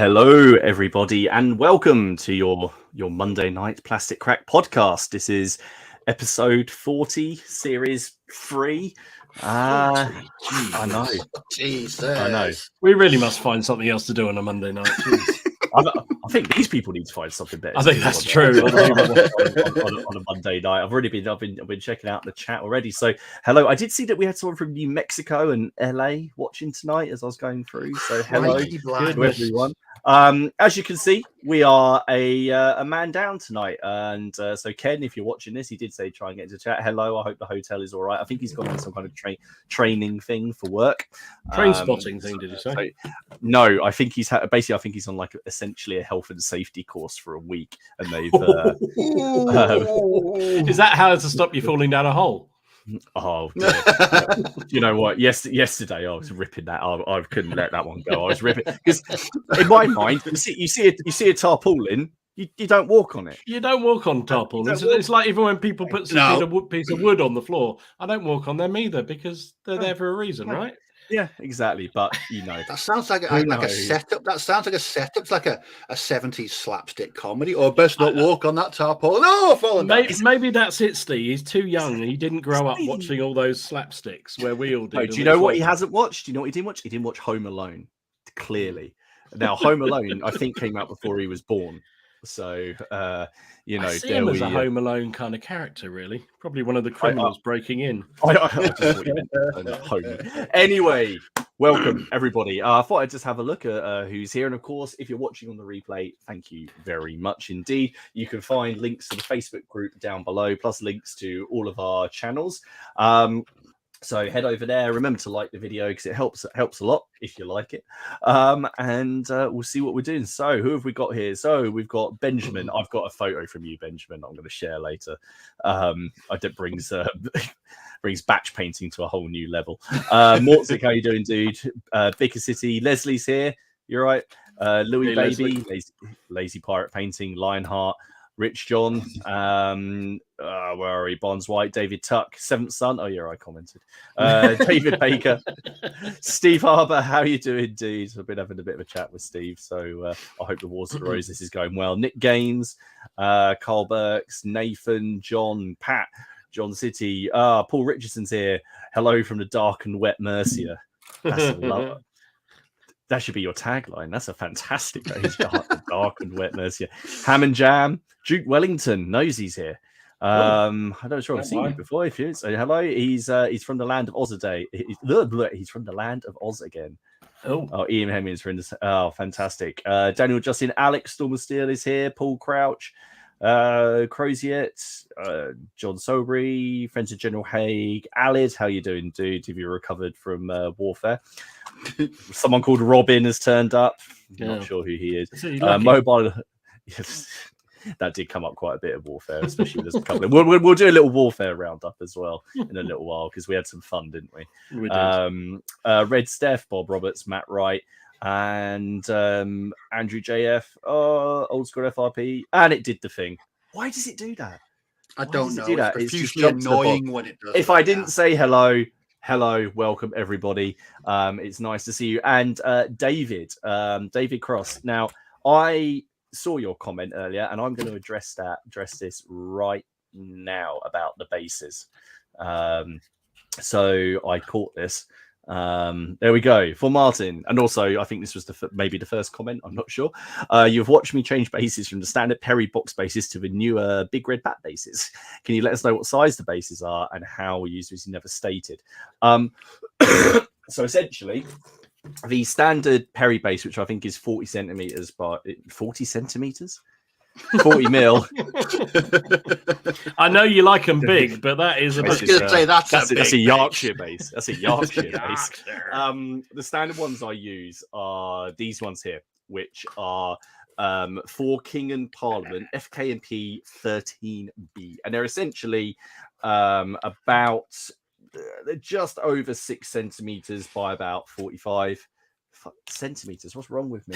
Hello, everybody, and welcome to your Monday night Plastic Crack podcast. This is episode 40, series 3. I know. Jesus. I know. We really must find something else to do on a Monday night. I think these people need to find something better. I think that's true. on a Monday night. I've been checking out the chat already. So hello. I did see that we had someone from New Mexico and LA watching tonight as I was going through. So hello to everyone. As you can see, we are a man down tonight, and so Ken, if you're watching this, he did say try and get into chat. Hello, I hope the hotel is all right. I think he's gone on some kind of training thing for work. Train spotting thing, did you say? So, no, I think he's I think he's on like essentially a health and safety course for a week, and they've. Is that how to stop you falling down a hole? Oh, you know what? Yesterday I was ripping that. I couldn't let that one go. I was ripping because in my mind, you see a tarpaulin, you don't walk on it. You don't walk on tarpaulin. It's like even when people put a piece of wood on the floor, I don't walk on them either because they're there for a reason, right? Yeah, exactly. But you know, that sounds like a setup. That sounds like a setup. It's like a 70s slapstick comedy. Or best not walk on that tarpaulin. No, falling down. Maybe that's it, Steve. He's too young and he didn't grow up watching all those slapsticks where we all did. Oh, do you know what he hasn't watched? Do you know what he didn't watch? He didn't watch Home Alone. Clearly, now Home Alone I think came out before he was born. So you know, I see him as a Home Alone kind of character, really. Probably one of the criminals breaking in. I just thought you meant home. Anyway, welcome everybody. I thought I'd just have a look at who's here, and of course, if you're watching on the replay, thank you very much indeed. You can find links to the Facebook group down below, plus links to all of our channels. So head over there. Remember to like the video because it helps a lot if you like it. And we'll see what we're doing. So who have we got here? So we've got Benjamin. I've got a photo from you, Benjamin. I'm going to share later. It brings batch painting to a whole new level. Mortzik, how you doing, dude? Vicar City. Leslie's here. You're right. Louis hey, Baby. Lazy Pirate Painting. Lionheart. Rich John, where are we? Bonds White, David Tuck, Seventh Son. Oh, yeah, I commented. David Baker, Steve Harbour. How you doing, dude? I've been having a bit of a chat with Steve, so I hope the Wars of the Roses is going well. Nick Gaines, Carl Burks, Nathan, John, Pat, John City. Paul Richardson's here. Hello from the dark and wet Mercia. That's a love. That should be your tagline. That's a fantastic name. Dark and wet Mercia. Ham and Jam. Duke Wellington knows he's here. I'm not sure I've seen you before. If you say hello, he's from the land of Oz today. He's from the land of Oz again. Oh, Ian Hemmings from this. Oh, fantastic. Daniel Justin, Alex Storm of Steel is here. Paul Crouch, Croziet, John Sobry, friends of General Haig, Alid. How you doing, dude? Have you recovered from warfare? Someone called Robin has turned up. Not sure who he is. Mobile. Yes, that did come up quite a bit of warfare, especially with a couple. We'll do a little warfare roundup as well in a little while because we had some fun, didn't we? We did. Red Steph, Bob Roberts, Matt Wright, and Andrew JF. Old school FRP, and it did the thing. Why does it do that? I don't know. It's profusely annoying when it does. If I didn't say hello, welcome everybody. It's nice to see you. And David Cross. Now, I saw your comment earlier, and I'm going to address this right now about the bases. So I caught this. There we go for Martin, and also I think this was maybe the first comment. I'm not sure. You've watched me change bases from the standard Perry box bases to the newer Big Red Bat bases. Can you let us know what size the bases are and how we use this? You never stated. So essentially, the standard Perry base, which I think is 40 centimeters by 40 centimeters. 40 mil. I know you like them big, but that is a bit. That's a Yorkshire base. That's a Yorkshire base. The standard ones I use are these ones here, which are for King and Parliament FK&P 13B, and they're essentially about just over 6 centimeters by about 45 centimeters. What's wrong with me?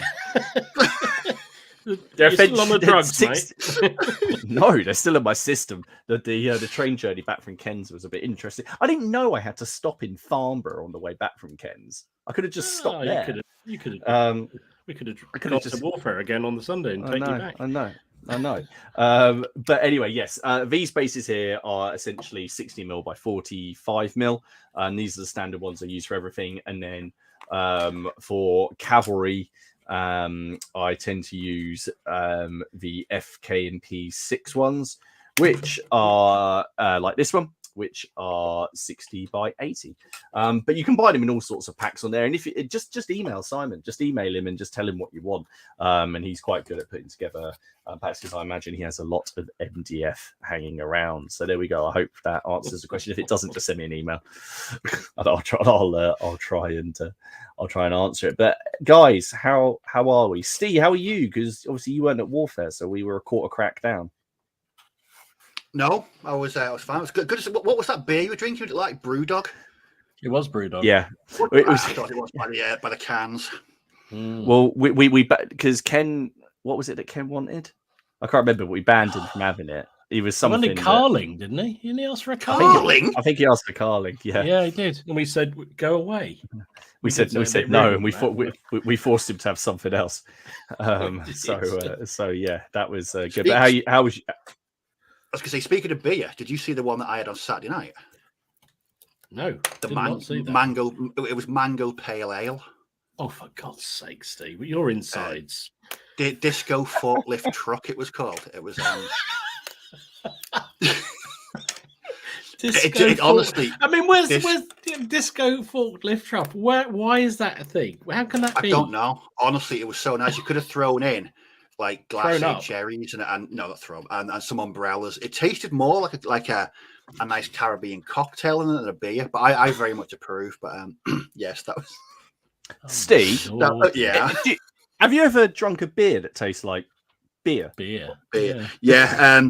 You're still on the drugs, mate. No, they're still in my system. The train journey back from Ken's was a bit interesting. I didn't know I had to stop in Farnborough on the way back from Ken's. I could have just stopped there. You could have. We could have gone to Warfare again on the Sunday and take you back. I know. But anyway, yes, these bases here are essentially 60mm by 45mm, and these are the standard ones I use for everything. And then for cavalry, I tend to use the FK&P 6 ones, which are like this one, which are 60 by 80. But you can buy them in all sorts of packs on there. And if you just email Simon, just email him and just tell him what you want. And he's quite good at putting together packs, because I imagine he has a lot of MDF hanging around. So there we go. I hope that answers the question. If it doesn't, just send me an email. I'll try and answer it. But guys, how are we? Steve, how are you? Because obviously you weren't at Warfare, so we were a quarter crack down. No, I was fine. It was good. What was that beer you were drinking? Was it like Brewdog? It was Brewdog. Yeah, I thought it was by the cans. Well, we because Ken, what was it that Ken wanted? I can't remember, but we banned him from having it. He was something. He wanted Carling, didn't he? Didn't he ask for a Carling? I think he asked for Carling. Yeah, he did, and we said go away. We said no, and we forced him to have something else. So yeah, that was good. But how was? I was going to say, speaking of beer, did you see the one that I had on Saturday night? No, mango. It was mango pale ale. Oh, for God's sake, Steve! Your insides. Disco forklift truck. It was called. It was. Honestly, I mean, where's disco forklift truck? Why is that a thing? How can that be? I don't know. Honestly, it was so nice. You could have thrown in like glacé cherries and no, not throw and some umbrellas. It tasted more like a nice Caribbean cocktail than a beer. But I very much approve. But yes, that was Steve. Yeah. Have you ever drunk a beer that tastes like beer? Yeah.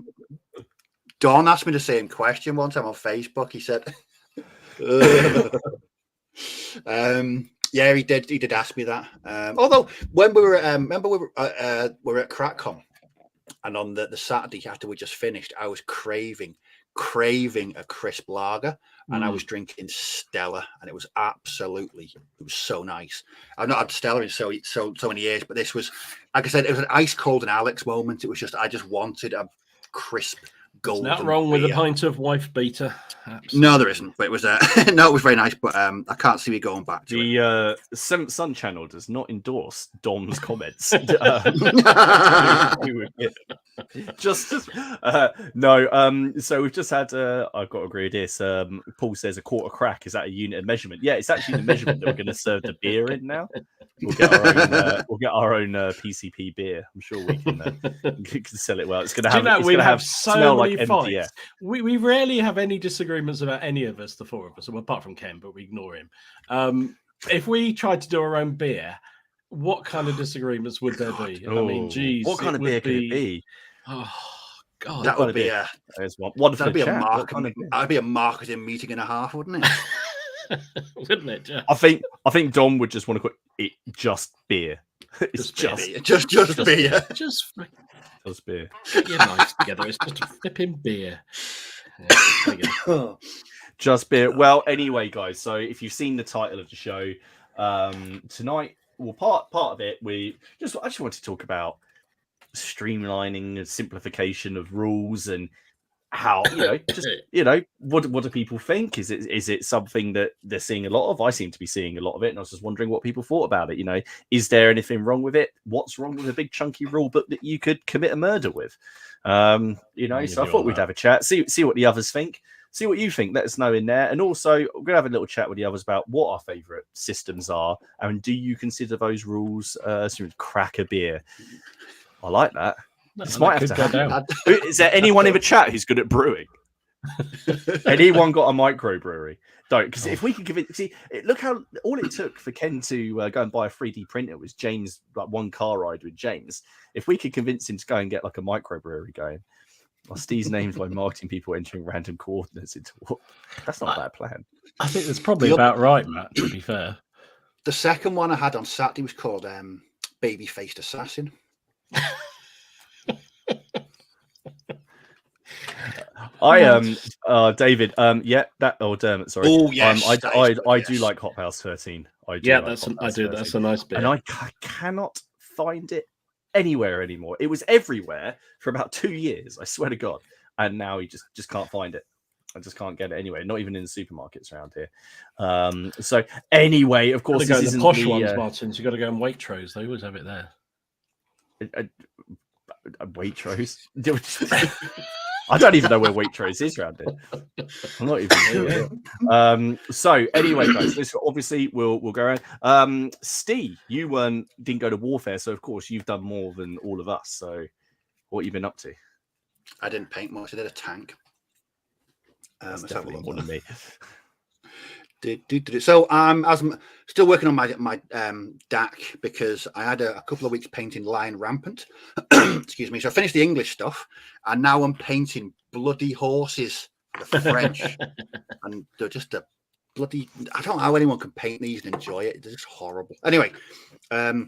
Don asked me the same question one time on Facebook. He said, yeah, he did ask me that. Although when we were, remember we were at CrackCon, and on the Saturday after we just finished, I was craving a crisp lager, and I was drinking Stella, and it was so nice. I've not had Stella in so many years, but this was, like I said, it was an ice cold and Alex moment. It was just, I just wanted a crisp golden. It's not wrong with a pint of wife beater. Absolutely. No, there isn't. But it was no, it was very nice. But I can't see me going back to the Seventh Son channel does not endorse Dom's comments. No. So we've just had. I've got to agree with this. Paul says a quarter crack. Is that a unit of measurement? Yeah, it's actually the measurement that we're going to serve the beer in now. We'll get our own PCP beer. I'm sure we can sell it well. It's going to have. We have so many like fights. MDF. We rarely have any disagreements about any of us, the four of us, apart from Ken, but we ignore him. If we tried to do our own beer, what kind of disagreements would there be? I mean, geez, what kind of beer could it be? Oh God, that would be that'd be a marketing meeting and a half, wouldn't it? Wouldn't it? Yeah. I think Dom would just want to call it just beer. It's just beer. Just beer. Get your lives together. It's just a flipping beer. Yeah, there you go. Just beer. Well, anyway, guys. So if you've seen the title of the show tonight, well, part of it, I just want to talk about streamlining and simplification of rules and how what do people think? Is it something that they're seeing a lot of? I seem to be seeing a lot of it, and I was just wondering what people thought about it. Is there anything wrong with it? What's wrong with a big chunky rule book that you could commit a murder with? So I thought we'd have a chat, see what the others think, see what you think. Let us know in there, and also we're gonna have a little chat with the others about what our favorite systems are, and do you consider those rules crack a beer? I like that. This might have to happen. Is there anyone in the chat who's good at brewing? Anyone got a microbrewery? Don't, because if we could give it, look how all it took for Ken to go and buy a 3D printer was James, like one car ride with James. If we could convince him to go and get like a microbrewery going, well, Steve's named by marketing people entering random coordinates into what? That's not a bad plan. I think that's probably about right, Matt. To be fair, the second one I had on Saturday was called Baby-Faced Assassin. David, Dermot, sorry. Oh yes, I do like Hot House 13. I do. Yeah, like I do. That's a nice bit. And I cannot find it anywhere anymore. It was everywhere for about 2 years. I swear to God. And now you just can't find it. I just can't get it anywhere. Not even in the supermarkets around here. So anyway, of course, this isn't the posh ones, Martins. You got to go in Waitrose. They always have it there. Waitrose. I don't even know where Waitrose is around here. I'm not even sure. So anyway, guys, this obviously we'll go around. Steve, you didn't go to warfare, so of course you've done more than all of us. So what have you been up to? I didn't paint much. I did a tank. That's definitely more than me. So I'm still working on my DAC because I had a couple of weeks painting Lion Rampant. Excuse me. So I finished the English stuff, and now I'm painting bloody horses, the French, and they're just a bloody. I don't know how anyone can paint these and enjoy it. They're just horrible. Anyway, I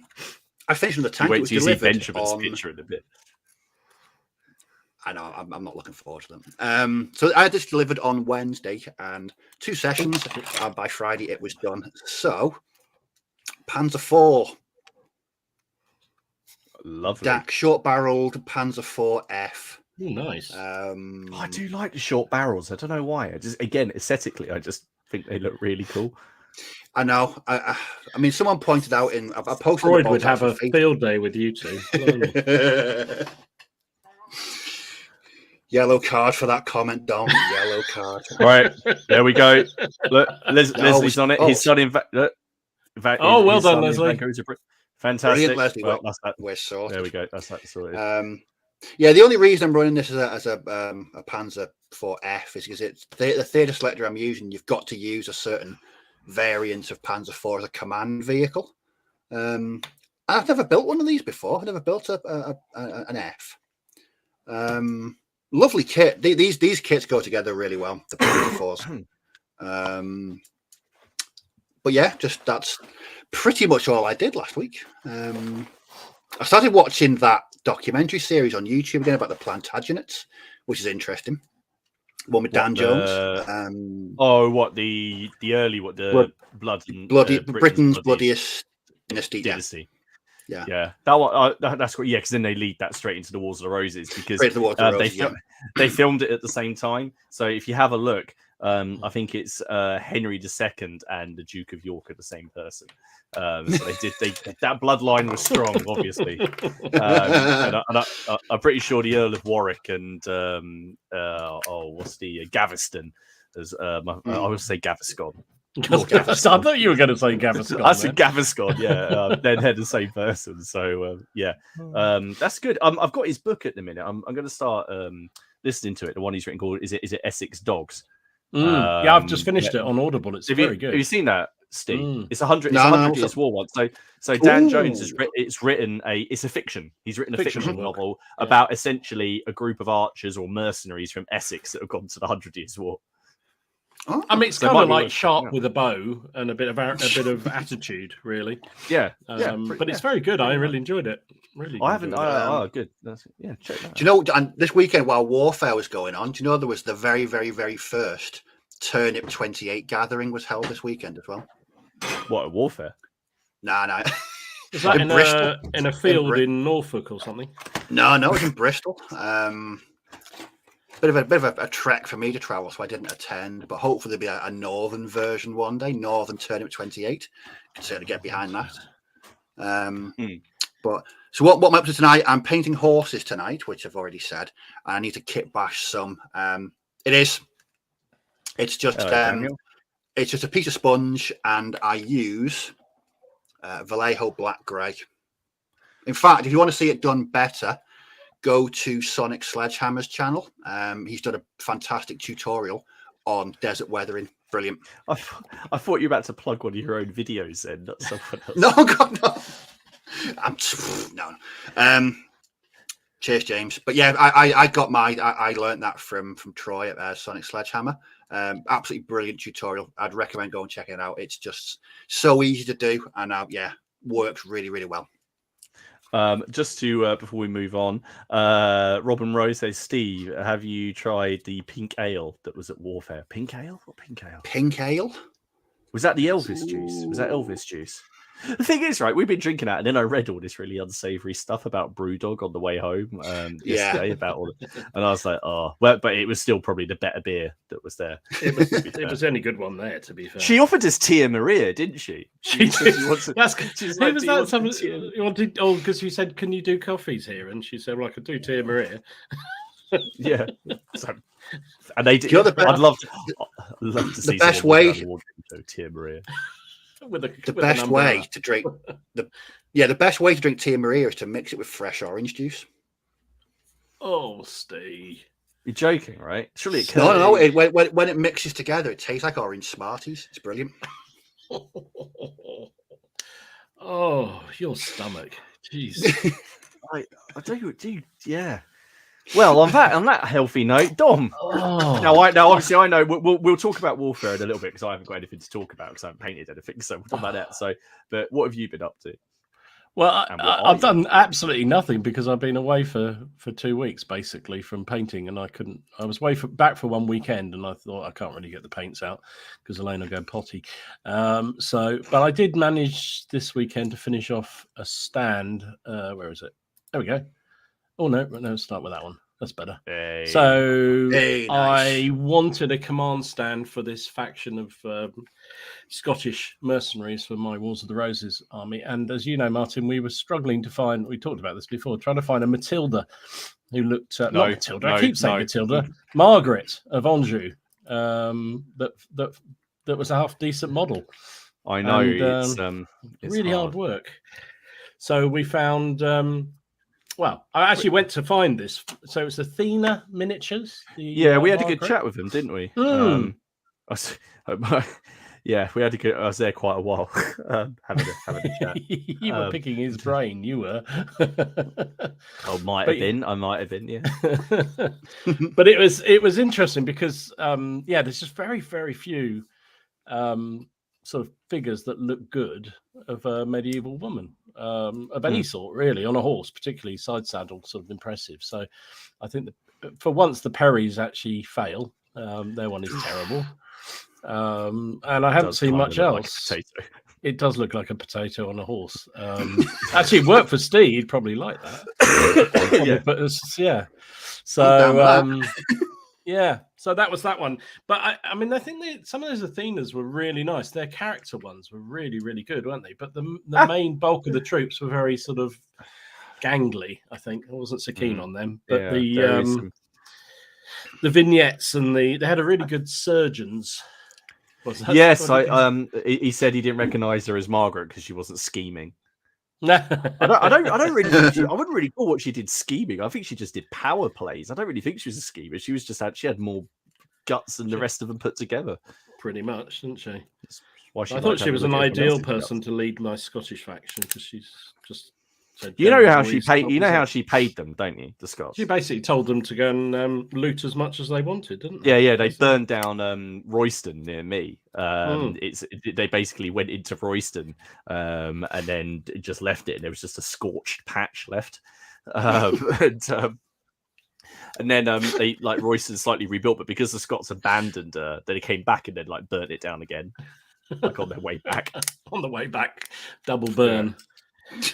finished with the tank. Wait till you see Benjamin's picture in a bit. I know, I'm not looking forward to them. So I had this delivered on Wednesday and 2 sessions, and by Friday it was done. So, Panzer IV. Lovely. DAC, short-barreled Panzer IV-F. Ooh, nice. I do like the short barrels. I don't know why. Again, aesthetically, I just think they look really cool. I know. I mean, someone pointed out I posted. Freud would have a field day with you two. Yellow card for that comment, Dom. Yellow card. All right, there we go. Look, Leslie's on it. His son, in fact. Well done, Leslie. Fantastic. Brilliant, Leslie. Well, that's that. We're sorted. There we go. That's that sorted. Yeah, the only reason I'm running this as a Panzer IV-F is because it's the theatre selector I'm using. You've got to use a certain variant of Panzer IV as a command vehicle. I've never built one of these before. I've never built an F. Lovely kit. These kits go together really well. The Panzer IVs. But yeah, that's pretty much all I did last week. I started watching that documentary series on YouTube again about the Plantagenets, which is interesting. One with Dan Jones. What the early Britain's bloodiest dynasty. Yeah. That one. That's great. Yeah, because then they lead that straight into the Wars of the Roses because they filmed it at the same time. So if you have a look, I think it's Henry II and the Duke of York are the same person. So that bloodline was strong, obviously. I'm pretty sure the Earl of Warwick and Gaveston. I would say Gaviscon. I thought you were going to say Gaviscon. I said Gaviscon, yeah. They're the same person. So that's good. I've got his book at the minute. I'm going to start listening to it. The one he's written called is it Essex Dogs? Yeah, I've just finished it on Audible. It's very good. Have you seen that, Steve? It's 100 Years War one. So Dan Jones has written it's a fiction. He's written a fiction novel about essentially a group of archers or mercenaries from Essex that have gone to the 100 Years War. Oh. I mean, it's kind of like Sharp with a bow and a bit of attitude, really. Yeah, but it's very good. I really enjoyed it. Really, I haven't. Good. Check that out. Do you know? And this weekend, while warfare was going on, do you know there was the very, very, very first Turnip 28 gathering was held this weekend as well? What, a warfare? No. Is that in Bristol? In a field in Norfolk or something? No, it was in Bristol. Bit of a trek for me to travel, so I didn't attend. But hopefully there'll be a northern version one day, Northern Turnip 28. Can certainly get behind that. But so what I'm up to tonight? I'm painting horses tonight, which I've already said. And I need to kit bash some. It's just a piece of sponge, and I use Vallejo Black Grey. In fact, if you want to see it done better, go to Sonic Sledgehammer's channel. He's done a fantastic tutorial on desert weathering. Brilliant. I thought you were about to plug one of your own videos then, not someone else. No, God, no. No. Cheers, James. But yeah, I learned that from Troy at Sonic Sledgehammer. Absolutely brilliant tutorial. I'd recommend go and check it out. It's just so easy to do, and works really, really well. Just to before we move on, Robin Rose says, Steve, have you tried the pink ale that was at Warfare? Pink ale? What pink ale? Pink ale? Was that the Elvis juice? Was that Elvis juice? The thing is, right, we've been drinking that, and then I read all this really unsavory stuff about Brewdog on the way home yesterday about all and I was like, oh, well, but it was still probably the better beer that was there. It was the only good one there, to be fair. She offered us Tia Maria, didn't she? She did. Who was like, that? You wanted, because you said, "Can you do coffees here?" And she said, "Well, I could do Tia Maria." Yeah. So, and they did. I'd love to see the best way to Tia Maria. The best way to drink the best way to drink Tia Maria is to mix it with fresh orange juice. Oh, Steve, you're joking, right? Surely it can. No. When it mixes together, it tastes like orange Smarties. It's brilliant. Oh, your stomach, jeez. I do, yeah. Well, on that healthy note, Dom. Oh. Now, obviously, I know we'll talk about warfare in a little bit because I haven't got anything to talk about because I haven't painted anything. So we'll talk about that. So, but what have you been up to? Well, I've done absolutely nothing because I've been away for 2 weeks basically from painting, and I was back for one weekend, and I thought I can't really get the paints out because Elaine will go potty. But I did manage this weekend to finish off a stand. Where is it? There we go. Oh, no, let's start with that one. That's better. Hey. So nice. I wanted a command stand for this faction of Scottish mercenaries for my Wars of the Roses army. And as you know, Martin, we were struggling to find, we talked about this before, trying to find a Matilda who looked, not Matilda, I keep saying Matilda, Margaret of Anjou, that was a half decent model. I know, and, it's really hard work. So we found... well, I actually went to find this. So it's Athena Miniatures. We had a good chat with them, didn't we? Yeah, we had a good. I was there quite a while, having a chat. You were picking his brain. You were. I might have been. Yeah. But it was interesting because there's just very, very few sort of figures that look good of a medieval woman of any sort, really, on a horse, particularly side saddle, sort of impressive. So I think that for once the Perrys actually fail. Their one is terrible. And I haven't seen much else. Like it does look like a potato on a horse. Actually, it worked for Steve. He'd probably like that. Yeah. But yeah. So yeah, so that was that one. But I mean, I think some of those Athenas were really nice. Their character ones were really, really good, weren't they? But the main bulk of the troops were very sort of gangly. I think I wasn't so keen on them. But the vignettes and they had a really good surgeons. Yes, he said he didn't recognise her as Margaret because she wasn't scheming. No, I don't really. I wouldn't really call what she did scheming. I think she just did power plays. I don't really think she was a schemer. She was just she had more guts than the rest of them put together. Pretty much, didn't she? I thought she was an ideal person to lead my Scottish faction because she's just. You know how she paid. You know how she paid them, don't you? The Scots. She basically told them to go and loot as much as they wanted, didn't they? Yeah. They burned down Royston near me. They basically went into Royston and then just left it, and there was just a scorched patch left. And then they Royston slightly rebuilt, but because the Scots abandoned her, they came back and then burnt it down again, on their way back. On the way back, double burn.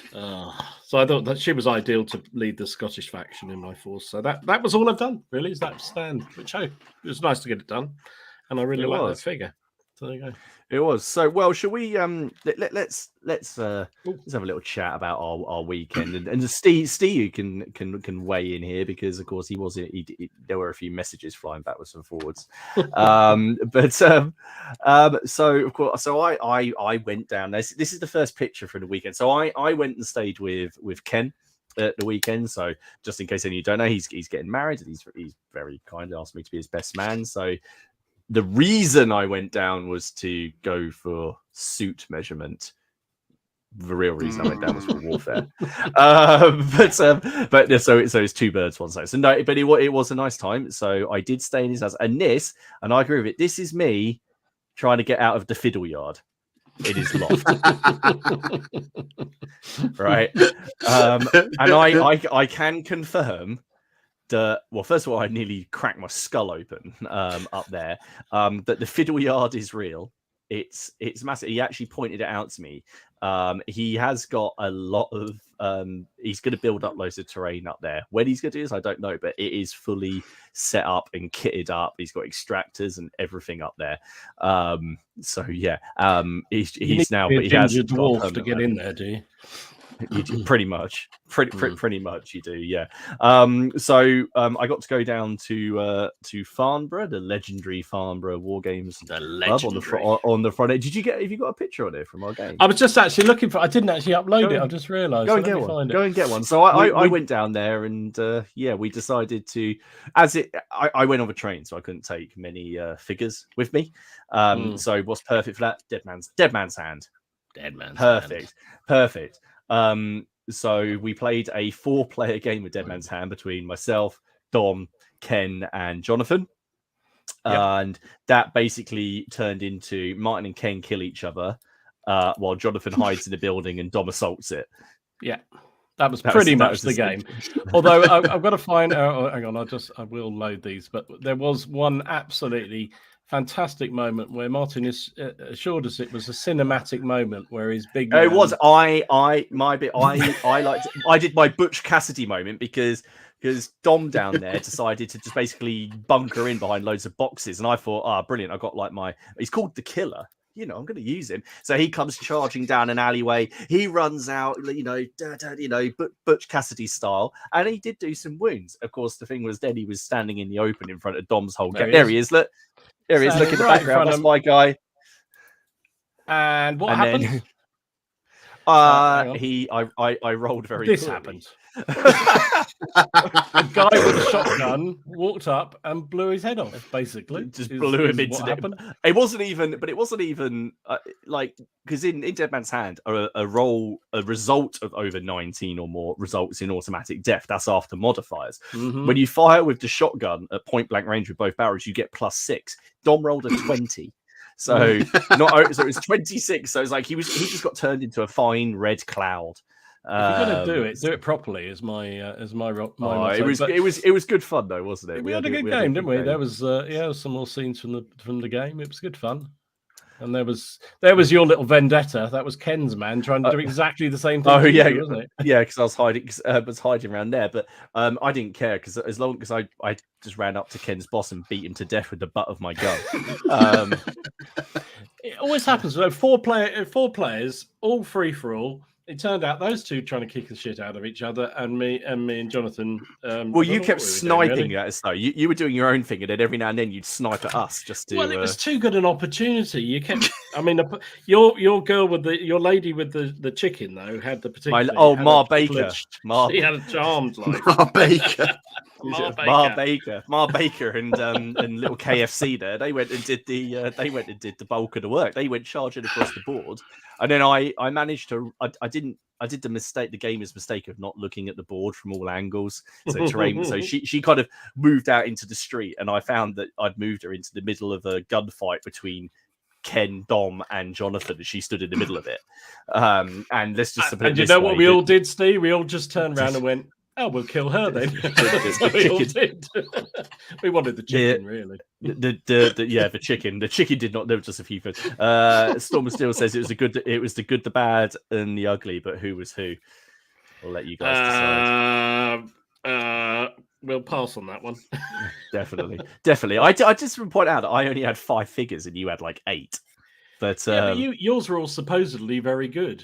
So I thought that she was ideal to lead the Scottish faction in my force. So that was all I've done, really, is that stand. Which it was nice to get it done, and I really like that figure. So there you go. It was. So well, shall we let's have a little chat about our weekend, and Steve can weigh in here because of course there were a few messages flying backwards and forwards. So of course, I went down. This is the first picture from the weekend. So I went and stayed with Ken at the weekend. So just in case any of you don't know, he's getting married, and he's very kindly asked me to be his best man. So the reason I went down was to go for suit measurement. The real reason I went down was for warfare. So it's two birds, one stone. So no, but it was a nice time. So I did stay in his house, and I agree with it. This is me trying to get out of the fiddle yard in his loft, right? And I can confirm. Well, first of all, I nearly cracked my skull open up there. That the fiddle yard is real. it's massive. He actually pointed it out to me. He has got a lot of he's going to build up loads of terrain up there. When he's going to do this, I don't know, but it is fully set up and kitted up. He's got extractors and everything up there. So yeah, he's now, but he has got dwarf to get in there, do you? You do, pretty much you do, yeah. So I got to go down to Farnborough, the legendary Farnborough War Games Club on the front end. Have you got a picture on it from our game? I was just actually looking for. I didn't actually upload it. I just realised. Go and get one. So I went down there, and we decided to. I went on a train, so I couldn't take many figures with me. So what's perfect for that? Dead man's hand. Perfect. So we played a 4-player game of Dead Man's Hand between myself, Dom, Ken, and Jonathan. Yep. And that basically turned into Martin and Ken kill each other while Jonathan hides in a building and Dom assaults it. Yeah. That was pretty much the game. Although I've got to find out. Hang on, I will load these. But there was one absolutely fantastic moment where Martin assured us it was a cinematic moment where his big man... It was. I did my Butch Cassidy moment because Dom down there decided to just basically bunker in behind loads of boxes, and I thought, brilliant! I got he's called the Killer. I'm going to use him. So he comes charging down an alleyway. He runs out, Butch Cassidy style, and he did do some wounds. Of course, the thing was, then he was standing in the open in front of Dom's whole game. There he is. Look. There he is. Look in the background. That's my guy. And what happened? I rolled very. This poorly. Happened. A guy with a shotgun walked up and blew his head off. Basically, just blew him into happened. It wasn't even because in Dead Man's Hand, a result of over 19 or more results in automatic death. That's after modifiers. Mm-hmm. When you fire with the shotgun at point blank range with both barrels, you get +6. Dom rolled a 20. So so it was 26. So it's like he just got turned into a fine red cloud. If you're going to do it properly. Is my it was good fun though, wasn't it? We had a good game, didn't we? There was some more scenes from the game. It was good fun. And there was your little vendetta. That was Ken's man trying to do exactly the same thing. Oh yeah, wasn't it? Yeah, because I was hiding around there, but I didn't care because as long as I just ran up to Ken's boss and beat him to death with the butt of my gun. It always happens. So 4 players, all free for all. It turned out those two trying to kick the shit out of each other, and me and Jonathan. Well, you kept sniping at us though. You were doing your own thing, and then every now and then you'd snipe at us just to. Well, it was too good an opportunity. You kept. I mean, your girl with your lady with the chicken though had the particular. Ma Baker. She had a charmed life. Ma Baker. Ma Baker, and little KFC there. They went and did the bulk of the work. They went charging across the board, and then I managed to. I did the gamer's mistake of not looking at the board from all angles. So terrain. So she kind of moved out into the street, and I found that I'd moved her into the middle of a gunfight between Ken, Dom, and Jonathan, and she stood in the middle of it. And let's just. And you know what we all did, Steve? We all just turned around and went, "Oh, we'll kill her then." We all did. We wanted the chicken, really. The chicken. The chicken did not. There were just a few things. Storm still says it was the good, the bad, and the ugly. But who was who? I'll let you guys decide. We'll pass on that one. Definitely. I just want to point out that I only had 5 figures and you had like 8. But yours were all supposedly very good.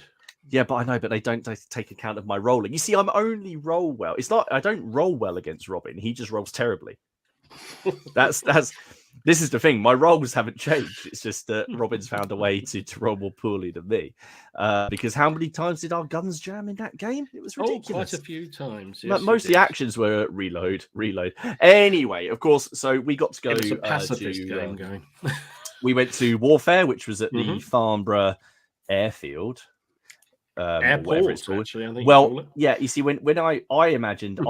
Yeah, but I know, but they don't take account of my rolling. You see, I'm only roll well. It's not. I don't roll well against Robin. He just rolls terribly. This is the thing. My roles haven't changed. It's just that Robin's found a way to roll more poorly than me. Because how many times did our guns jam in that game? It was ridiculous. Quite a few times. Yes, most of the actions were reload. Anyway, of course. So we got to go. It was a pacifist game going. We went to Warfare, which was at the Farnborough Airfield. Airport, actually, I think. Well, yeah, you see, when I imagined,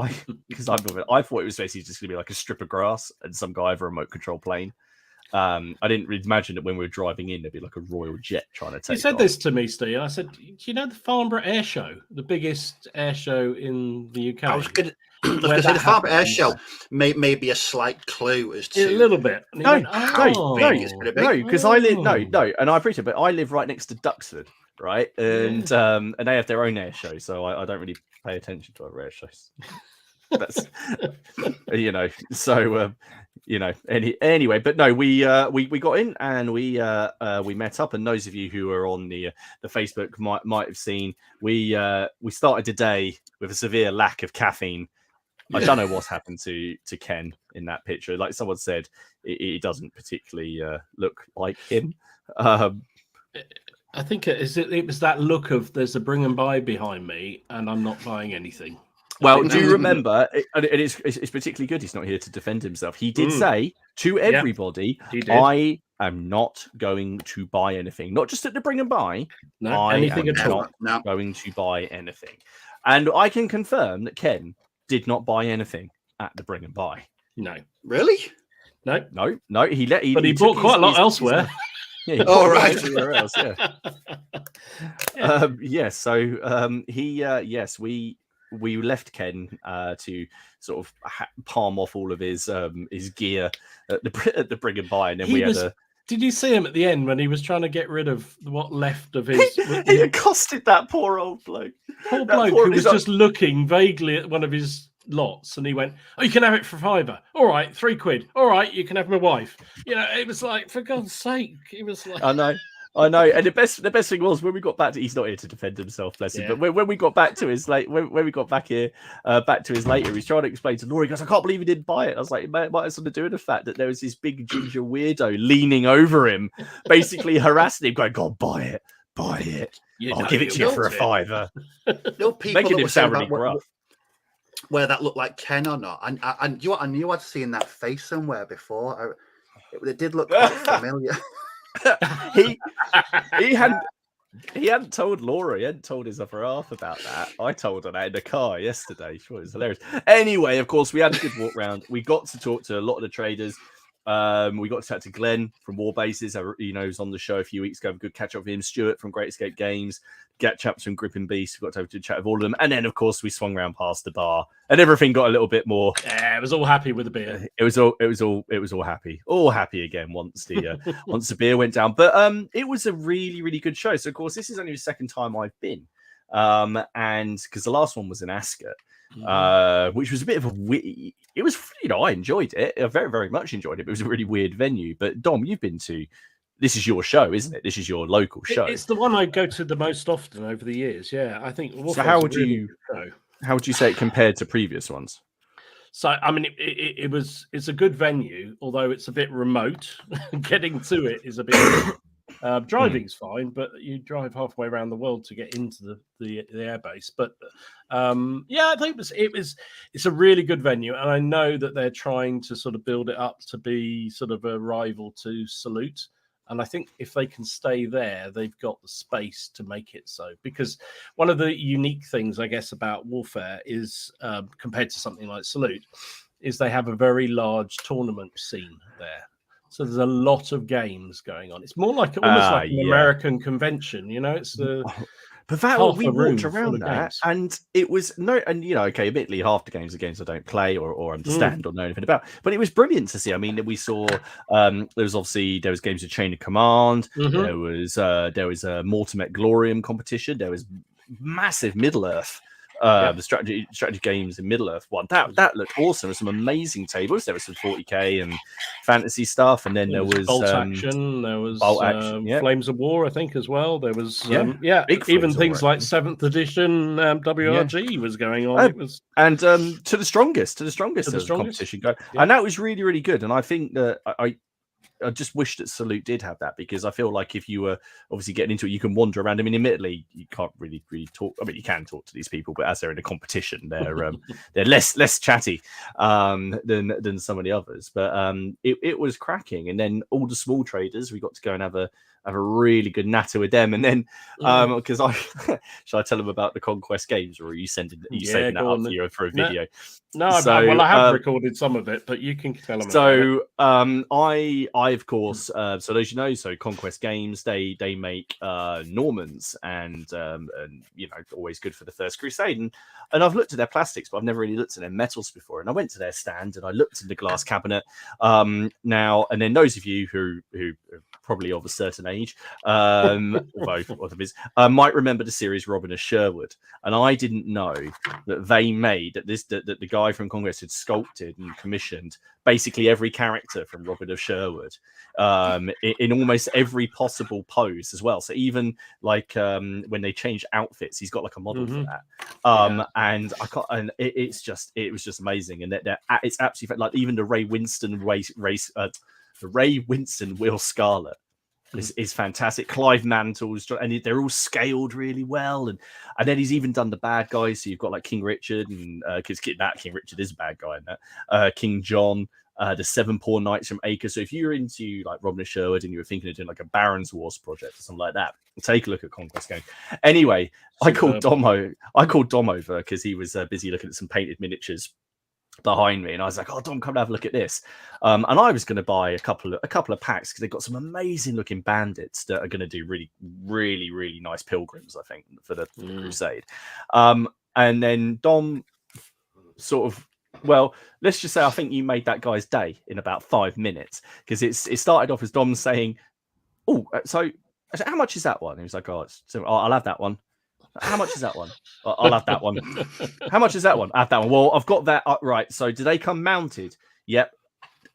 because I thought it was basically just going to be like a strip of grass and some guy with a remote control plane. I didn't imagine that when we were driving in, there'd be like a royal jet trying to take. You said this to me, Steve. And I said, "Do you know the Farnborough Air Show, the biggest air show in the UK?" Because the Farnborough Air Show may be a slight clue as to a little bit. No, because I live no, and I appreciate it, but I live right next to Duxford, right? And they have their own air show, so I don't really pay attention to other air shows. That's so anyway, but no, we got in and we met up, and those of you who are on the Facebook might have seen we started today with a severe lack of caffeine. I don't know what's happened to Ken in that picture. Like someone said, it doesn't particularly look like him. I think it was that look of there's a bring and buy behind me and I'm not buying anything. Well, do you remember? And it's particularly good. He's not here to defend himself. He did say to everybody, "I am not going to buy anything. Not just at the bring and buy. No, anything at all. Not going to buy anything." And I can confirm that Ken did not buy anything at the bring and buy. No, really? No. But he bought quite a lot elsewhere. Yeah, right. Everywhere else, yeah. So we left Ken to sort of palm off all of his gear at the bring and buy, and then Did you see him at the end when he was trying to get rid of what left of his? He accosted that poor old bloke. Poor bloke who was just looking vaguely at one of his lots, and he went, "Oh, you can have it for £5. All right, £3. All right, you can have my wife." It was like, for God's sake, it was like. I know, and the best thing was when we got back to, he's not here to defend himself, bless him. But when we got back to his when we got back here, back to his later, he's trying to explain to Laura. He goes, "I can't believe he didn't buy it." I was like, "It might have something to do with the fact that there was this big ginger weirdo leaning over him, basically harassing him, going, "God, buy it, buy it. I'll give it to you for a £5." People making him sound really gruff. Where that looked like Ken or not, and I knew I'd seen that face somewhere before. It did look quite familiar. he hadn't told Laura, he hadn't told his other half about that. I told her that in the car yesterday. Sure, it was hilarious. Anyway, of course, we had a good walk round. We got to talk to a lot of the traders. We got to chat to Glenn from War Bases, who's on the show a few weeks ago. A good catch up with him. Stuart from Great Escape Games. Get chaps from Gripping Beast. We got to have a chat with all of them. And then, of course, we swung round past the bar, and everything got a little bit more. Yeah, it was all happy with the beer. It was all happy. All happy again once the beer went down. But it was a really, really good show. So, of course, this is only the second time I've been, and because the last one was in Ascot. Which was a bit of it was, I enjoyed it. I very, very much enjoyed it. But it was a really weird venue. But Dom, you've been to, this is your show, isn't it? This is your local show. It's the one I go to the most often over the years. Yeah, I think. So how would you say it compared to previous ones? So, I mean, it's a good venue, although it's a bit remote. Getting to it is a bit. Driving's fine, but you drive halfway around the world to get into the airbase. But I think it's a really good venue, and I know that they're trying to sort of build it up to be sort of a rival to Salute. And I think if they can stay there, they've got the space to make it so. Because one of the unique things, I guess, about Warfare is compared to something like Salute, is they have a very large tournament scene there. So there's a lot of games going on. It's more like almost like an American convention, It's the but that we walked around that, and it was admittedly half the games are games I don't play or understand or know anything about. But it was brilliant to see. I mean, we saw there was games of Chain of Command. There was a Mortimer Glorium competition. There was massive Middle Earth. The strategy games in Middle Earth one that looked awesome. There were some amazing tables. There was some 40k and fantasy stuff, and then there was Bolt Action. There was Flames of War, I think, as well. There was even things like 7th edition WRG was going on. It was to the strongest competition go, and that was really, really good. And I think that I just wish that Salute did have that, because I feel like if you were obviously getting into it, you can wander around. I mean, admittedly, you can't really talk. I mean, you can talk to these people, but as they're in a competition, they're less chatty than some of the others. But it was cracking. And then all the small traders, we got to go and have a really good natter with them. And then because should I tell them about the Conquest games, or are you saving that up for a video? No, So, well, I have recorded some of it, but you can tell them. So, I of course, so as you know, so Conquest Games, they make Normans, and always good for the First Crusade, and I've looked at their plastics, but I've never really looked at their metals before. And I went to their stand and I looked in the glass cabinet. Now, and then those of you who are probably of a certain age, might remember the series Robin of Sherwood, and I didn't know that they made that the guy from Conquest had sculpted and commissioned basically every character from Robin of Sherwood in almost every possible pose as well. So even like when they change outfits, he's got like a model for that. And it was just amazing. And it's absolutely like even the Ray Winston the Ray Winston Will Scarlet is fantastic. Clive Mantles, and they're all scaled really well. And then he's even done the bad guys. So you've got like King Richard, and because King Richard is a bad guy in that. King John, the 7 Poor Knights from Acre. So if you're into like Robin of Sherwood and you were thinking of doing like a Baron's Wars project or something like that, take a look at Conquest Game. Anyway, I called Dom over because he was busy looking at some painted miniatures behind me, and I was like, "Oh, Dom, come and have a look at this." And I was going to buy a couple of packs because they've got some amazing looking bandits that are going to do really, really, really nice pilgrims, I think, for the Crusade. And then Dom sort of, well, let's just say I think you made that guy's day in about 5 minutes, because it started off as Dom saying, "Oh, so how much is that one?" And he was like, I'll have that one." "How much is that one?" "I'll have that one." "How much is that one?" "I have that one." "Well, I've got that." "Right. So do they come mounted?" "Yep."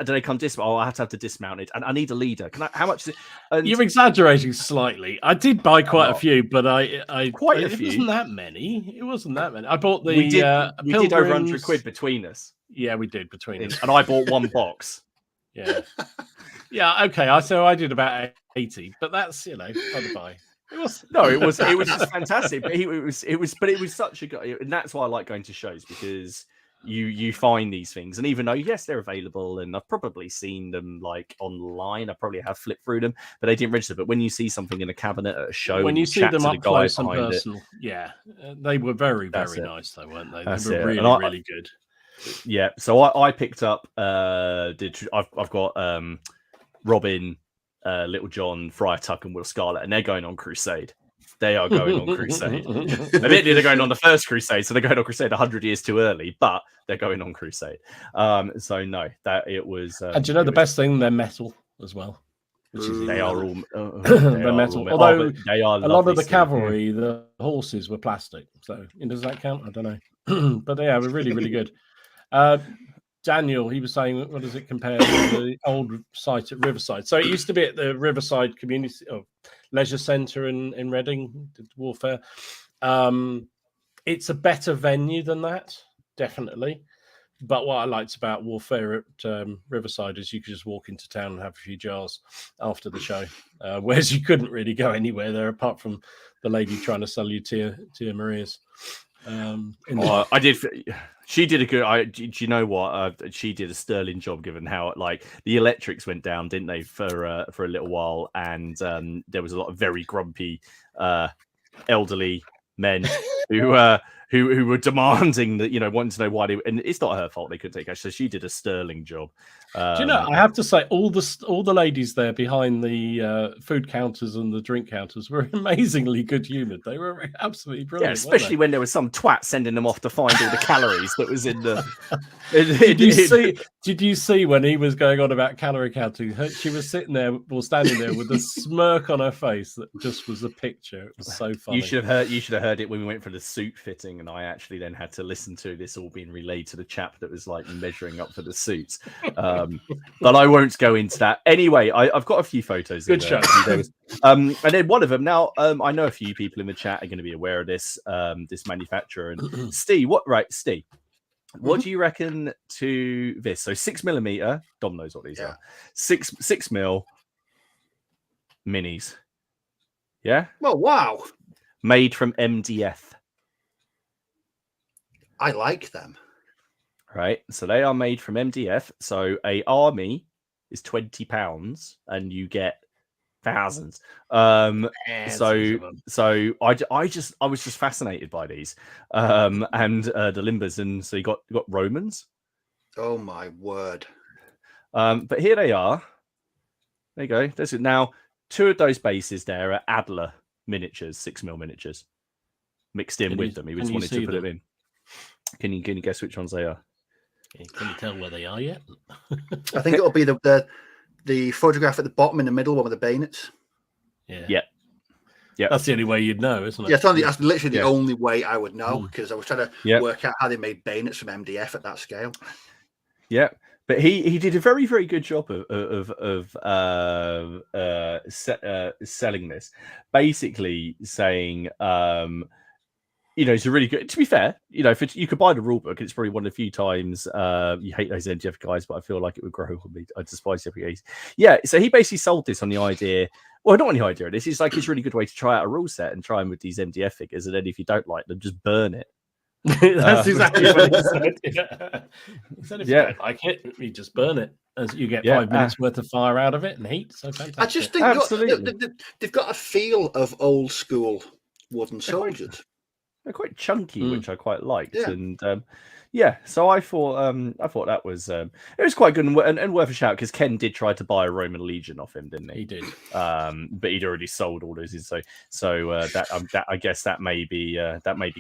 "Do they come dismounted?" "Oh, I have to have the dismounted. And I need a leader. How much is it?" And you're exaggerating slightly. I did buy quite a few, but it wasn't that many. It wasn't that many. I bought the we did over 100 quid between us. Yeah, we did between us. And I bought one box. Yeah. Yeah, okay. So I did about 80, but that's, by the by. It was just fantastic. But it was such a good, and that's why I like going to shows, because you find these things, and even though yes they're available, and I've probably seen them like online, I probably have flipped through them, but they didn't register. But when you see something in a cabinet at a show, when you see them up close and personal, they were very, very nice, though, weren't they? They were really, really good. Yeah, so I picked up. I've got Robin, Little John, Friar Tuck, and Will Scarlet, and they're going on crusade. They are going on crusade. Admittedly, they're going on the first crusade, so they're going on crusade 100 years too early, but they're going on crusade. So no, that it was. And do you know the best thing? They're metal as well. They are all they're metal. Although they are a lot of the cavalry, the horses were plastic. So does that count? I don't know. But they are really, really good. Daniel, he was saying, what does it compare to the old site at Riverside? So it used to be at the Riverside Community Leisure Centre in Reading, Warfare. It's a better venue than that, definitely. But what I liked about Warfare at Riverside is you could just walk into town and have a few jars after the show, whereas you couldn't really go anywhere there apart from the lady trying to sell you Tia Maria's. I did. She did a good. Do you know what? She did a sterling job, given how like the electrics went down, didn't they, for a little while, and there was a lot of very grumpy, elderly men who were demanding that, wanting to know why they. And it's not her fault they couldn't take cash. So she did a sterling job. Do you know? I have to say, all the ladies there behind the food counters and the drink counters were amazingly good humoured. They were absolutely brilliant. Yeah, especially when there was some twat sending them off to find all the calories that was in the. Did you see when he was going on about calorie counting? She was sitting there or standing there with a smirk on her face that just was a picture. It was so funny. You should have heard it when we went for the suit fitting, and I actually then had to listen to this all being relayed to the chap that was like measuring up for the suits. But I won't go into that. Anyway, I've got a few photos. Good show. And then one of them. Now, I know a few people in the chat are going to be aware of this manufacturer. And Steve, Steve, what do you reckon to this? So 6mm. Dom knows what these are. 6mm minis. Yeah. Well, wow. Made from MDF. I like them. Right, so they are made from MDF. So a army is £20, and you get thousands. Thousands of them. So I was just fascinated by these, and the Limbers, and so you got Romans. Oh my word! But here they are. There you go. That's it. Now, 2 of those bases there are Adler miniatures, 6mm miniatures, mixed in with them. He just wanted to put it in. Can you guess which ones they are? Can you tell where they are yet? I think it'll be the photograph at the bottom in the middle, one with the bayonets. Yeah. That's the only way you'd know, isn't it? Yeah, that's literally the only way I would know, because I was trying to work out how they made bayonets from MDF at that scale. Yeah, but he did a very, very good job of selling this, basically saying, it's a really good. To be fair, if you could buy the rule book, it's probably one of the few times you hate those MDF guys, but I feel like it would grow on me. I despise the guys. Yeah, so he basically sold this on the idea. Well, not on the idea. This is like it's a really good way to try out a rule set and try them with these MDF figures, and then if you don't like them, just burn it. That's exactly what he said. Yeah. He said if you don't like it, you just burn it, as you get 5 minutes worth of fire out of it and heat. So fantastic. I just think they've got a feel of old school wooden soldiers. They're quite chunky, which I quite liked, and so I thought that was it was quite good and worth a shout, because Ken did try to buy a Roman legion off him, didn't he? He did, but he'd already sold all those, so that I guess that may be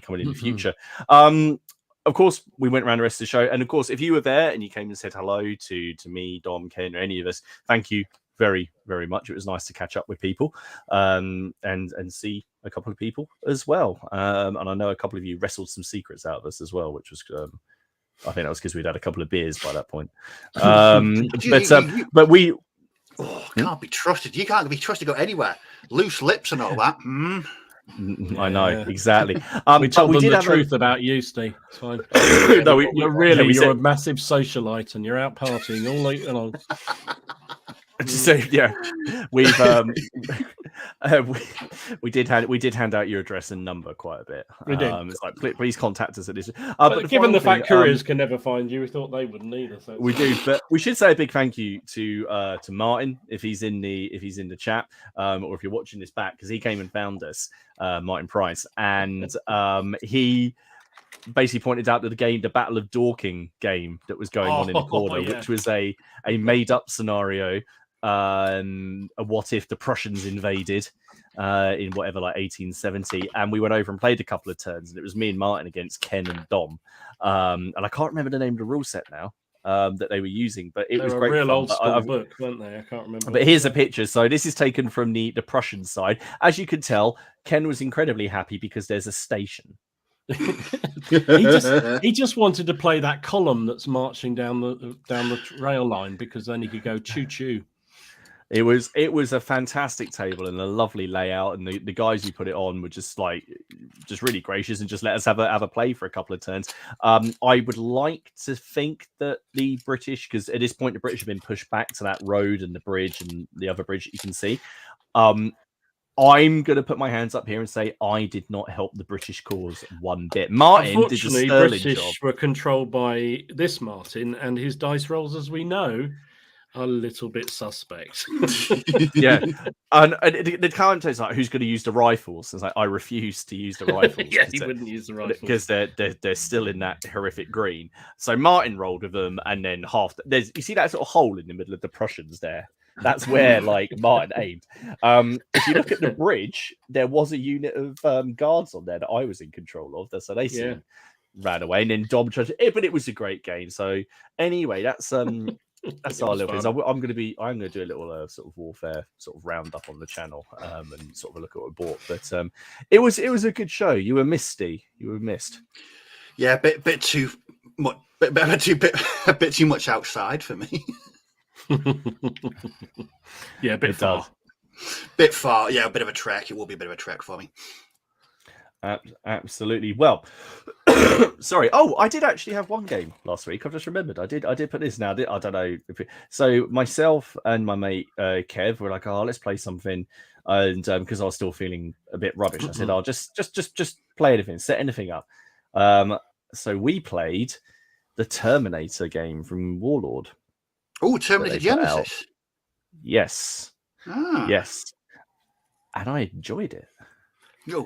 coming in the future. Of course, we went around the rest of the show, and of course, if you were there and you came and said hello to me, Dom, Ken, or any of us, thank you very, very much. It was nice to catch up with people and see a couple of people as well. And I know a couple of you wrestled some secrets out of us as well, which was I think that was because we'd had a couple of beers by that point. But we can't be trusted. You can't be trusted to go anywhere. Loose lips and all that. I know, exactly. We told them the truth about you, Steve. It's fine. You're a massive socialite and you're out partying all night long. So we've we did hand out your address and number quite a bit. We did. It's like please contact us at this. But given the fact couriers can never find you, we thought they wouldn't either. So we do, but we should say a big thank you to Martin if he's in the chat, or if you're watching this back, because he came and found us, Martin Price, and he basically pointed out that the Battle of Dorking game that was going on in the corner, which was a made-up scenario. A what if the Prussians invaded in whatever, like 1870, and we went over and played a couple of turns, and it was me and Martin against Ken and Dom, and I can't remember the name of the rule set now that they were using, but it was great. Real old school book, weren't they? I can't remember. But here's a picture. So this is taken from the Prussian side. As you can tell, Ken was incredibly happy because there's a station. he just wanted to play that column that's marching down the rail line, because then he could go choo choo. It was a fantastic table and a lovely layout, and the guys who put it on were just really gracious and just let us have a play for a couple of turns. I would like to think that the British, because at this point the British have been pushed back to that road and the bridge and the other bridge that you can see. I'm going to put my hands up here and say I did not help the British cause one bit. Martin did the sterling British job. Were controlled by this Martin, and his dice rolls, as we know, are a little bit suspect. Yeah, and the commentator's like, "Who's going to use the rifles?" It's like, I refuse to use the rifles. Yeah, he wouldn't use the rifles because they're still in that horrific green. So Martin rolled with them, and then you see that sort of hole in the middle of the Prussians there. That's where Martin aimed. If you look at the bridge, there was a unit of guards on there that I was in control of. So they ran away, and then Dom tried to, but it was a great game. So anyway, that's our little things. I'm going to do a little sort of warfare sort of roundup on the channel, and sort of a look at what I bought. But it was a good show. You were misty. You were missed. Yeah, a bit too much. A bit too much outside for me. Yeah, a bit far. Bit far. Yeah, a bit of a trek. It will be a bit of a trek for me. Absolutely. Well, sorry. Oh, I did actually have one game last week. I've just remembered. I did put this now. I don't know. So myself and my mate Kev were like, "Oh, let's play something," and because I was still feeling a bit rubbish, I said, "Oh, just play anything, set anything up." So we played the Terminator game from Warlord. Oh, Terminator Genesis. Yes. Yes, and I enjoyed it.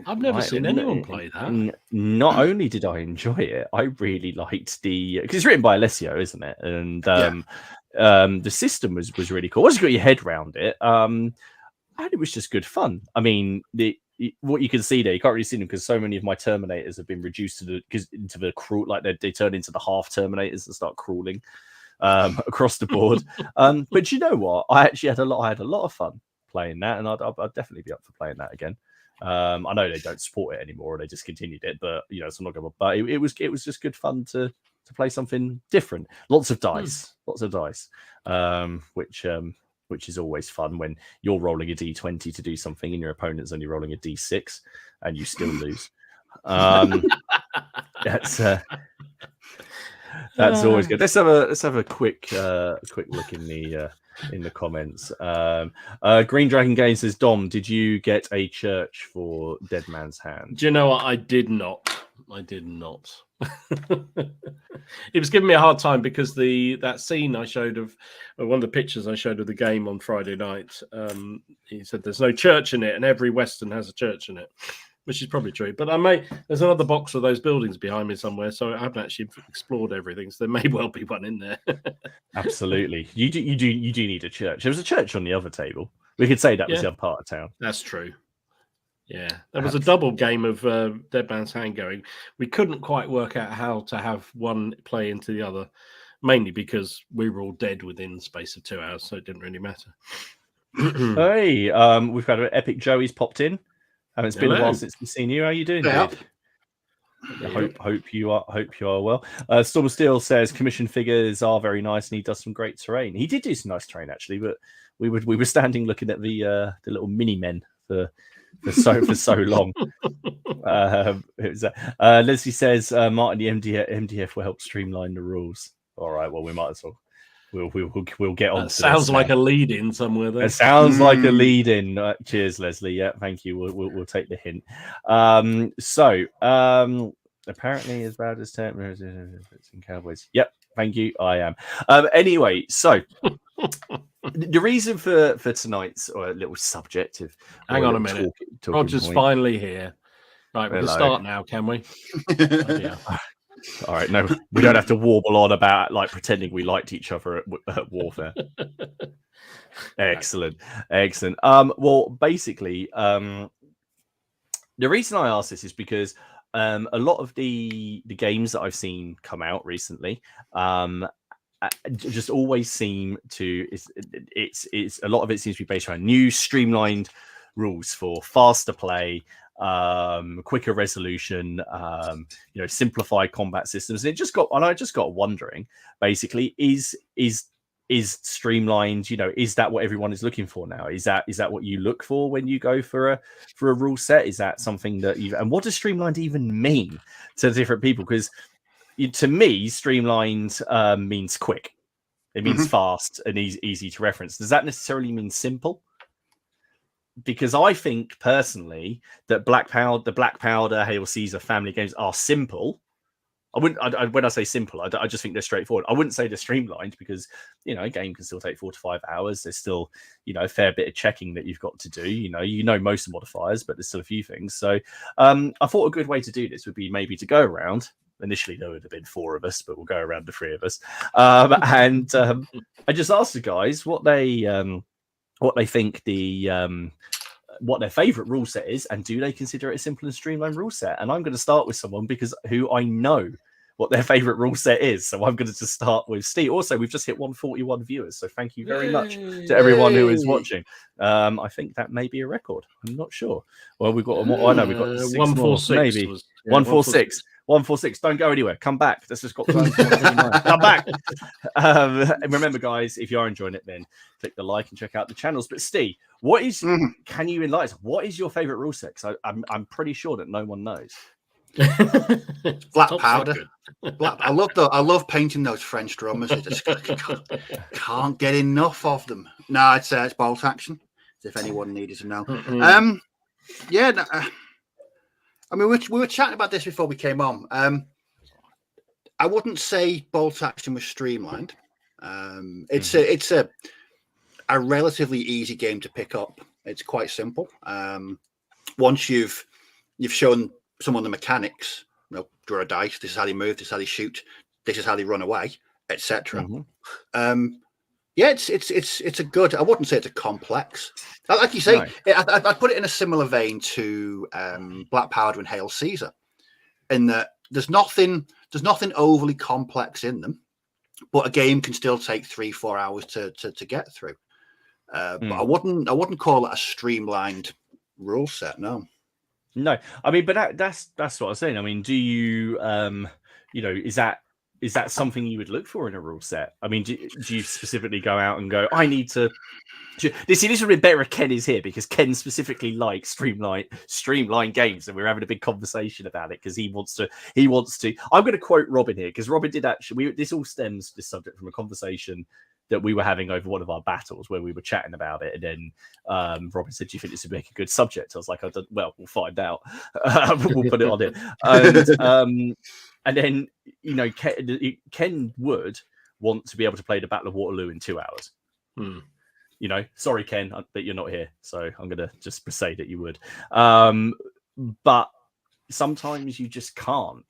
I've never seen anyone play that. Not only did I enjoy it, I really liked because it's written by Alessio, isn't it? And the system was really cool. Once you got your head around it, and it was just good fun. I mean, what you can see there, you can't really see them because so many of my Terminators have been reduced into the crawl, like they turn into the half Terminators and start crawling across the board. But you know what? I had a lot of fun playing that, and I'd definitely be up for playing that again. I know they don't support it anymore, or they discontinued it, but so I'm not going to. But it was just good fun to play something different. Lots of dice, which is always fun when you're rolling a d20 to do something and your opponent's only rolling a d6 and you still lose. That's always good. Let's have a quick look in the comments. Green Dragon Game says, Dom, did you get a church for Dead Man's Hand? Do you know what? I did not. It was giving me a hard time because that scene I showed of one of the pictures I showed of the game on Friday night, he said there's no church in it, and every Western has a church in it, which is probably true. But there's another box of those buildings behind me somewhere, so I haven't actually explored everything. So there may well be one in there. Absolutely, you do need a church. There was a church on the other table. We could say that was the other part of town. That's true. Yeah, there was a double game of Dead Man's Hand going. We couldn't quite work out how to have one play into the other, mainly because we were all dead within the space of 2 hours, so it didn't really matter. Hey, we've got an Epic Joey's popped in. It's been a while since we've seen you. How are you doing, dude? Hope you are well. Storm of Steel says commission figures are very nice, and he does some great terrain. He did do some nice terrain actually, but we were standing looking at the little mini men for so long. Leslie says Martin, the MDF will help streamline the rules. All right, well we might as well. We'll get on. Sounds like a lead in somewhere there. It sounds like a lead in. Cheers, Leslie. Yeah, thank you. We'll take the hint. Apparently as bad as in Cowboys. Yep, thank you. I am. Anyway, so the reason for tonight's or a little subjective. Hang on a minute. Roger's finally here. Right, we can start now, can we? All right, no, we don't have to warble on about pretending we liked each other at Warfare. Excellent. Well, basically, the reason I ask this is because a lot of the games that I've seen come out recently, just always seem to it's a lot of it seems to be based around new streamlined rules for faster play, quicker resolution, simplified combat systems. And I just got wondering, basically, is streamlined, is that what everyone is looking for now? Is that what you look for when you go for a rule set? Is that something that and what does streamlined even mean to different people? Because to me, streamlined means quick. It means fast and easy to reference. Does that necessarily mean simple? Because I think personally that the Black Powder, Hail Caesar family games are simple. When I say simple, I just think they're straightforward. I wouldn't say they're streamlined because a game can still take 4 to 5 hours. There's still a fair bit of checking that you've got to do. Most of the modifiers, but there's still a few things. So I thought a good way to do this would be maybe to go around. Initially, there would have been 4 of us, but we'll go around the 3 of us, and I just asked the guys what they think what their favorite rule set is, and do they consider it a simple and streamlined rule set? And I'm going to start with someone who I know what their favorite rule set is. So I'm going to just start with Steve. Also, we've just hit 141 viewers, so thank you very much to everyone who is watching. I think that may be a record. I'm not sure. Well, we've got I know we've got 146 maybe 146. 146. Don't go anywhere. Come back. Let's just got come back. And remember, guys, if you are enjoying it, then click the like and check out the channels. But Steve, what is? Can you enlighten us? What is your favorite rule set? So I'm pretty sure that no one knows. Black Powder. I love painting those French drummers. I just can't get enough of them. No, it's bolt action. If anyone needed to know. I mean, we were chatting about this before we came on. I wouldn't say bolt action was streamlined. It's a relatively easy game to pick up. It's quite simple. Once you've shown someone the mechanics, draw a dice. This is how they move. This is how they shoot. This is how they run away, etc. Yeah, it's a good. I wouldn't say it's a complex. Like you say, I'd put it in a similar vein to Black Powder and Hail Caesar, in that there's nothing overly complex in them, but a game can still take 3-4 hours to get through. But I wouldn't call it a streamlined rule set. No. I mean, but that's what I was saying. I mean, do you is that something you would look for in a rule set? I mean, do you specifically go out and go, I need to? This would be better if Ken is here, because Ken specifically likes streamline games, and we're having a big conversation about it because he wants to. I'm going to quote Robin here, because Robin did actually. This all stems, this subject, from a conversation that we were having over one of our battles where we were chatting about it, and then Robin said, "Do you think this would make a good subject?" I was like, "Well, we'll find out. We'll put it on it." And then, Ken would want to be able to play the Battle of Waterloo in 2 hours. Sorry, Ken, but you're not here, so I'm going to just say that you would. But sometimes you just can't,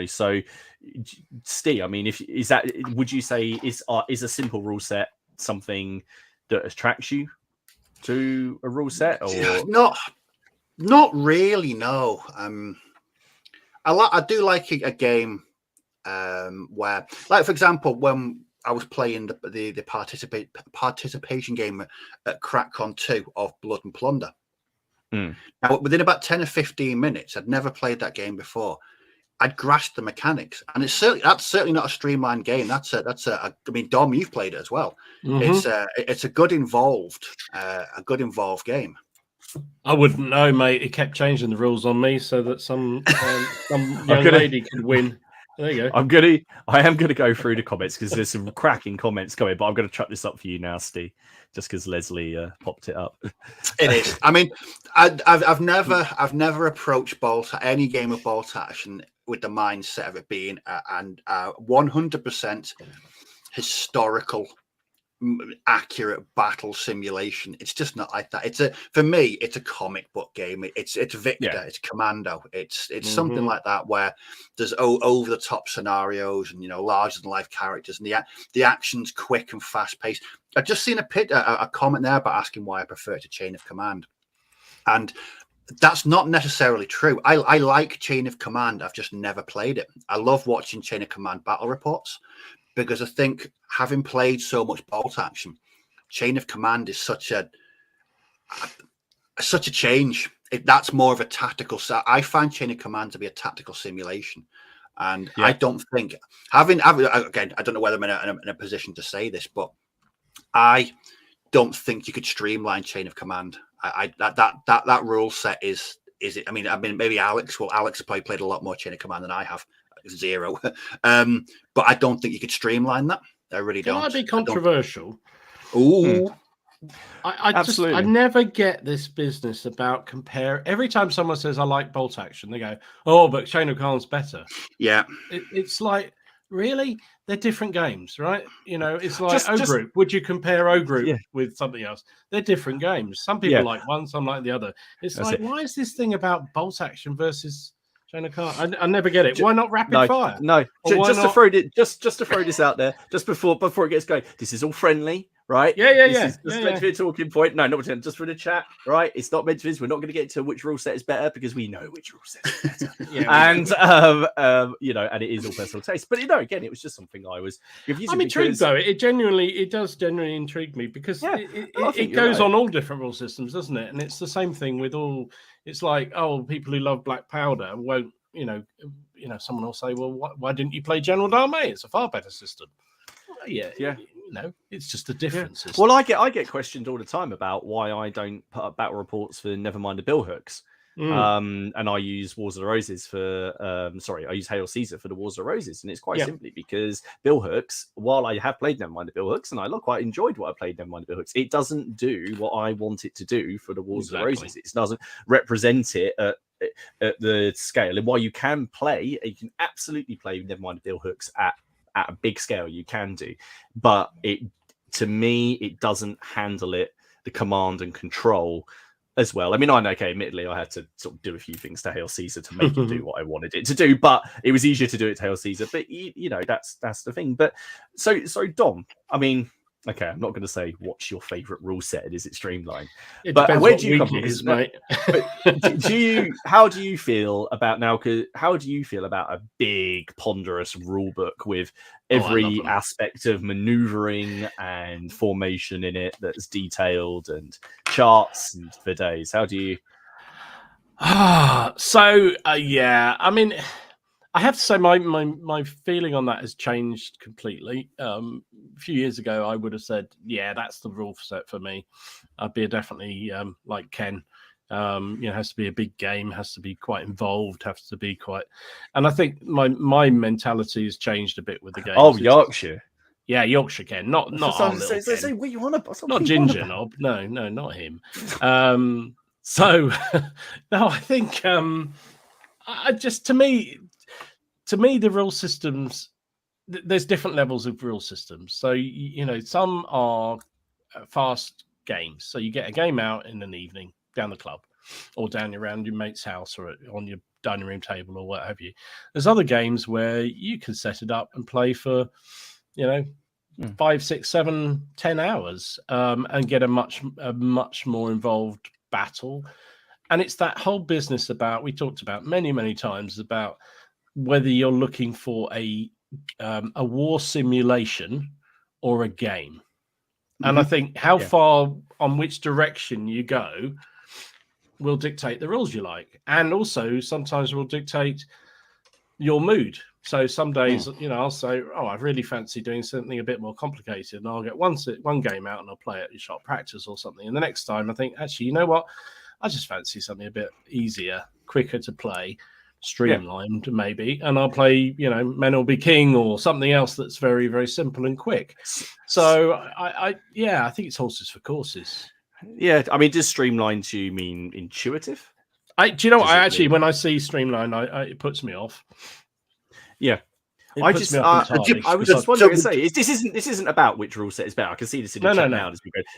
So, Steve, I mean, would you say is a simple rule set something that attracts you to a rule set, or not really? No. I do like a game where, like, for example, when I was playing the participation game at CrackCon 2 of Blood and Plunder. Now, within about 10 or 15 minutes, I'd never played that game before. I'd grasped the mechanics, and that's certainly not a streamlined game. I mean, Dom, you've played it as well. It's a good involved game. I wouldn't know, mate. He kept changing the rules on me so that some young lady could win. There you go. I am gonna go through the comments, because there's some cracking comments coming, but I'm gonna chuck this up for you now, Steve, just because Leslie popped it up. It is. I mean, I've never approached any game of bolt action with the mindset of it being and 100% historical, accurate battle simulation. It's just not like that. For me, it's a comic book game. It's Victor, it's Commando, it's something like that, where there's over the top scenarios and larger than life characters, and the action's quick and fast paced. I've just seen a comment there about asking why I prefer to Chain of Command, and that's not necessarily true. I like Chain of Command. I've just never played it. I love watching Chain of Command battle reports, because I think, having played so much bolt action, Chain of Command is such a change. That's more of a tactical. I find Chain of Command to be a tactical simulation, and I don't think again, I don't know whether I'm in a position to say this, but I don't think you could streamline Chain of Command. That rule set is it? I mean, maybe Alex. Well, Alex has probably played a lot more Chain of Command than I have. 0. But I don't think you could streamline that. I really don't. Can I be controversial? Ooh. I never get this business about compare. Every time someone says I like bolt action, they go, "Oh, but Chain of Command's better." Yeah. It's like, really? They're different games, right? It's like O-Group. Would you compare O-Group with something else? They're different games. Some people like one, some like the other. It's why is this thing about bolt action versus Chain of Command? I never get it. Why not rapid fire? No, just to throw this out there, just before it gets going. This is all friendly, right? This is meant to be a talking point. No, not just for the chat, right? It's not meant to be. We're not going to get to which rule set is better, because we know which rule set is better. And and it is all personal taste. But again, it was just something I was confused. I'm intrigued though. It does genuinely intrigue me, because it goes on all different rule systems, doesn't it? And it's the same thing with all. It's like, people who love Black Powder won't, someone will say, well, why didn't you play General D'Armée? It's a far better system. Well, it's just a different system. Well, I get questioned all the time about why I don't put up battle reports for Nevermind the Billhooks. And I use Wars of the Roses I use Hail Caesar for the Wars of the Roses, and it's quite simply because Billhooks, while I have played Nevermind the Billhooks, and I quite enjoyed what I played Nevermind the Billhooks, it doesn't do what I want it to do for the Wars of the Roses. It doesn't represent it at the scale. And while you can absolutely play Nevermind the Billhooks at a big scale, you can do, but to me, it doesn't handle the command and control as well. I mean, admittedly, I had to sort of do a few things to Hail Caesar to make it do what I wanted it to do, but it was easier to do it to Hail Caesar. But that's the thing. But so Dom, I mean, okay, I'm not going to say what's your favorite rule set and is it Streamline, but where do you come from, mate? How do you feel about now? How do you feel about a big ponderous rule book with every aspect of maneuvering and formation in it that's detailed and charts and for days? How do you? Yeah, I mean, I have to say my feeling on that has changed completely. A few years ago, I would have said, yeah, that's the rule set for me. I'd be definitely like Ken. It has to be a big game, has to be quite involved, has to be quite. And I think my mentality has changed a bit with the game. Oh, Yorkshire. Yeah, Yorkshire Ken, not our little Ken. What you want about? Not Ginger Knob. No, not him. So no, I think to me the rule systems, there's different levels of rule systems. So some are fast games. So you get a game out in an evening down the club or down around your mate's house or on your dining room table or what have you. There's other games where you can set it up and play for 5, 6, 7, 10 hours and get a much more involved battle. And it's that whole business we talked about many times about whether you're looking for a war simulation or a game. And I think how far on which direction you go will dictate the rules you like, and also sometimes will dictate your mood. So some days, I'll say, I really fancy doing something a bit more complicated, and I'll get one game out and I'll play it in short practice or something. And the next time I think, actually, you know what? I just fancy something a bit easier, quicker to play, streamlined maybe, and I'll play, Men Will Be King or something else that's very, very simple and quick. So I think it's horses for courses. Yeah, I mean, does streamline to you mean intuitive? Do you know what? When I see streamline, it puts me off. Yeah. I was just wondering to say, this isn't about which rule set is better. I can see this in the chat now.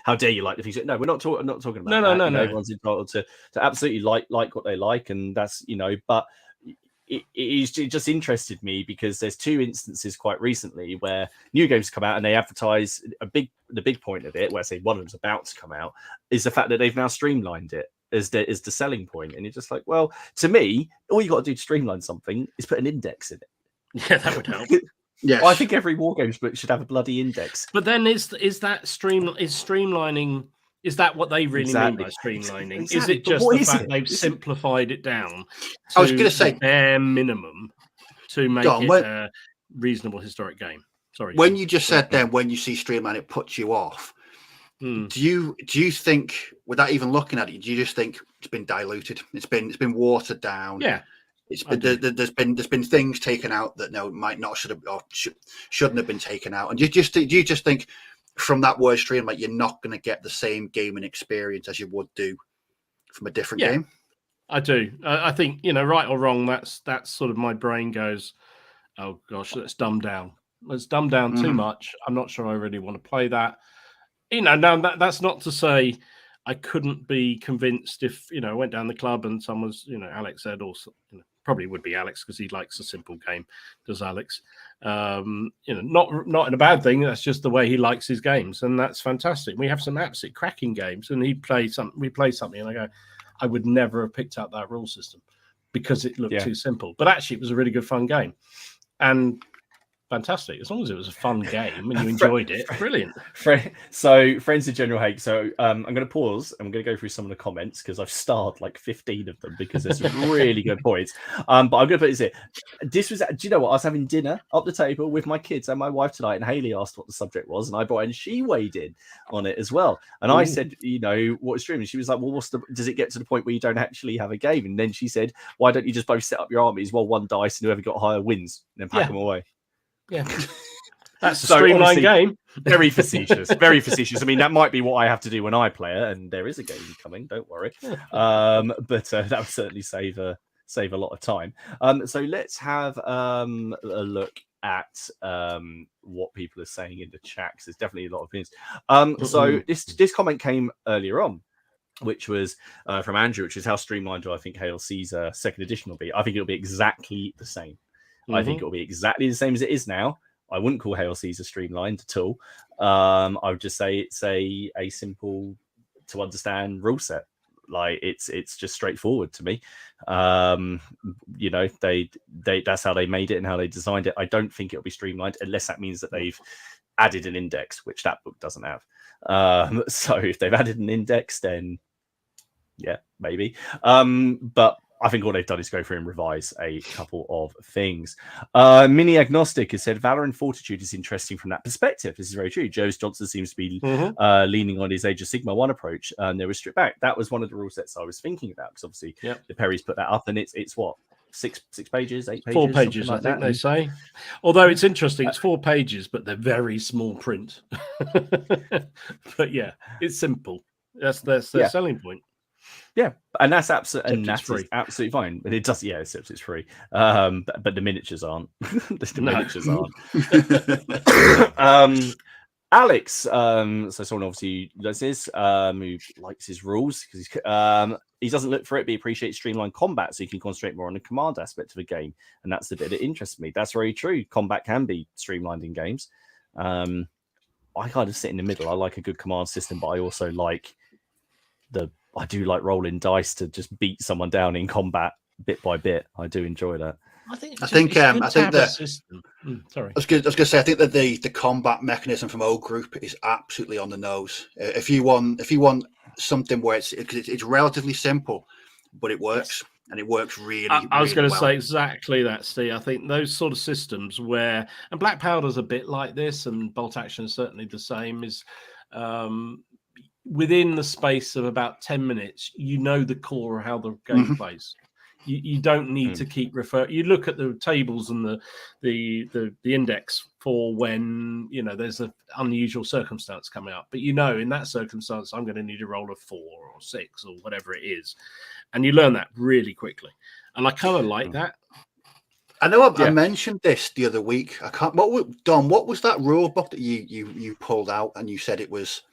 How dare you like the things? No, we're not talking about that. No. Everyone's entitled to absolutely like what they like, and that's but it just interested me because there's 2 instances quite recently where new games come out and they advertise the big point of it, where say one of them's about to come out, is the fact that they've now streamlined it as the selling point, and you're just like, well, to me, all you got to do to streamline something is put an index in it. Yeah, that would help. Yeah, well, I think every Wargames book should have a bloody index. But then is streamlining? Is that what they really mean by streamlining? Exactly. Is it just the fact they've simplified it down? I was going to say bare minimum to make it a reasonable historic game. Sorry. When you just said then, when you see streamline, it puts you off. Do you think, without even looking at it, do you just think it's been diluted? It's been watered down. Yeah. There's been things taken out that might not shouldn't have been taken out, and do you just think from that word stream you're not going to get the same gaming experience as you would do from a different game? I do. I think right or wrong. That's sort of my brain goes, oh gosh, let's dumb down. Let's dumb down too much. I'm not sure I really want to play that. Now that's not to say I couldn't be convinced if I went down the club and someone's Alex said, or probably would be Alex because he likes a simple game, does Alex? Not in a bad thing. That's just the way he likes his games, and that's fantastic. We have some absolutely cracking games, and we play something, and I go, I would never have picked up that rule system because it looked too simple. But actually, it was a really good fun game, and fantastic. As long as it was a fun game and you enjoyed it, brilliant. So, friends of General Hake. So, I'm going to pause. I'm going to go through some of the comments because I've starred like 15 of them because there's some really good points. But I'm going to put this here. This was, do you know what? I was having dinner up the table with my kids and my wife tonight, and Haley asked what the subject was, and I brought in. She weighed in on it as well, and I said, what is streaming? She was like, well, does it get to the point where you don't actually have a game? And then she said, why don't you just both set up your armies, roll one dice, and whoever got higher wins, and then pack them away? Yeah, that's a streamlined game. Very facetious, very facetious. I mean, that might be what I have to do when I play it, and there is a game coming. Don't worry. But that would certainly save save a lot of time. So let's have a look at what people are saying in the chat, because there's definitely a lot of things. So this comment came earlier on, which was from Andrew, which is how streamlined do I think Hail Caesar second edition will be. I think it'll be exactly the same. I think it'll be exactly the same as it is now. I wouldn't call Hail Caesar streamlined at all. I would just say it's a simple to understand rule set. Like it's just straightforward to me. You know, they that's how they made it and how they designed it. I don't think it'll be streamlined unless that means that they've added an index, which that book doesn't have. So if they've added an index, then yeah, maybe. But I think all they've done is go through and revise a couple of things. Mini Agnostic has said Valor and Fortitude is interesting from that perspective. This is very true. Joe Johnson seems to be leaning on his Age of Sigma 1 approach, and they were stripped back. That was one of the rule sets I was thinking about, because obviously the Perry's put that up, and it's what, six pages, 8 pages? 4 pages, I think they say. Although it's interesting, it's 4 pages, but they're very small print. But yeah, it's simple. That's their selling point. Yeah, and that's absolutely absolutely fine. But it does, except it's free. But the miniatures aren't. Miniatures aren't. Alex, so someone obviously does this, who likes his rules because he doesn't look for it, but he appreciates streamlined combat, so he can concentrate more on the command aspect of a game, and that's the bit that interests me. That's very true. Combat can be streamlined in games. I kind of sit in the middle. I like a good command system, but I also like I do like rolling dice to just beat someone down in combat bit by bit. I do enjoy that. I think that system. Sorry, I was going to say I think that the combat mechanism from O Group is absolutely on the nose. If you want something where it's relatively simple, but it works. And it works really. I was going to say exactly that, Steve. I think those sort of systems and Black Powder's a bit like this, and Bolt Action is certainly the same. Is within the space of about 10 minutes, you know the core of how the game plays. You don't need to keep referring. You look at the tables and the index for when there's an unusual circumstance coming up. But in that circumstance, I'm going to need a roll of 4 or 6 or whatever it is, and you learn that really quickly. And I kind of like that. I know I mentioned this the other week. I can't. Don, what was that rule book that you pulled out and you said it was?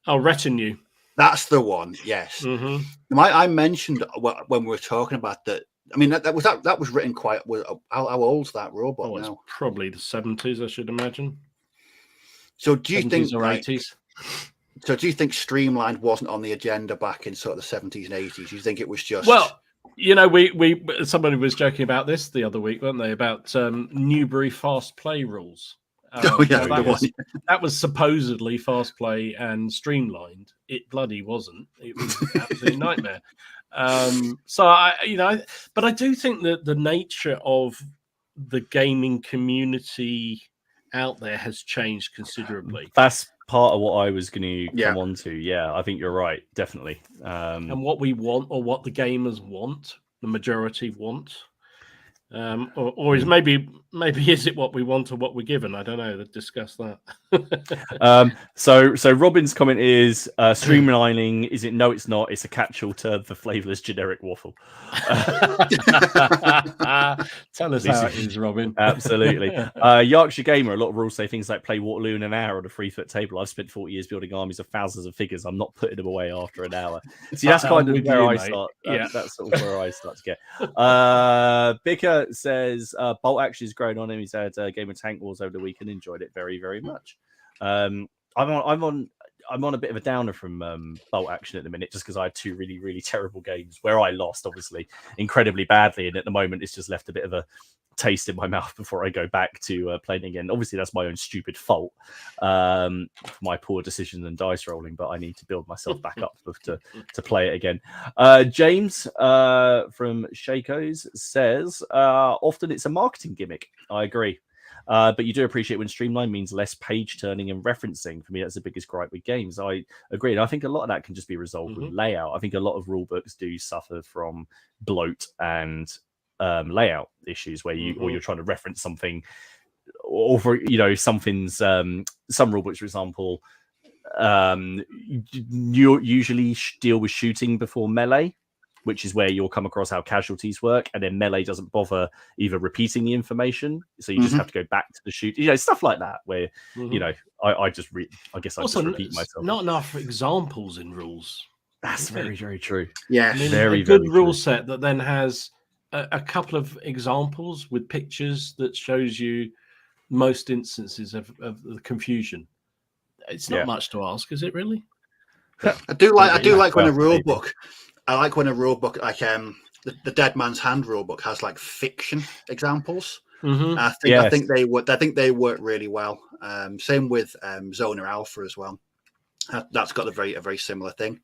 Oh, Retinue. That's the one. Yes. I mentioned when we were talking about that. I mean, that was written quite. How old's that rule book now? It's probably the 70s, I should imagine. So do you think or 80s? So do you think Streamlined wasn't on the agenda back in sort of the 70s and 80s? You think it was just we somebody was joking about this the other week, weren't they? About Newbury fast play rules. That was supposedly fast play and streamlined. It bloody wasn't. It was an absolute nightmare. So but I do think that the nature of the gaming community out there has changed considerably. That's part of what I was going to come on to. Yeah, I think you're right, definitely. And what we want, or what the gamers want, the majority want. Or is maybe is it what we want or what we're given? I don't know. Let's discuss that. So Robin's comment is streamlining. Is it? No, it's not. It's a catch-all to the flavorless generic waffle. Tell us how it is, Robin. Absolutely. Yorkshire Gamer. A lot of rules say things like play Waterloo in an hour on a 3-foot table. I've spent 40 years building armies of thousands of figures. I'm not putting them away after an hour. See, that's kind of where I start. That's sort of where I start to get. Bicker says Bolt Action is growing on him. He's had a game of Tank Wars over the week and enjoyed it very, very much. I'm on a bit of a downer from Bolt Action at the minute, just because I had 2 really, really terrible games where I lost, obviously, incredibly badly, and at the moment it's just left a bit of a taste in my mouth before I go back to playing again. Obviously, that's my own stupid fault, my poor decisions and dice rolling, but I need to build myself back up to play it again. James from Shakos says, often it's a marketing gimmick. I agree. But you do appreciate when streamline means less page turning and referencing. For me, that's the biggest gripe with games. I agree. And I think a lot of that can just be resolved with layout. I think a lot of rule books do suffer from bloat and layout issues where you're trying to reference something, or for something's some rule books, for example, you usually deal with shooting before melee. which is where you'll come across how casualties work, and then melee doesn't bother either repeating the information, so you just have to go back to the shoot. Stuff like that. Where I guess I just repeat myself. Not enough examples in rules. That's very, very true. Yeah, a good rule set that then has a couple of examples with pictures that shows you most instances of the confusion. It's not much to ask, is it really? I do like when a rule book. I like when a rule book, like the Dead Man's Hand rule book, has like fiction examples. I think they work really well. Same with Zona Alpha as well. That's got a very similar thing.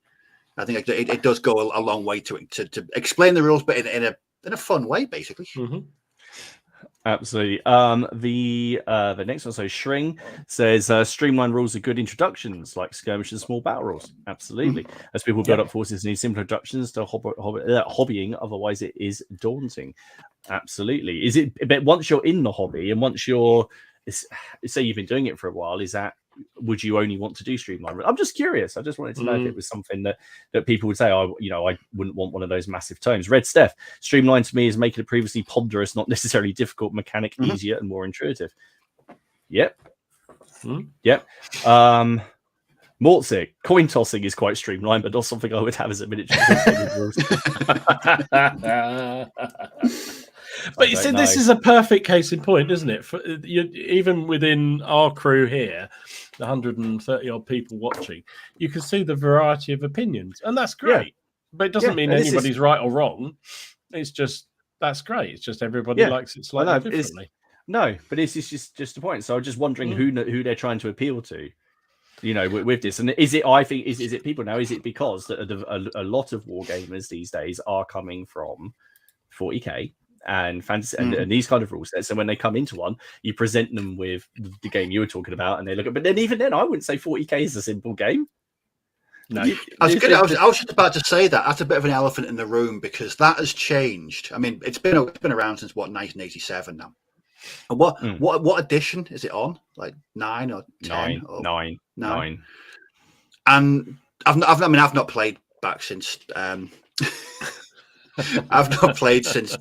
I think it does go a long way to explain the rules, but in a fun way, basically. Absolutely. The next one, so Shring says streamlined rules are good introductions, like skirmish and small battle rules. Absolutely. As people build up forces, need simple introductions to hobbying, otherwise it is daunting. Absolutely. Is it? But once you're in the hobby and once you're, say you've been doing it for a while, would you only want to do streamline? I'm just curious. I just wanted to know if it was something that people would say, I wouldn't want one of those massive tomes. Red Steph, streamline to me is making a previously ponderous, not necessarily difficult mechanic easier and more intuitive. Yep. Yep. Mortzik, coin tossing is quite streamlined, but not something I would have as a miniature. But you see, this is a perfect case in point, isn't it? Even within our crew here, the 130 odd people watching, you can see the variety of opinions, and that's great. Yeah. But it doesn't mean anybody's right or wrong. It's just that's great. It's just everybody likes it slightly differently. No, but it's just a point. So I'm just wondering who they're trying to appeal to. With this, and is it people now? Is it because a lot of wargamers these days are coming from 40k and fantasy and these kind of rule sets, and when they come into one, you present them with the game you were talking about, and they look at. But then even then, I wouldn't say 40k is a simple game. No, I was just about to say that's a bit of an elephant in the room because that has changed. I mean, it's been around since 1987 now. And what edition is it on? Like 9 or 10? 9. And I've not played back since. I've not played since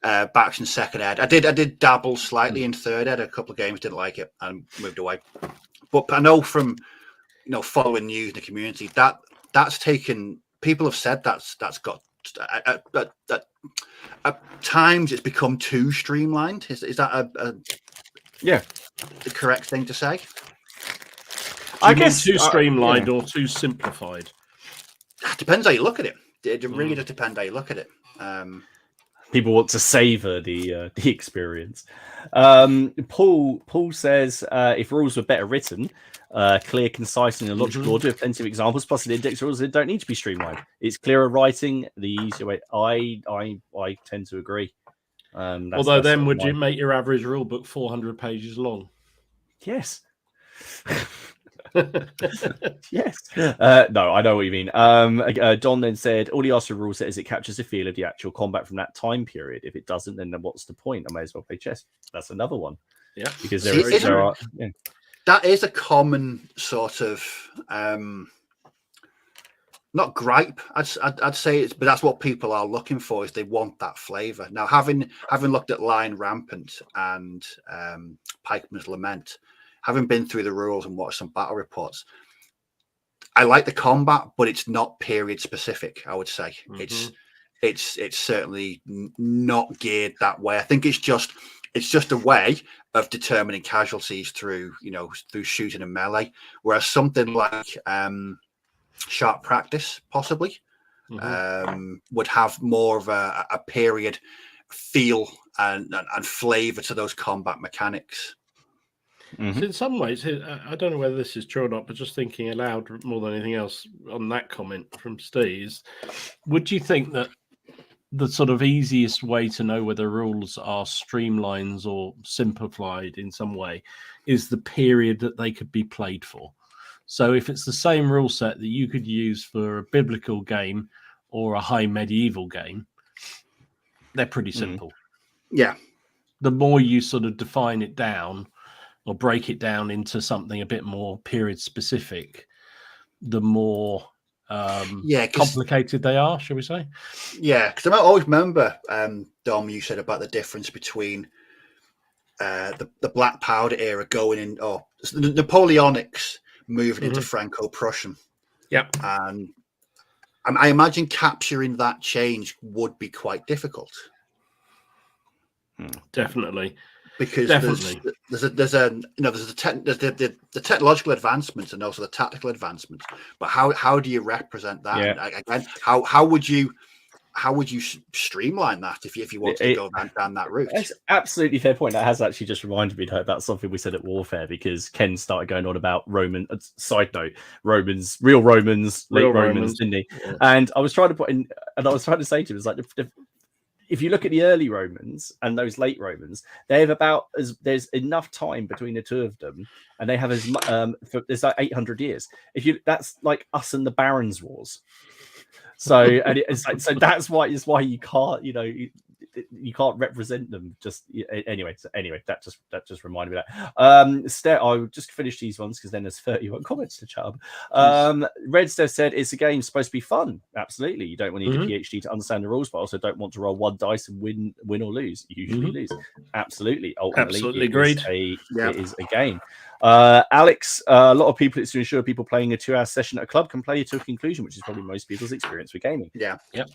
back since second ed. I did dabble slightly in third ed. A couple of games, didn't like it, and moved away. But I know from following news in the community that's taken. People have said that's got. At times it's become too streamlined. Is that the correct thing to say? I guess too streamlined or too simplified. It depends how you look at it. It really does depend how you look at it. People want to savor the experience. Paul says if rules were better written, clear, concise, and in a logical order, with plenty of examples, plus an index rules that don't need to be streamlined. It's clearer writing, the easier way. I tend to agree. Although then, would you make your average rule book 400 pages long? Yes. Yes. No, I know what you mean. Don then said, all he asked for a rule set is it captures the feel of the actual combat from that time period. If it doesn't, then what's the point? I may as well play chess. That's another one. Yeah. Because there are. Yeah. That is a common sort of not gripe. I'd say but that's what people are looking for. Is they want that flavor. Now, having looked at Lion Rampant and Pikeman's Lament, having been through the rules and watched some battle reports, I like the combat, but it's not period specific. I would say it's certainly not geared that way. I think it's just a way of determining casualties through shooting and melee, whereas something like sharp practice possibly would have more of a period feel and flavor to those combat mechanics. So in some ways, I don't know whether this is true or not, but just thinking aloud more than anything else on that comment from Steve, would you think that the sort of easiest way to know whether rules are streamlined or simplified in some way is the period that they could be played for? So if it's the same rule set that you could use for a biblical game or a high medieval game, they're pretty simple. Yeah. The more you sort of define it down or break it down into something a bit more period specific, the more complicated they are, shall we say? Yeah, because I always remember, Dom, you said about the difference between the Black Powder era going in, or the Napoleonics moving into Franco-Prussian. Yeah, and I imagine capturing that change would be quite difficult. Definitely, because definitely. there's the technological advancements and also the tactical advancements. But how do you represent that? Yeah. And again, how would you streamline that if you want to go down that route? That's absolutely fair point. That has actually just reminded me about something we said at Warfare, because Ken started going on about Roman. Side note: real Romans, late Romans, didn't he? Yeah. And I was trying to put in, and I was trying to say to him, it's like if you look at the early Romans and those late Romans, they have there's enough time between the two of them, and they have there's like 800 years. That's like us and the Barons' Wars. So and it's like, so that's why you can't, you can't represent them. Anyway, that just reminded me of that. I'll just finish these ones because then there's 31 comments to chat up. Redster said it's a game supposed to be fun. Absolutely, you don't need a PhD to understand the rules, but also don't want to roll one dice and win or lose. You usually lose. Absolutely, ultimately, absolutely agreed. It is a game. Alex, a lot of people, it's to ensure people playing a 2-hour session at a club can play it to a conclusion, which is probably most people's experience with gaming. Yeah. Yep.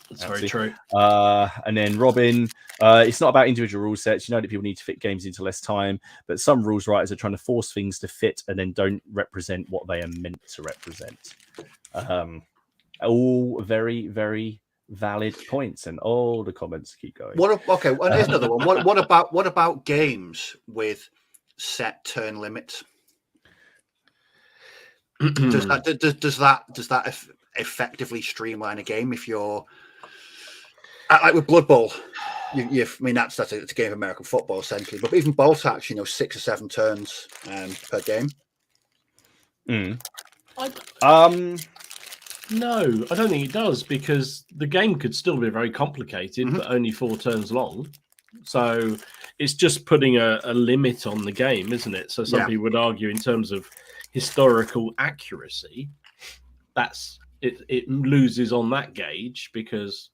That's very true. And then Robin, it's not about individual rule sets. You know that people need to fit games into less time, but some rules writers are trying to force things to fit and then don't represent what they are meant to represent. All very, very valid points, and all the comments keep going. Okay, well, here's another one. What about games with set turn limits? Does that effectively streamline a game? If you're like with Blood Bowl, that's a game of American football essentially. But even Bolt Axe, 6 or 7 turns per game. No, I don't think it does, because the game could still be very complicated, but only 4 turns long. So it's just putting a limit on the game, isn't it? So some people would argue, in terms of historical accuracy, that's it loses on that gauge, because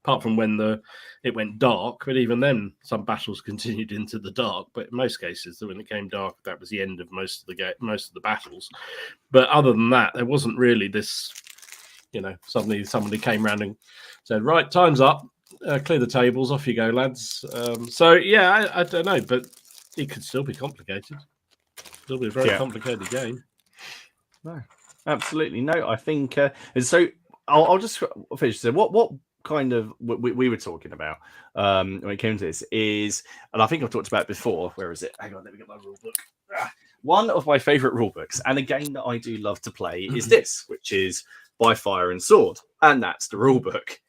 apart from when it went dark, but even then some battles continued into the dark. But in most cases, when it came dark, that was the end of most of the battles. But other than that, there wasn't really this, suddenly somebody came around and said, right, time's up, clear the tables, off you go, lads. I don't know, but it could still be complicated. Still be a very complicated game. No, absolutely no. I think and so I'll just finish. So what kind of we were talking about when it came to this is, and I think I've talked about it before. Where is it? Hang on, let me get my rule book. One of my favorite rule books, and a game that I do love to play, is this, which is By Fire and Sword, and that's the rule book.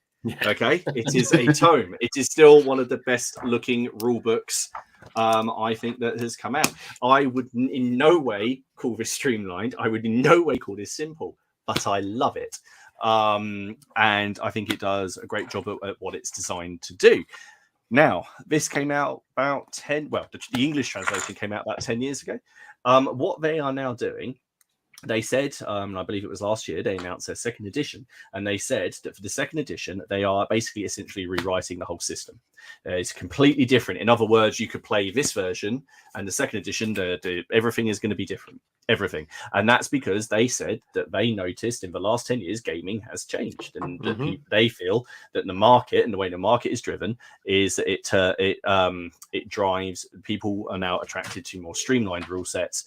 Okay, it is a tome. It is still one of the best looking rule books I think that has come out. I would in no way call this streamlined. I would in no way call this simple, but I love it. And I think it does a great job at what it's designed to do. Now, this came out about the English translation came out about 10 years ago. What they are now doing, they said, I believe it was last year, they announced their second edition, and they said that for the second edition, they are basically essentially rewriting the whole system. It's completely different. In other words, you could play this version, and the second edition, everything is going to be different. Everything. And that's because they said that they noticed in the last 10 years, gaming has changed, and that they feel that the market and the way the market is driven is that it drives, people are now attracted to more streamlined rule sets,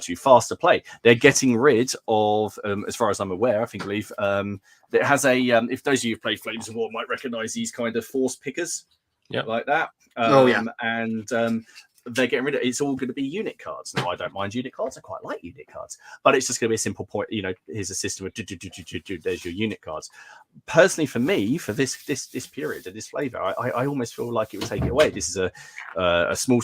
to faster play. They're getting rid of, as far as I'm aware, it has a, if those of you who've played Flames of War might recognize these kind of force pickers, like that. And they're getting rid of it. It's all going to be unit cards. Now, I don't mind unit cards. I quite like unit cards, but it's just going to be a simple point. Here's a system of there's your unit cards. Personally, for me, for this period and this flavor, I almost feel like it would take it away. This is a small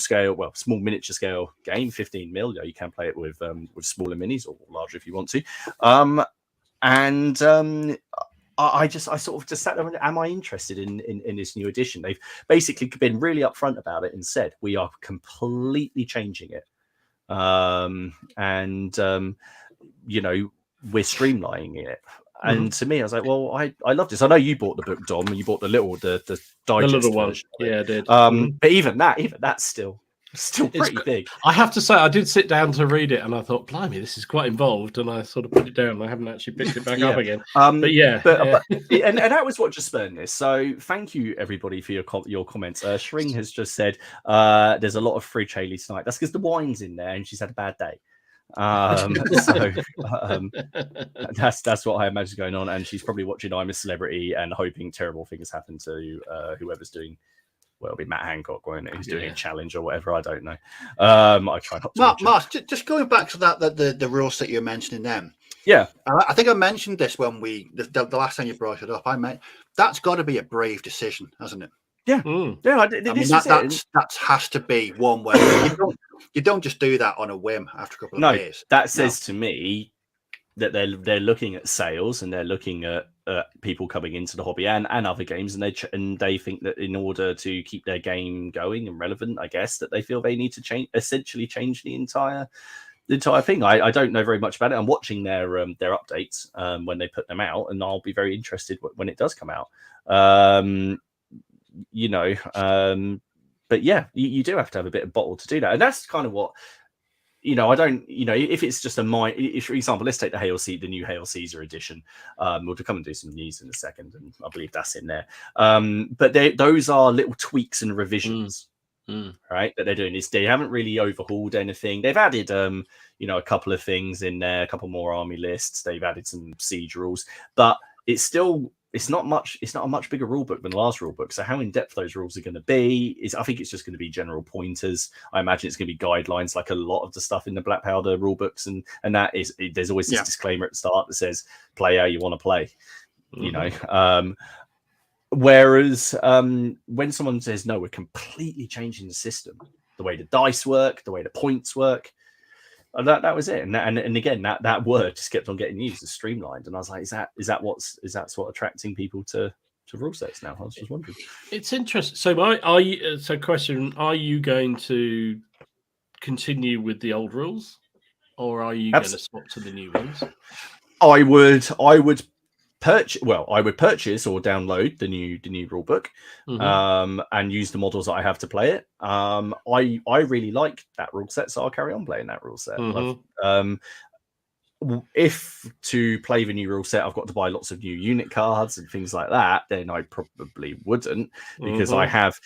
miniature scale game, 15 mil. You can play it with smaller minis or larger if you want to. I sort of just sat there and, am I interested in this new edition? They've basically been really upfront about it and said, we are completely changing it. we're streamlining it. And to me, I was like, well, I love this. I know you bought the book, Dom, and you bought the digest little one. version. Yeah, I did. But even that's still pretty big. I have to say, I did sit down to read it, and I thought, blimey, this is quite involved, and I sort of put it down. I haven't actually picked it back up again. But and that was what just spurned this. So thank you everybody for your comments. Shring has just said there's a lot of fridge Hayley tonight. That's because the wine's in there, and she's had a bad day. So that's what I imagine is going on, and she's probably watching I'm a Celebrity and hoping terrible things happen to whoever's doing. Well, it'll be Matt Hancock, won't it? He's doing a challenge or whatever. I don't know. I try not to. Mark, just going back to that the rules that you were mentioning then. Yeah, I think I mentioned this when the last time you brought it up. That's got to be a brave decision, hasn't it? Yeah, yeah. That has to be one where you don't just do that on a whim after a couple of years. That says to me that they're looking at sales and they're looking at people coming into the hobby and other games, and they think that in order to keep their game going and relevant, I guess that they feel they need to essentially change the entire thing. I don't know very much about it. I'm watching their updates when they put them out, and I'll be very interested when it does come out. But yeah, you do have to have a bit of bottle to do that, and that's kind of what. I don't. If it's just if, for example, let's take the new Hail Caesar edition. We'll come and do some news in a second, and I believe that's in there. But those are little tweaks and revisions, right? That they're doing. They haven't really overhauled anything. They've added, a couple of things in there, a couple more army lists. They've added some siege rules, but it's not much. It's not a much bigger rule book than the last rule book. So how in depth those rules are going to be I think it's just going to be general pointers. I imagine it's going to be guidelines, like a lot of the stuff in the Black Powder rule books, and that is there's always this disclaimer at the start that says play how you want to play. Whereas when someone says no, we're completely changing the system, the way the dice work, the way the points work. That was it, and again that word just kept on getting used as streamlined, and I was like, is that what's attracting people to rule sets now? I was just wondering. It's interesting. So question: are you going to continue with the old rules, or are you going to swap to the new ones? I would purchase or download the new rule book, and use the models that I have to play it. I really like that rule set, so I'll carry on playing that rule set. If to play the new rule set, I've got to buy lots of new unit cards and things like that, then I probably wouldn't, because I have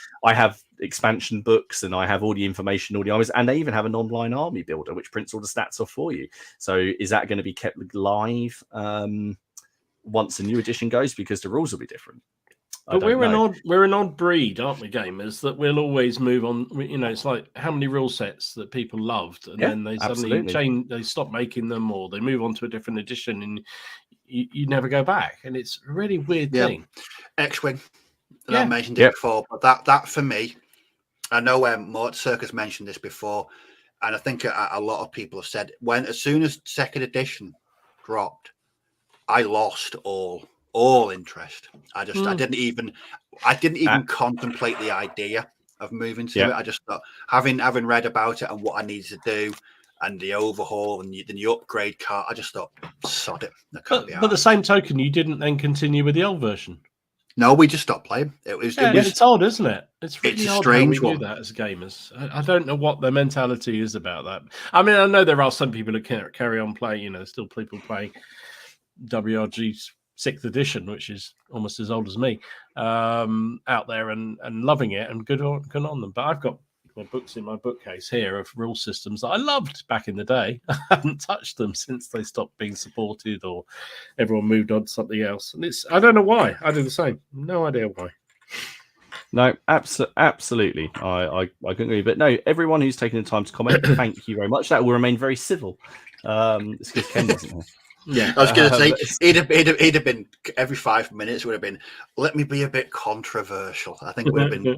expansion books and I have all the information, all the armies, and they even have an online army builder which prints all the stats off for you. So is that going to be kept live once the new edition goes, because the rules will be different? But we're an odd breed, aren't we, gamers? That we'll always move on. It's like how many rule sets that people loved, and then they suddenly change. They stop making them, or they move on to a different edition, and you never go back. And it's a really weird thing. X-Wing. I mentioned it before, but that for me, I know Mort Circus mentioned this before, and I think a lot of people have said as soon as second edition dropped, I lost all interest. I didn't even contemplate the idea of moving to it. I just thought, having read about it and what I needed to do and the overhaul and the new upgrade card, I just thought, sod it. But the same token, you didn't then continue with the old version. No, we just stopped playing. It's odd, isn't it? It's really a odd strange how we do that as gamers. I don't know what their mentality is about that. I mean, I know there are some people who carry on playing. Still people playing WRG's 6th edition, which is almost as old as me, out there and loving it, and good on them. But I've got my books in my bookcase here of rule systems that I loved back in the day. I haven't touched them since they stopped being supported or everyone moved on to something else. And I don't know why. I do the same. No idea why. No, absolutely. I couldn't agree. But no, everyone who's taken the time to comment, thank you very much. That will remain very civil. It's because Ken wasn't here. Yeah, I was going to say he'd have been every 5 minutes would have been. Let me be a bit controversial. I think it would have been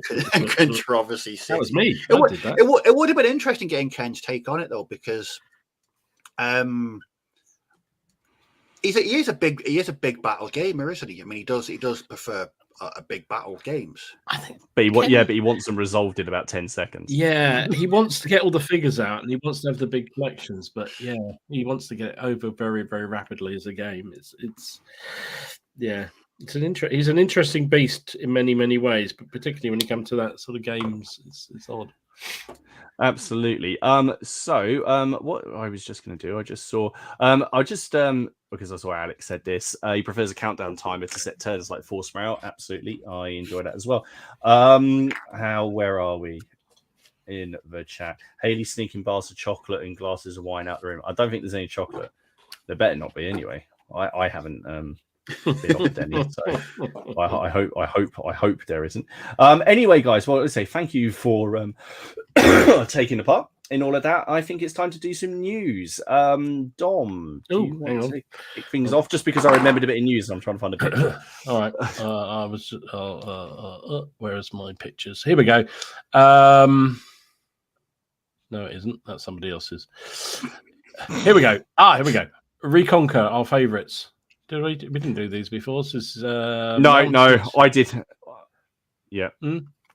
controversy. That was me. It would have been interesting getting Ken's take on it though, because he is a big battle gamer, isn't he? I mean, he does prefer big battle games. I think, but he wants them resolved in about 10 seconds. yeah, he wants to get all the figures out and he wants to have the big collections, but yeah, he wants to get it over very, very rapidly as a game. He's an interesting beast in many, many ways, but particularly when you come to that sort of games, it's odd. Absolutely. So what I was just going to do, I just saw, because I saw Alex said this, he prefers a countdown timer to set turns like Force Morale. Absolutely. I enjoy that as well. Where are we in the chat? Haley sneaking bars of chocolate and glasses of wine out the room. I don't think there's any chocolate. There better not be anyway. I haven't been offered any, so I hope there isn't. Anyway, guys, well, let's say thank you for taking the part in all of that. I think it's time to do some news. Dom, do you want to kick things off? Just because I remembered a bit of news, I'm trying to find a picture. All right, I was. Where is my pictures? Here we go. No, it isn't. That's somebody else's. Here we go. Here we go. Reconquer our favourites. We didn't do these before. So this is, no, I did. Yeah.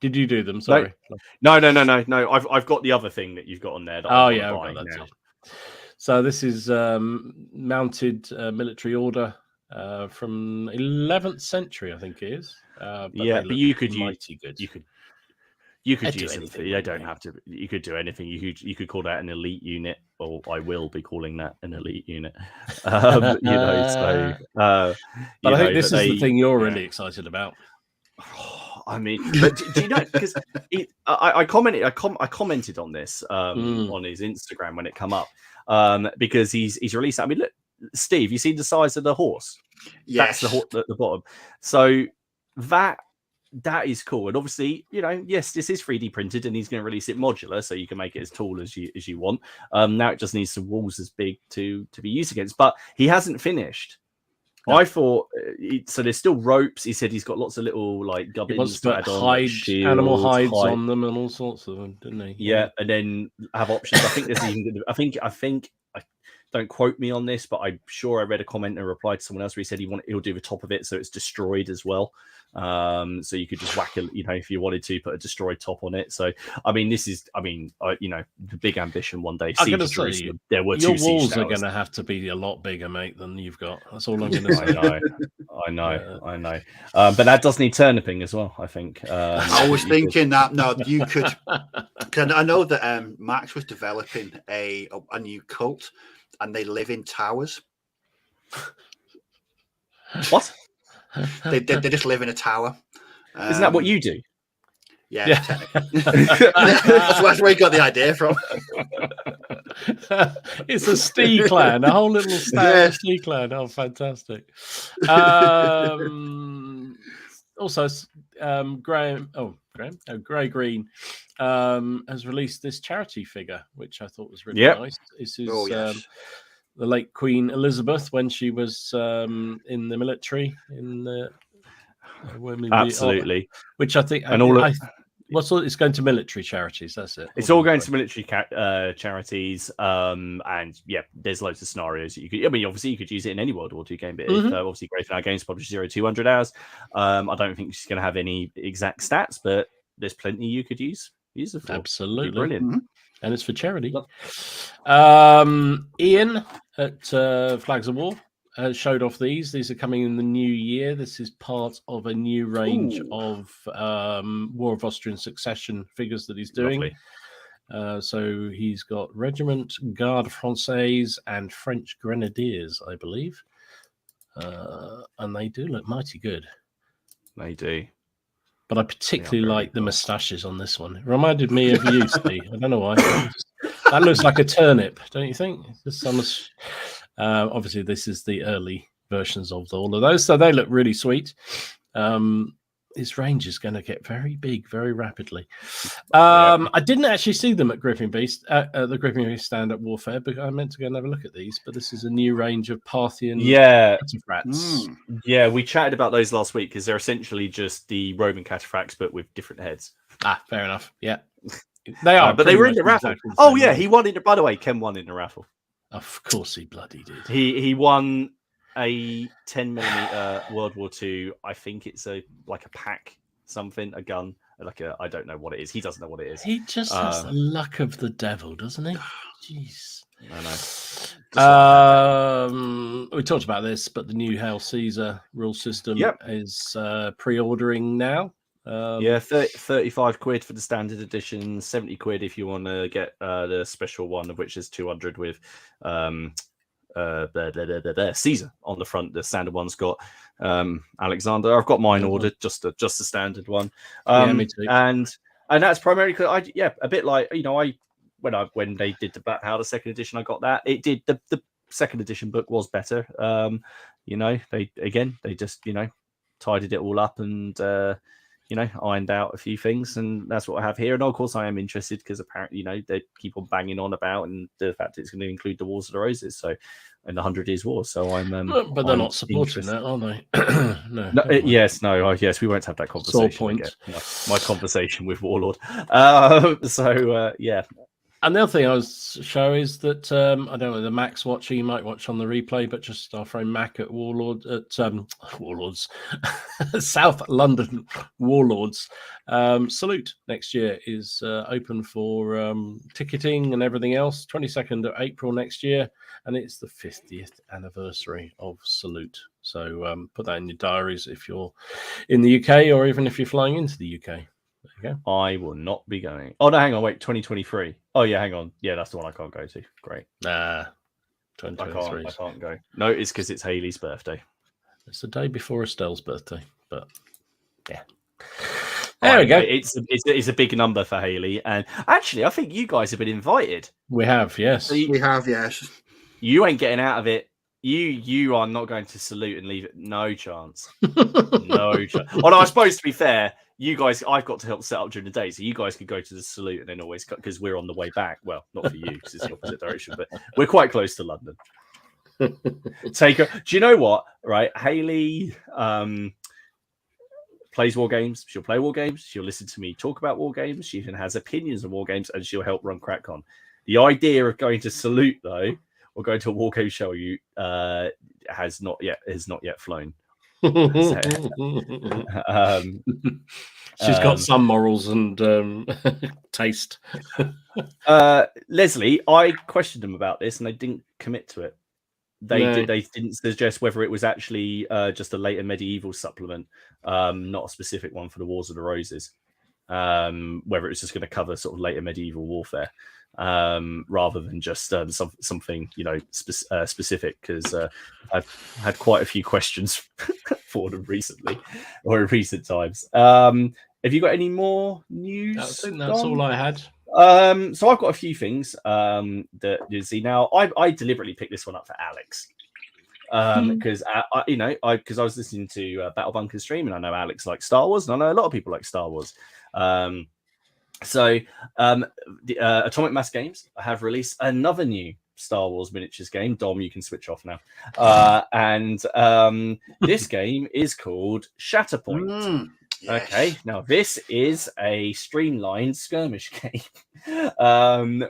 Did you do them? Sorry. No. I've got the other thing that you've got on there. That I've got that too. So this is mounted military order from 11th century, I think it is. But you could good. You could use anything. They don't have to. You could do anything. You could call that an elite unit, or I will be calling that an elite unit. But I think this is the thing you're really excited about. I mean, but do you know? Because I commented on this on his Instagram when it come up because he's released. I mean, look, Steve, you see the size of the horse? Yes, that's the bottom. So that is cool, and obviously, yes, this is 3D printed, and he's going to release it modular, so you can make it as tall as you want. Now it just needs some walls as big to be used against, but he hasn't finished. No. I thought so. There's still ropes. He said he's got lots of little like gubbins to add on, animal hides on them, and all sorts of them, didn't he? Yeah, and then have options. I think there's even. I think. Don't quote me on this, but I'm sure I read a comment and replied to someone else where he said he'll do the top of it so it's destroyed as well. So you could just whack if you wanted to put a destroyed top on it. So I mean, the big ambition one day. I'm going to say there were your walls are going to have to be a lot bigger, mate, than you've got. That's all I'm going to say. I know. But that does need turniping as well, I think. I was thinking that you could. I know that Max was developing a new cult. And they live in towers. What? They just live in a tower. Isn't that what you do? Yeah. That's where he got the idea from. It's a Stee clan, a whole little Stee clan. Oh, fantastic. Also, Grey Green has released this charity figure, which I thought was really nice. This is the late Queen Elizabeth when she was in the military in the absolutely, which I think it's going to military charities. That's it. It's all going to military charities, and there's loads of scenarios that you could. I mean, obviously, you could use it in any World War II game, but obviously, Great Now Games published 0-200 hours. I don't think she's going to have any exact stats, but there's plenty you could use it for. Absolutely, brilliant, and it's for charity. Ian at Flags of War showed off these. These are coming in the new year. This is part of a new range of War of Austrian Succession figures that he's doing. So he's got Regiment, Garde Française, and French Grenadiers, I believe. And they do look mighty good. They do. But I particularly like the moustaches on this one. It reminded me of you, Steve. I don't know why. That looks like a turnip, don't you think? Obviously, this is the early versions of all of those, so they look really sweet. His range is going to get very big very rapidly. I didn't actually see them at Griffin Beast, at the Griffin Beast stand at Warfare, but I meant to go and have a look at these. But this is a new range of Parthian cataphracts. Yeah, we chatted about those last week because they're essentially just the Roman cataphracts, but with different heads. Fair enough. Yeah, they are, but they were in the raffle. Oh yeah, he won in. By the way, Ken won in the raffle. Of course, he bloody did. He won. a 10mm World War II. I think it's like a pack something, a gun, I don't know what it is. He doesn't know what it is. He just has the luck of the devil, doesn't he? Jeez. I know. We talked about this, but the new Hail Caesar rule system is pre-ordering now. 35 quid for the standard edition, 70 quid if you want to get the special one, of which is 200 with Caesar on the front. The standard one's got Alexander. I've got mine ordered, just the standard one. Me too. And that's primarily because a bit like when they did the Black Powder second edition, I got that. It did the second edition book was better. They just tidied it all up and ironed out a few things, and that's what I have here. And of course, I am interested because apparently, they keep on banging on about and the fact that it's going to include the Wars of the Roses, and the 100 Years' War. So I'm, but they're not supporting that, are they? Yes, we won't have that conversation. Sore point. My conversation with Warlord. And the other thing I was show is that I don't know the Max watcher you might watch on the replay, but just our friend Mac at Warlords, South London Warlords Salute next year is open for ticketing and everything else. 22nd of April next year, and it's the 50th anniversary of Salute. So put that in your diaries if you're in the UK or even if you're flying into the UK. I will not be going. Oh no, hang on, wait, 2023. Oh yeah, hang on. Yeah, that's the one I can't go to. Great. 2023. I can't go. No, it's because it's Hayley's birthday. It's the day before Estelle's birthday, but yeah. There we go. It's a big number for Hayley, and actually, I think you guys have been invited. We have, yes. We have, yes. You ain't getting out of it. You are not going to Salute and leave it. No chance. No chance. Although I suppose, to be fair, you guys, I've got to help set up during the day, so you guys could go to the Salute and then always cut because we're on the way back. Well, not for you because it's the opposite direction, but we're quite close to London. Take her. Do you know what? Right, Hayley plays war games. She'll play war games. She'll listen to me talk about war games. She even has opinions on war games, and she'll help run CrackCon. The idea of going to Salute though, or going to a war game show, has not yet flown. She's got some morals and taste. Leslie, I questioned them about this, and they didn't commit to it. They didn't suggest whether it was actually just a later medieval supplement, not a specific one for the Wars of the Roses. Whether it was just going to cover sort of later medieval warfare, rather than just something specific. Because I've had quite a few questions for them recently, or in recent times. Have you got any more news? I think that's all I had. So I've got a few things that you see now. I deliberately picked this one up for Alex because I was listening to Battle Bunker's stream, and I know Alex likes Star Wars, and I know a lot of people like Star Wars. The Atomic Mass Games have released another new Star Wars miniatures game. Dom, you can switch off now. And this game is called Shatterpoint. Yes. Okay, now this is a streamlined skirmish game,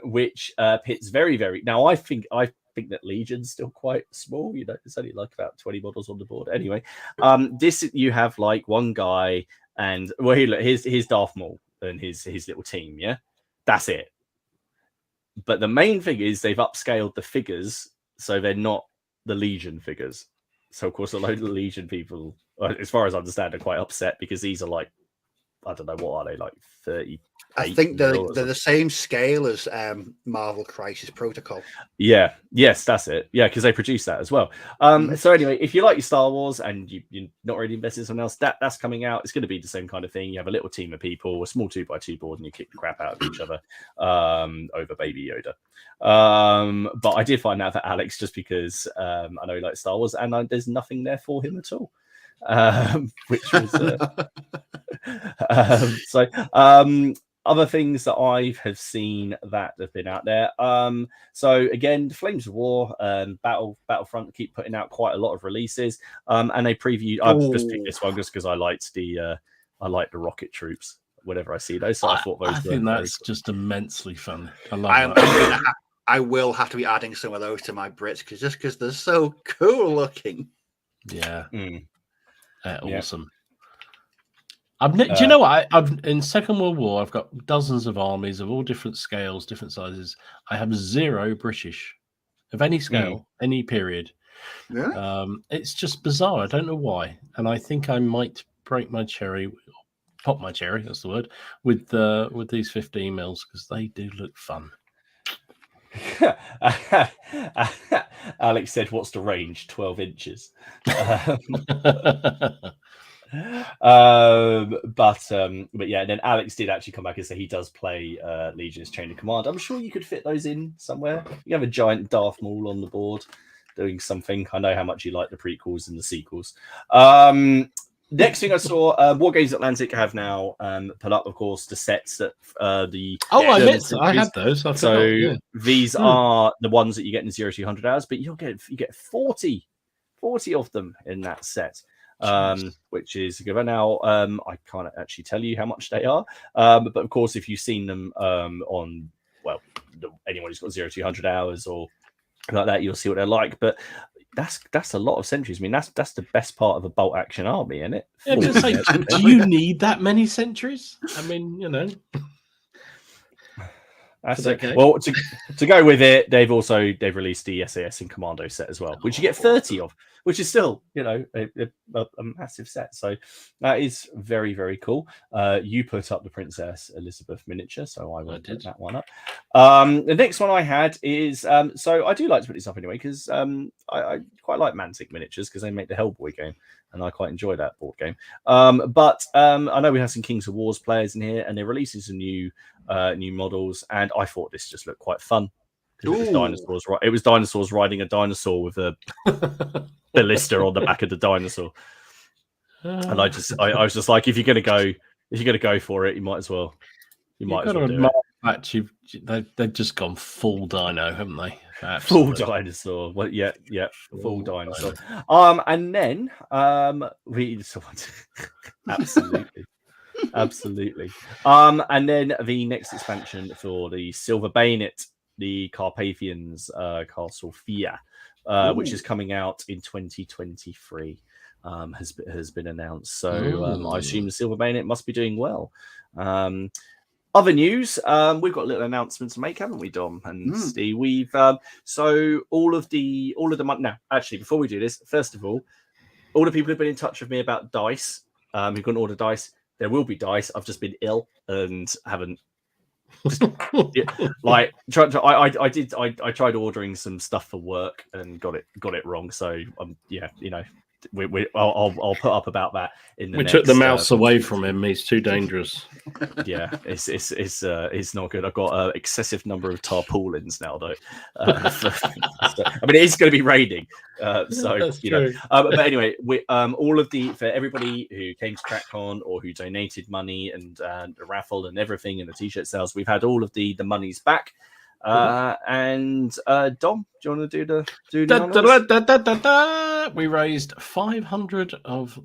which pits very, very. Now I think that Legion's still quite small. There's only like about 20 models on the board. Anyway, this you have like one guy, and here's Darth Maul and his little team. Yeah, that's it. But the main thing is they've upscaled the figures, so they're not the Legion figures. So of course, a load of the Legion people, as far as I understand, are quite upset because these are like, I don't know, what are they, like 30? I think they're the same scale as Marvel Crisis Protocol. Yeah, yes, that's it. Yeah, because they produce that as well. So anyway, if you like your Star Wars and you're not really invested in something else, that's coming out. It's going to be the same kind of thing. You have a little team of people, a small 2x2 board, and you kick the crap out of each other over Baby Yoda. But I did find out for Alex just because I know he likes Star Wars, and there's nothing there for him at all. Which was other things that I have seen that have been out there. So again, Flames of War, Battlefront keep putting out quite a lot of releases, and they preview. I've just picked this one just because I liked the rocket troops. Whenever I see those, so I thought those. I think that's just immensely fun. I love that. I will have to be adding some of those to my Brits because they're so cool looking. Yeah. Yeah. Awesome. Do you know what? I've in Second World War, I've got dozens of armies of all different scales, different sizes. I have 0 British of any scale, any period. Yeah. It's just bizarre. I don't know why, and I think I might break my cherry, pop my cherry. That's the word with these 15 mils because they do look fun. Alex said, "What's the range? 12 inches." But yeah, and then Alex did actually come back and say he does play Legion's Chain of Command. I'm sure you could fit those in somewhere. You have a giant Darth Maul on the board doing something. I know how much you like the prequels and the sequels. Next thing I saw, War Games Atlantic have now put up, of course, the sets that the I had those. These are the ones that you get in 0-200 hours, but you get 40 of them in that set. Which is good. Now, I can't actually tell you how much they are, but of course, if you've seen them on, anyone who's got 0-200 hours or like that, you'll see what they're like. But that's a lot of sentries. I mean, that's the best part of a bolt action army, isn't it? Yeah, do you need that many sentries? I mean, you know. That's okay. Well, to go with it, they've released the SAS and Commando set as well, which you get 30 of, which is still, a massive set. So that is very, very cool. You put up the Princess Elizabeth miniature, so I will put that one up. The next one I had is so I do like to put this up anyway because I quite like Mantic miniatures because they make the Hellboy game, and I quite enjoy that board game. But I know we have some Kings of Wars players in here, and they're releasing some new models, and I thought this just looked quite fun. It was dinosaurs. It was dinosaurs riding a dinosaur with a ballista on the back of the dinosaur. And I was just like, if you're gonna go for it, you might as well. You might as well do it. They've just gone full dino, haven't they? Full dinosaur. Well, yeah, full dinosaur. And then we absolutely. And then the next expansion for the Silver Bayonet, the Carpathians Castle Fia, which is coming out in 2023, has been announced. So I assume the Silver Bayonet must be doing well. Other news, we've got a little announcement to make, haven't we, Dom and Steve? We've so all of the money. Now, actually, before we do this, first of all the people who've been in touch with me about dice, who've gone to order dice, there will be dice. I've just been ill and haven't. I tried ordering some stuff for work and got it wrong. So I'll put up about that in the. We took the mouse away from him. He's too dangerous. Yeah, it's not good. I've got an excessive number of tarpaulins now, though. I mean, it is going to be raining, so but anyway, we for everybody who came to TrackCon or who donated money and the raffle and everything and the t-shirt sales, we've had all of the monies back. And Dom, do you want to do the we raised 500 of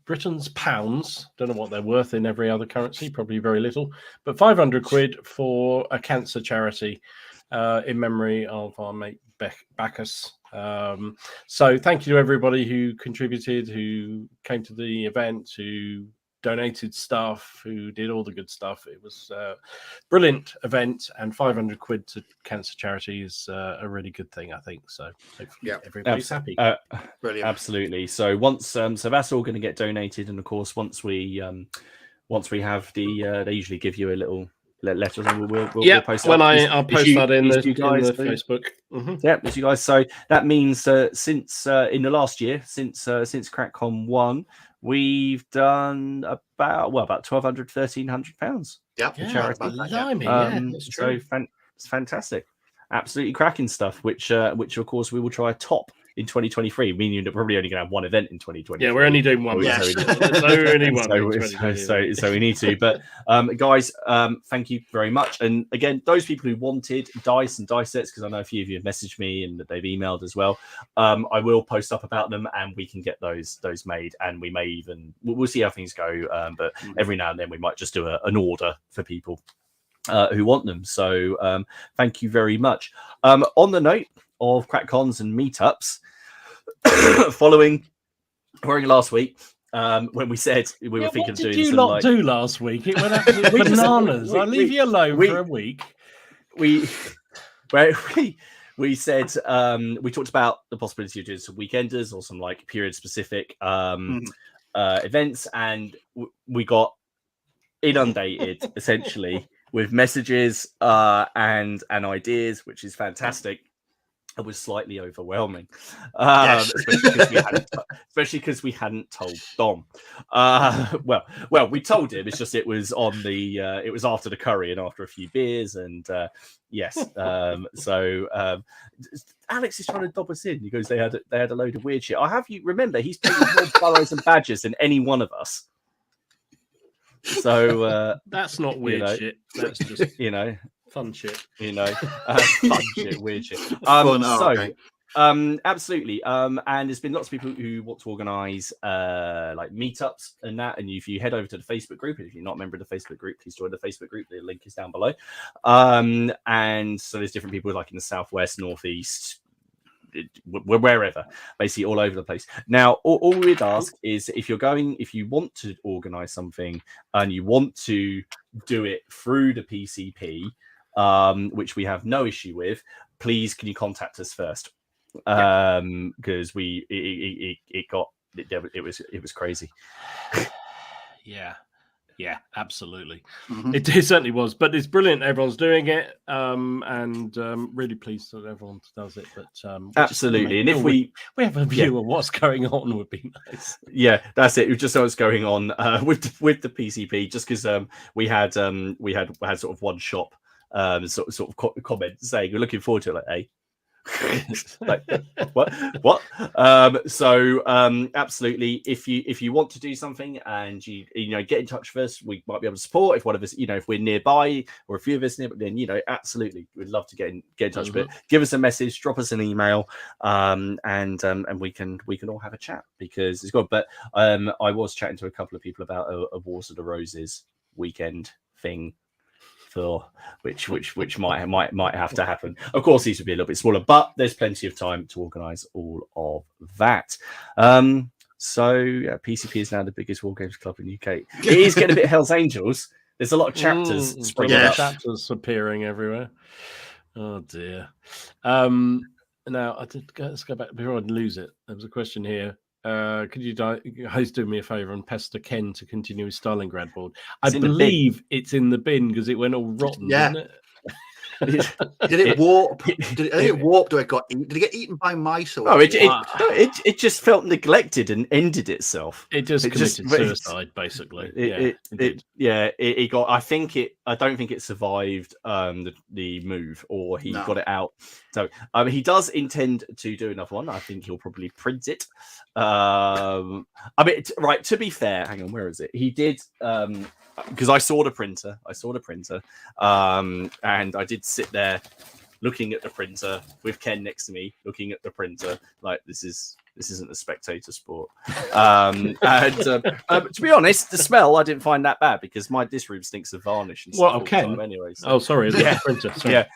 Britain's pounds. Don't know what they're worth in every other currency, probably very little, but 500 quid for a cancer charity in memory of our mate Bacchus. So thank you to everybody who contributed, who came to the event, who donated stuff, who did all the good stuff. It was a brilliant event, and 500 quid to cancer charity is a really good thing, I think. So hopefully everybody's happy. Brilliant. Absolutely. So once so that's all going to get donated, and of course once we have the they usually give you a little letter, and we'll post that. I'll post that in the Facebook. Yeah, as you guys. So that means since in the last year, since CrackCon 1, we've done about £1,200-1,300. Yeah, that's true. So it's fantastic, absolutely cracking stuff. Which of course we will try top in 2023, meaning that we're probably only going to have one event in 2023. Yeah, we're only doing one. So we need to. But guys, thank you very much. And again, those people who wanted dice and dice sets, because I know a few of you have messaged me and that they've emailed as well. I will post up about them, and we can get those made. And we may even we'll see how things go. But every now and then we might just do an order for people who want them. So thank you very much. On the note of CrackCons and meetups, following last week, when we said we were thinking of doing what did you some lot do last week? It went absolutely bananas. I leave you alone for a week. We said we talked about the possibility of doing some weekenders or some like period specific events, and we got inundated essentially with messages and ideas, which is fantastic. It was slightly overwhelming, especially because we hadn't told Dom. Well, we told him. It's just it was on the it was after the curry and after a few beers, and yes. So Alex is trying to dob us in. He goes, they had a load of weird shit. I have you remember he's played more burrows and badgers than any one of us. So that's not weird shit. That's just fun shit. Fun shit, weird shit. Absolutely. And there's been lots of people who want to organise like meetups and that. And if you head over to the Facebook group, if you're not a member of the Facebook group, please join the Facebook group. The link is down below. And so there's different people like in the southwest, northeast, wherever, basically all over the place. Now, all we'd ask is if you want to organise something and you want to do it through the PCP, which we have no issue with, please can you contact us first, because it was crazy. Yeah, absolutely. It certainly was, but it's brilliant. Everyone's doing it, and really pleased that everyone does it. But absolutely, and if we have a view of what's going on, would be nice. Yeah, that's it. Just what's going on with the PCP, just because we had sort of one shop sort of comment saying we're looking forward to it, like, hey. Like, what absolutely, if you want to do something and you get in touch with us, we might be able to support. If one of us, if we're nearby or a few of us nearby, then absolutely we'd love to get in touch with it. Give us a message, drop us an email, and we can all have a chat, because it's good. But I was chatting to a couple of people about a Wars of the Roses weekend thing, for which might have to happen. Of course, these would be a little bit smaller, but there's plenty of time to organise all of that. PCP is now the biggest war games club in the UK. It is getting a bit Hell's Angels. There's a lot of chapters springing up. Chapters appearing everywhere. Oh dear. Now let's go back before I lose it. There was a question here. Could you host do me a favour and pester Ken to continue his Stalingrad board? I believe it's in the bin because it went all rotten, didn't it? Did it warp? Did it warp? Did it get eaten by mice? Or it just felt neglected and ended itself. It just committed suicide, basically. It got. I don't think it survived the move, or he got it out. So he does intend to do another one. I think he'll probably print it. To be fair, hang on, where is it? He did. Because I saw the printer, and I did sit there looking at the printer with Ken next to me, looking at the printer like this isn't a spectator sport. To be honest, the smell I didn't find that bad, because this room stinks of varnish and stuff all the time anyway. So. Oh, sorry, yeah, printer. Sorry. Yeah.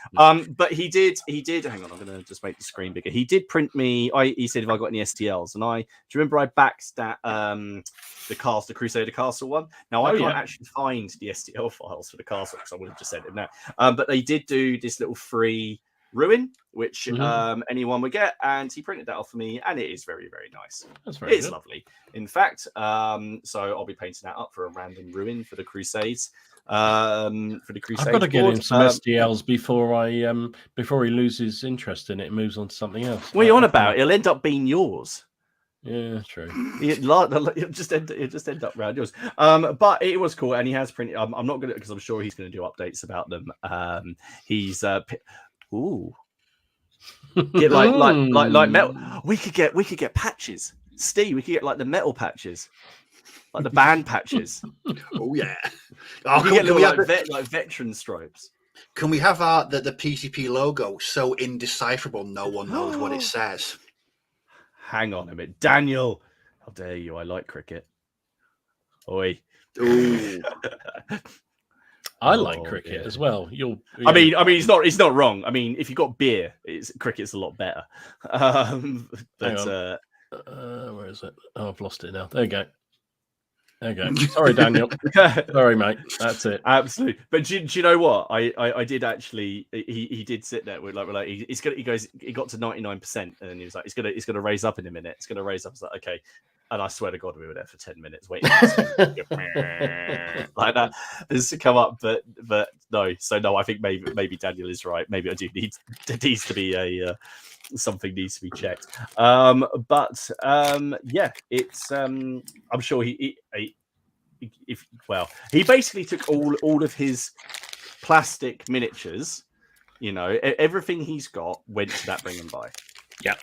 But he did. Hang on, I'm gonna just make the screen bigger. He did print me. He said if I got any STLs, and do you remember I backed that the Crusader Castle one? Now I can't actually find the STL files for the castle, because I would have just sent him that. But they did do this little free ruin, which anyone would get, and he printed that off for me, and it is very, very nice. It's lovely, in fact. So I'll be painting that up for a random ruin for the Crusades. I've got to get him some STLs before he loses interest in it and moves on to something else. What are you on about? It'll end up being yours. Yeah, true. It'll just end up around yours. But it was cool, and he has printed. I'm not gonna, because I'm sure he's going to do updates about them. He's ooh, get like metal. We could get patches, Steve. We could get like the metal patches, like the band patches. Oh yeah. Can we have like veteran stripes? Can we have the PCP logo so indecipherable no one knows what it says? Hang on a minute, Daniel. How dare you? I like cricket. Oi. Ooh. I like cricket as well. I mean, he's not wrong. I mean, if you got beer, cricket's a lot better. Where is it? Oh, I've lost it now. There you go. There you go. Sorry, Daniel. Sorry, mate. That's it. Absolutely. But do you know what? I did actually. He did sit there with like he's gonna. He goes. He got to 99%, and then he was like, "It's gonna raise up in a minute. It's gonna raise up." I was like, "Okay." And I swear to God, we were there for 10 minutes waiting like that just to come up. But no. So no, I think maybe Daniel is right. Maybe I do need. There needs to be a. Something needs to be checked. But yeah, it's. I'm sure he basically took all of his plastic miniatures, everything he's got went to that bring and buy. Yeah,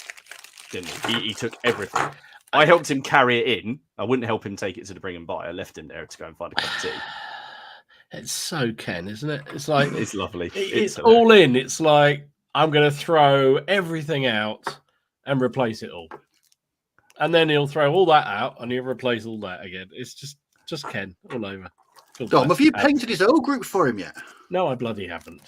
didn't he? He took everything. I helped him carry it in. I wouldn't help him take it to the bring and buy. I left him there to go and find a cup of tea. It's so Ken, isn't it? It's like it's lovely. It's all in. It's like I'm going to throw everything out and replace it all, and then he'll throw all that out and he'll replace all that again. It's just Ken all over. Dom, have you painted his O group for him yet? No, I bloody haven't.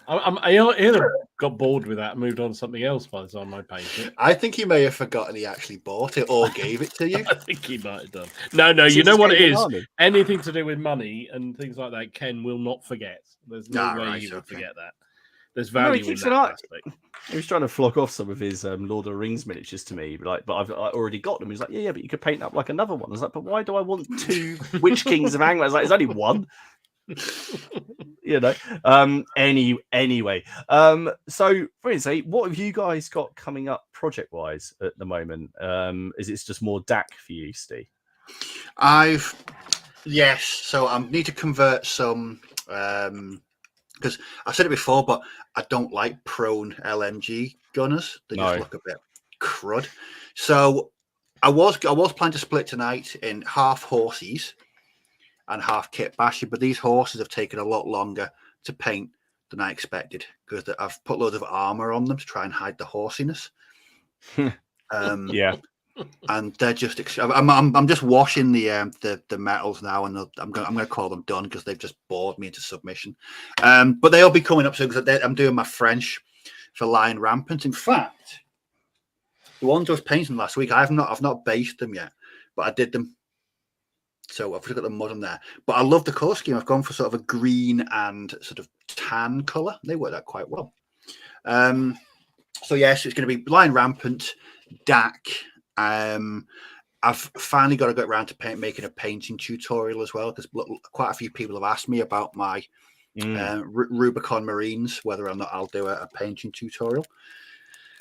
I either got bored with that and moved on to something else by the time I painted it. I think he may have forgotten he actually bought it or gave it to you. I think he might have done. No, you know what it is? Anything to do with money and things like that, Ken will not forget. There's no way he would forget that. There's value in that aspect. He was trying to flog off some of his Lord of the Rings miniatures to me, but I've already got them. He's like, yeah, but you could paint up like another one. I was like, but why do I want 2 Witch Kings of Angmar? I was like, there's only one. Anyway, so for instance, what have you guys got coming up project wise at the moment? Is it just more DAC for you, Steve? Yes, so I need to convert some because I've said it before, but I don't like prone LMG gunners. They just look a bit crud. So I was planning to split tonight in half horses and half kit basher, but these horses have taken a lot longer to paint than I expected because I've put loads of armor on them to try and hide the horsiness. Yeah, and they're just. I'm just washing the metals now, and I'm going to call them done because they've just bored me into submission. But they'll be coming up soon because I'm doing my French for Lion Rampant. In fact, the ones I was painting last week, I've not based them yet, but I did them. So I've got the mud on there, but I love the colour scheme. I've gone for sort of a green and sort of tan colour. They work out quite well. So yes, it's going to be Lion Rampant, DAC. I've finally got to get around to making a painting tutorial as well because quite a few people have asked me about my Rubicon Marines, whether or not I'll do a painting tutorial.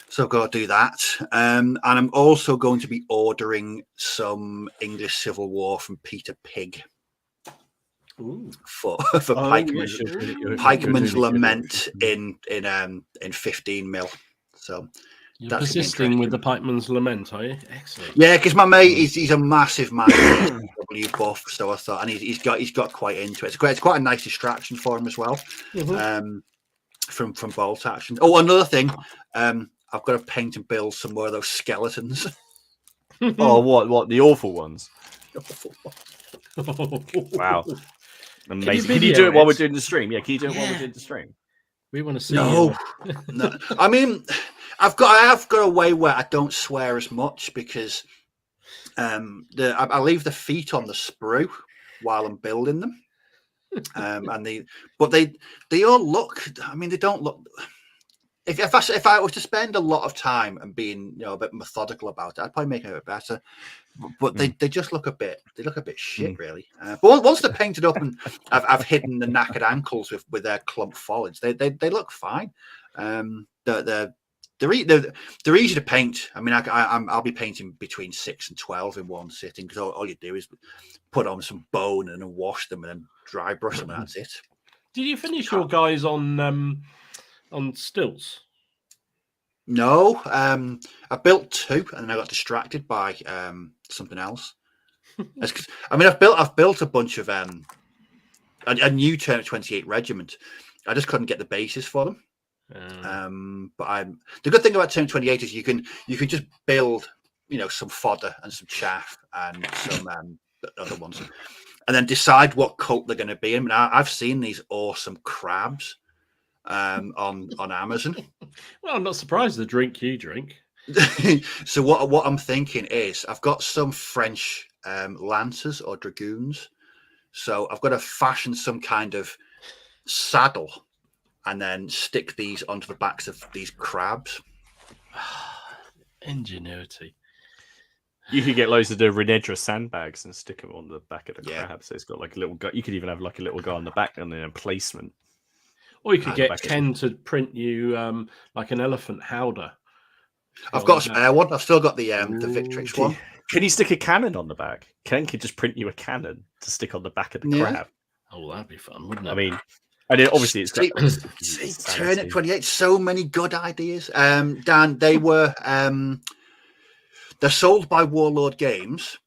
So I've got to do that. And I'm also going to be ordering some English Civil War from Peter Pig. Ooh. For Pikeman's Lament in 15 mil. So you're persisting with the Pikeman's Lament, are you? Excellent. Yeah, because my mate he's a massive W buff, so I thought, and he's got quite into it. It's quite a nice distraction for him as well. Mm-hmm. From bolt action. Oh, another thing. I've got to paint and build some more of those skeletons. Oh, what? The awful ones? Wow. Amazing. Can you do it while we're doing the stream? Yeah, can you do it while we're doing the stream? We want to see no. I mean, I have got a way where I don't swear as much because I leave the feet on the sprue while I'm building them. But they all look, I mean, they don't look. If I was to spend a lot of time and being a bit methodical about it, I'd probably make it a bit better. But they just look a bit shit really. But once they're painted up and I've hidden the knackered ankles with their clump foliage, they look fine. They're easy to paint. I mean, I'll be painting between 6 and 12 in one sitting because all you do is put on some bone and then wash them and then dry brush them and that's it. Did you finish your guys on stilts? No, I built 2 and then I got distracted by something else. I mean, I've built a bunch of a new Term 28 regiment. I just couldn't get the bases for them. But the good thing about Term 28 is you can just build some fodder and some chaff and some other ones, and then decide what cult they're going to be in. I mean, I've seen these awesome crabs on Amazon. Well, I'm not surprised the drink you drink. So what I'm thinking is I've got some French lancers or dragoons. So I've got to fashion some kind of saddle and then stick these onto the backs of these crabs. Ingenuity. You could get loads of the Renedra sandbags and stick them on the back of the Yeah. crab. So it's got like a little guy. You could even have like a little guy on the back and then a placement. Or you could get back Ken to print you like an elephant howdah. I've got a spare one. I've still got the Victrix one. Can you stick a cannon on the back? Ken could just print you a cannon to stick on the back of the crab. Oh, that'd be fun, wouldn't it? I mean, and obviously it's got Turnip 28. So many good ideas. Dan, they were they're sold by Warlord Games,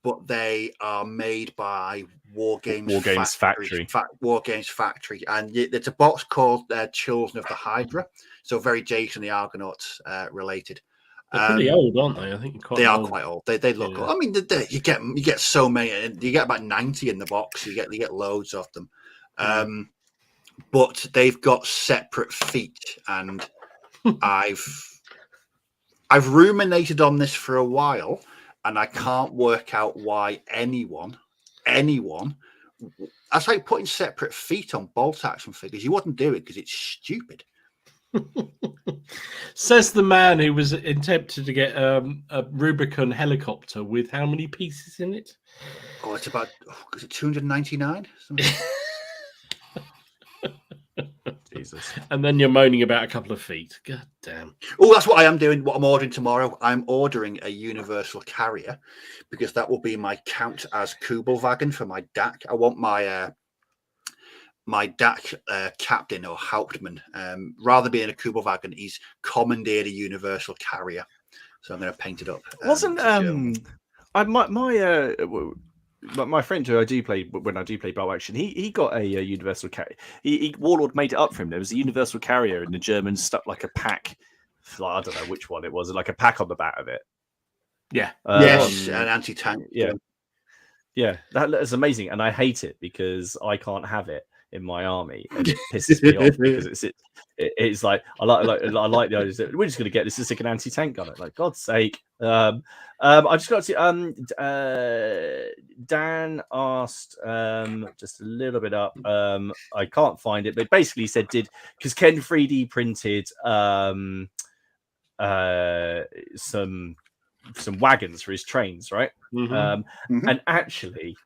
but they are made by War Games Factory. War Games Factory, and it's a box called Children of the Hydra. So very Jason the Argonauts related. They're pretty old, aren't they? I think they are quite old. They look old. I mean, you get so many. You get about 90 in the box. You get loads of them. But they've got separate feet, and I've ruminated on this for a while, and I can't work out why anyone. That's like putting separate feet on bolt action figures. You wouldn't do it because it's stupid. Says the man who was attempted to get a Rubicon helicopter with how many pieces in it? Oh, it's about is it 299? Jesus. And then you're moaning about a couple of feet. God damn. Oh, that's what I am doing. What I'm ordering tomorrow. I'm ordering a universal carrier because that will be my count as Kubelwagen for my DAC. I want my my DAC captain or Hauptmann. Rather being a Kubelwagen, he's commandeered a universal carrier. So I'm going to paint it up. Wasn't my friend who I do play when I do play Bow Action, he got a universal carrier. Warlord made it up for him. There was a universal carrier, and the Germans stuck like a pack. I don't know which one it was, like a pack on the back of it. Yeah. Yes, an anti-tank. Yeah, that is amazing, and I hate it because I can't have it in my army, and it pisses me off because it's like I like the idea that we're just going to get this to stick an anti-tank gun. Like, God's sake. I just got to Dan asked just a little bit up. I can't find it, but basically he said because Ken 3D printed some wagons for his trains, right? And actually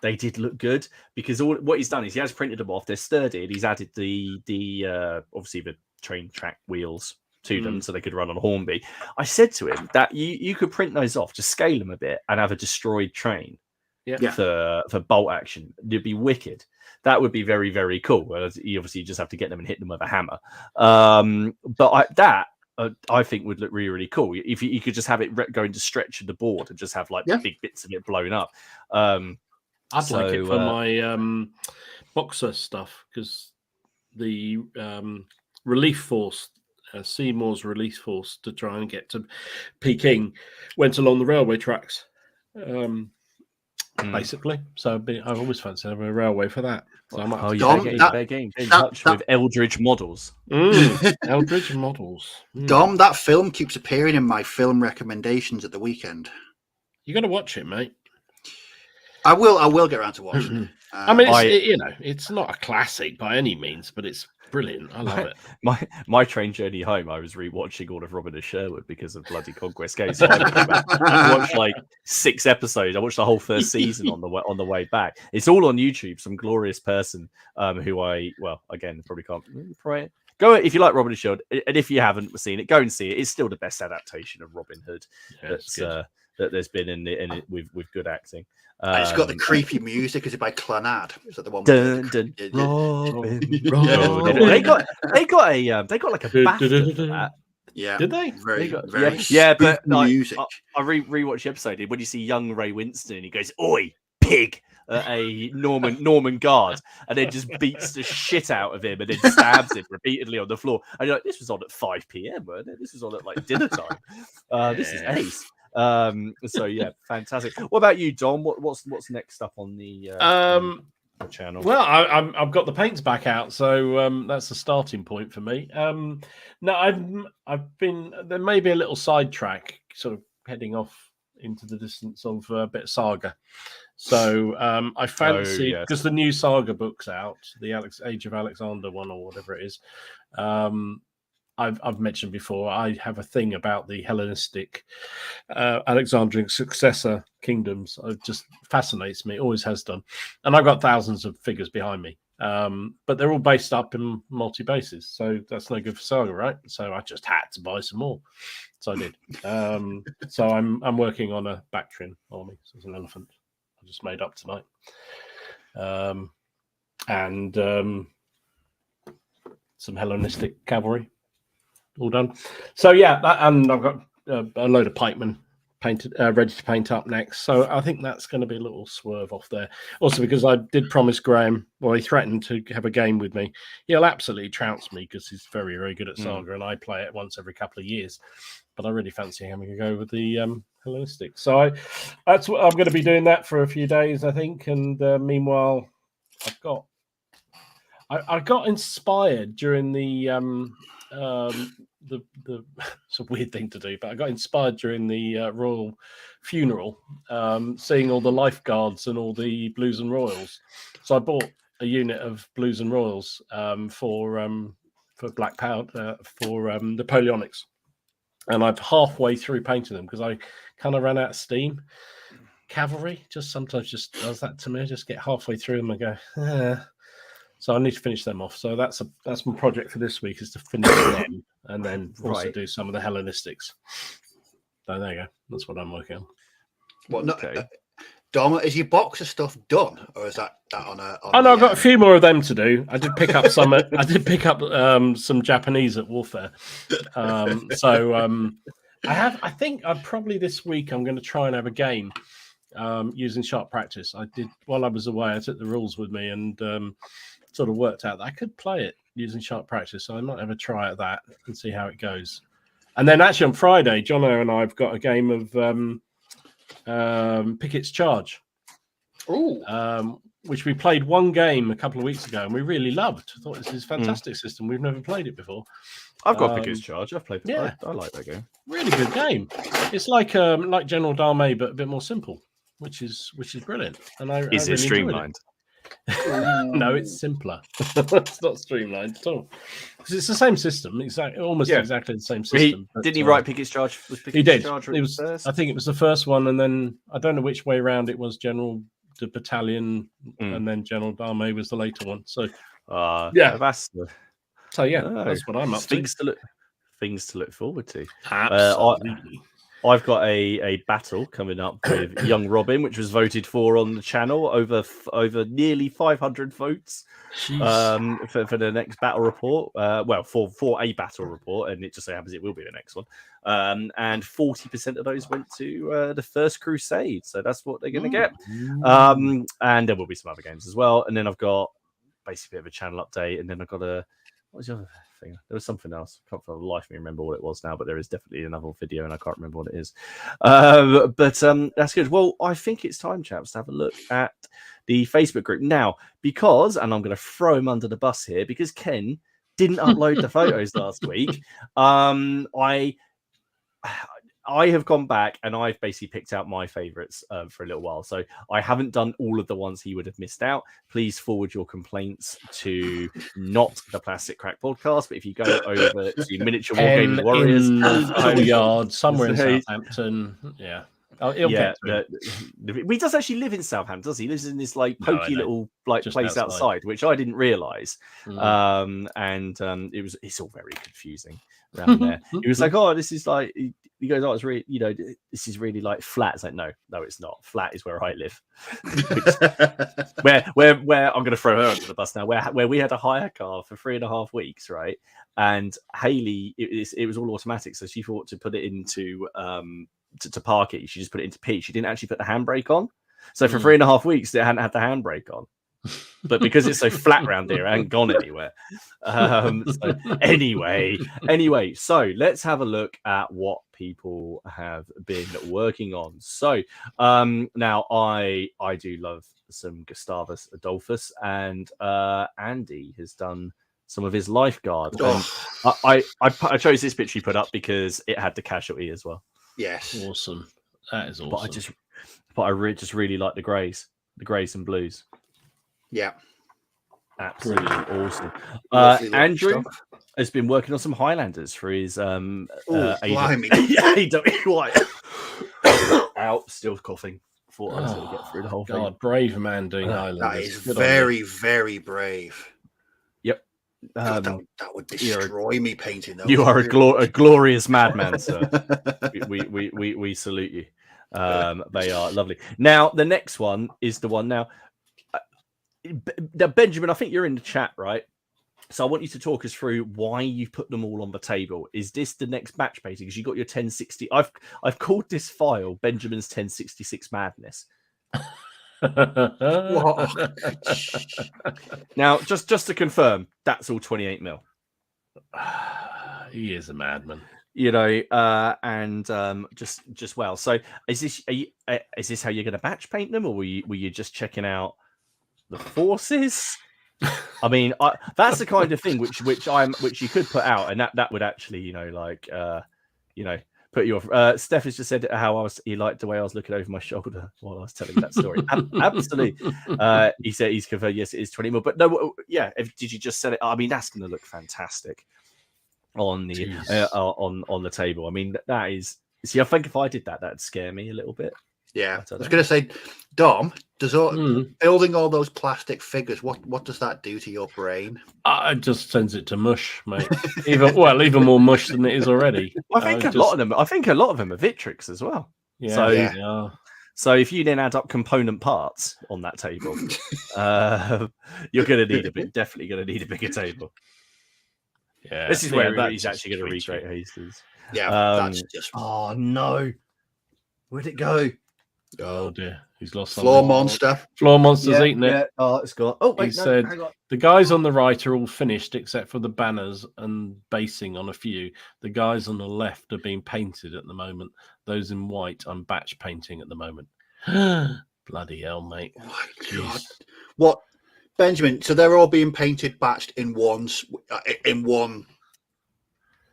they did look good because what he's done is he has printed them off. They're sturdy, and he's added the obviously the train track wheels to them so they could run on Hornby. I said to him that you could print those off, just scale them a bit, and have a destroyed train for bolt action. It'd be wicked. That would be very, very cool. You obviously just have to get them and hit them with a hammer. But I think would look really, really cool if you could just have it going to stretch the board and just have like big bits of it blown up. I'd like it for my boxer stuff because the relief force, Seymour's relief force to try and get to Peking went along the railway tracks, basically. So I've always fancied having a railway for that. So I might get in touch with Eldridge Models. Eldridge Models. Dom, that film keeps appearing in my film recommendations at the weekend. You got to watch it, mate. I will get around to watching it. I mean, it's not a classic by any means, but it's brilliant. I love it. My train journey home, I was rewatching all of Robin of Sherwood because of bloody Conquest Games. So I watched like 6 episodes. I watched the whole first season on the way back. It's all on YouTube. Some glorious person who probably can't. Go if you like Robin of Sherwood, and if you haven't seen it, go and see it. It's still the best adaptation of Robin Hood that there's been in it with good acting. It's got the creepy music. Is it by Clonard? Is that the one? Robin. They got like a BAFTA for that. Yeah. Did they? Very but music. I rewatched the episode when you see young Ray Winston, he goes, "Oi, pig!" A Norman guard, and then just beats the shit out of him, and then stabs him repeatedly on the floor. And you're like, "This was on at 5 p.m. weren't it? This was on at like dinner time. This is ace." So yeah, fantastic. What about you, Dom? What's next up on the? the channel? Well, I've got the paints back out, so that's a starting point for me. No, I've been there may be a little sidetrack, sort of heading off into the distance of a bit of Saga. So I fancy because the new Saga book's out, the Age of Alexander one or whatever it is. I've mentioned before, I have a thing about the Hellenistic Alexandrian successor kingdoms. It just fascinates me, always has done. And I've got thousands of figures behind me, but they're all based up in multi-bases, so that's no good for Saga, right? So I just had to buy some more, so I did. So I'm working on a Bactrian army, so it's an elephant I just made up tonight, and some Hellenistic cavalry. All done. So yeah, and I've got a load of pikemen painted, ready to paint up next. So I think that's going to be a little swerve off there. Also, because I did promise Graham, well, he threatened to have a game with me. He'll absolutely trounce me because he's very, very good at Saga, and I play it once every couple of years. But I really fancy having a go with the Hellenistic. So that's what I'm going to be doing that for a few days, I think. And meanwhile, I got inspired during the it's a weird thing to do, but I got inspired during the royal funeral, seeing all the lifeguards and all the blues and royals. So I bought a unit of blues and royals for black powder for Napoleonics, and I've halfway through painting them because I kind of ran out of steam. Cavalry sometimes just does that to me. I just get halfway through them and go, So I need to finish them off. So that's my project for this week, is to finish them and then also do some of the Hellenistics. So there you go. That's what I'm working on. What? No, Dom, is your box of stuff done, or is that on a? I've got a few more of them to do. I did pick up some. I did pick up some Japanese at Warfare. I think probably this week I'm going to try and have a game using Sharp Practice. I did while I was away. I took the rules with me and sort of worked out that I could play it using Sharp Practice. So I might have a try at that and see how it goes. And then actually on Friday, Jono and I have got a game of Pickett's Charge, which we played one game a couple of weeks ago and we really loved. I thought this is a fantastic system. We've never played it before. I've got Pickett's Charge. I've played it. Yeah. I like that game. Really good game. It's like General Dame, but a bit more simple, which is brilliant. And is it streamlined? No, it's simpler. It's not streamlined at all. It's the same system, exactly the same system. Didn't he write Pickett's Charge? He did. It was. I think it was the first one, and then I don't know which way around it was. The battalion, and then General Dame was the later one. So, that's what I'm up to. Things to look forward to. Absolutely. I've got a battle coming up with Young Robin, which was voted for on the channel over nearly 500 votes for the next battle report. For a battle report, and it just so happens it will be the next one. And 40% of those went to the First Crusade, so that's what they're going to get. And there will be some other games as well. And then I've got basically a bit of a channel update, and then I've got what was the other thing? There was something else. I can't for the life of me remember what it was now, but there is definitely another video and I can't remember what it is. But that's good. Well, I think it's time, chaps, to have a look at the Facebook group now, because, and I'm going to throw him under the bus here, because Ken didn't upload the photos last week. I have gone back and I've basically picked out my favorites for a little while. So I haven't done all of the ones he would have missed out. Please forward your complaints to not the Plastic Crack Podcast, but if you go over to Miniature Wargaming Warriors, Yard, somewhere in Southampton. Yeah. He does actually live in Southampton, does he? He lives in this pokey little place outside, which I didn't realise. It's all very confusing around there. He was like, "Oh, this is like." He goes, "Oh, it's really, this is really flat." It's like, no, it's not. Flat is where I live. where I'm going to throw her under the bus now. Where we had a hire car for 3.5 weeks, right? And Hayley, it was all automatic, so she thought to put it into to park it. She just put it into P. She didn't actually put the handbrake on. So for 3.5 weeks, it hadn't had the handbrake on. But because it's so flat around here, it hasn't gone anywhere. Anyway, so let's have a look at what people have been working on. So now I do love some Gustavus Adolphus, and Andy has done some of his lifeguard. And I chose this picture you put up because it had the casualty as well. Yes, awesome. That is awesome. But I just really like the greys and blues. Yeah, absolutely awesome. Andrew has been working on some Highlanders for his blimey. White. Out, still coughing. Thought I was going to get through the whole thing. Brave man doing Highlanders. That is very brave. Yep. That would destroy me painting those. You are a glorious madman, sir. we salute you. They are lovely. Now the next one is the one now. Benjamin, I think you're in the chat, right? So I want you to talk us through why you put them all on the table. Is this the next batch painting? Because you got your 1060. I've called this file Benjamin's 1066 Madness. Now, just to confirm, that's all 28 mil. He is a madman. And just well. So is this how you're going to batch paint them, or were you just checking out the forces? I mean, that's the kind of thing which you could put out, and that would actually, put you off. Steph has just said how he liked the way I was looking over my shoulder while I was telling that story. Absolutely. He said he's confirmed. Yes, it is 20 mil. But no, yeah. Did you just sell it? I mean, that's going to look fantastic on the on the table. I mean, that is. See, I think if I did that, that'd scare me a little bit. Yeah, I was going to say, Dom, building all those plastic figures, what does that do to your brain? It just sends it to mush, mate. Even more mush than it is already. I think a lot of them are Victrix as well. Yeah. So if you then add up component parts on that table, you're going to definitely going to need a bigger table. Yeah, this is where he's actually going to recreate Hastings. Yeah, that's just. Oh no, where'd it go? Oh dear, he's lost Floor monster. Floor monster's eating it. Yeah. Oh, it's gone. Oh, wait, he said the guys on the right are all finished except for the banners and basing on a few. The guys on the left are being painted at the moment. Those in white, I'm batch painting at the moment. Bloody hell, mate! Oh my God. What, Benjamin? So they're all being painted, batched in one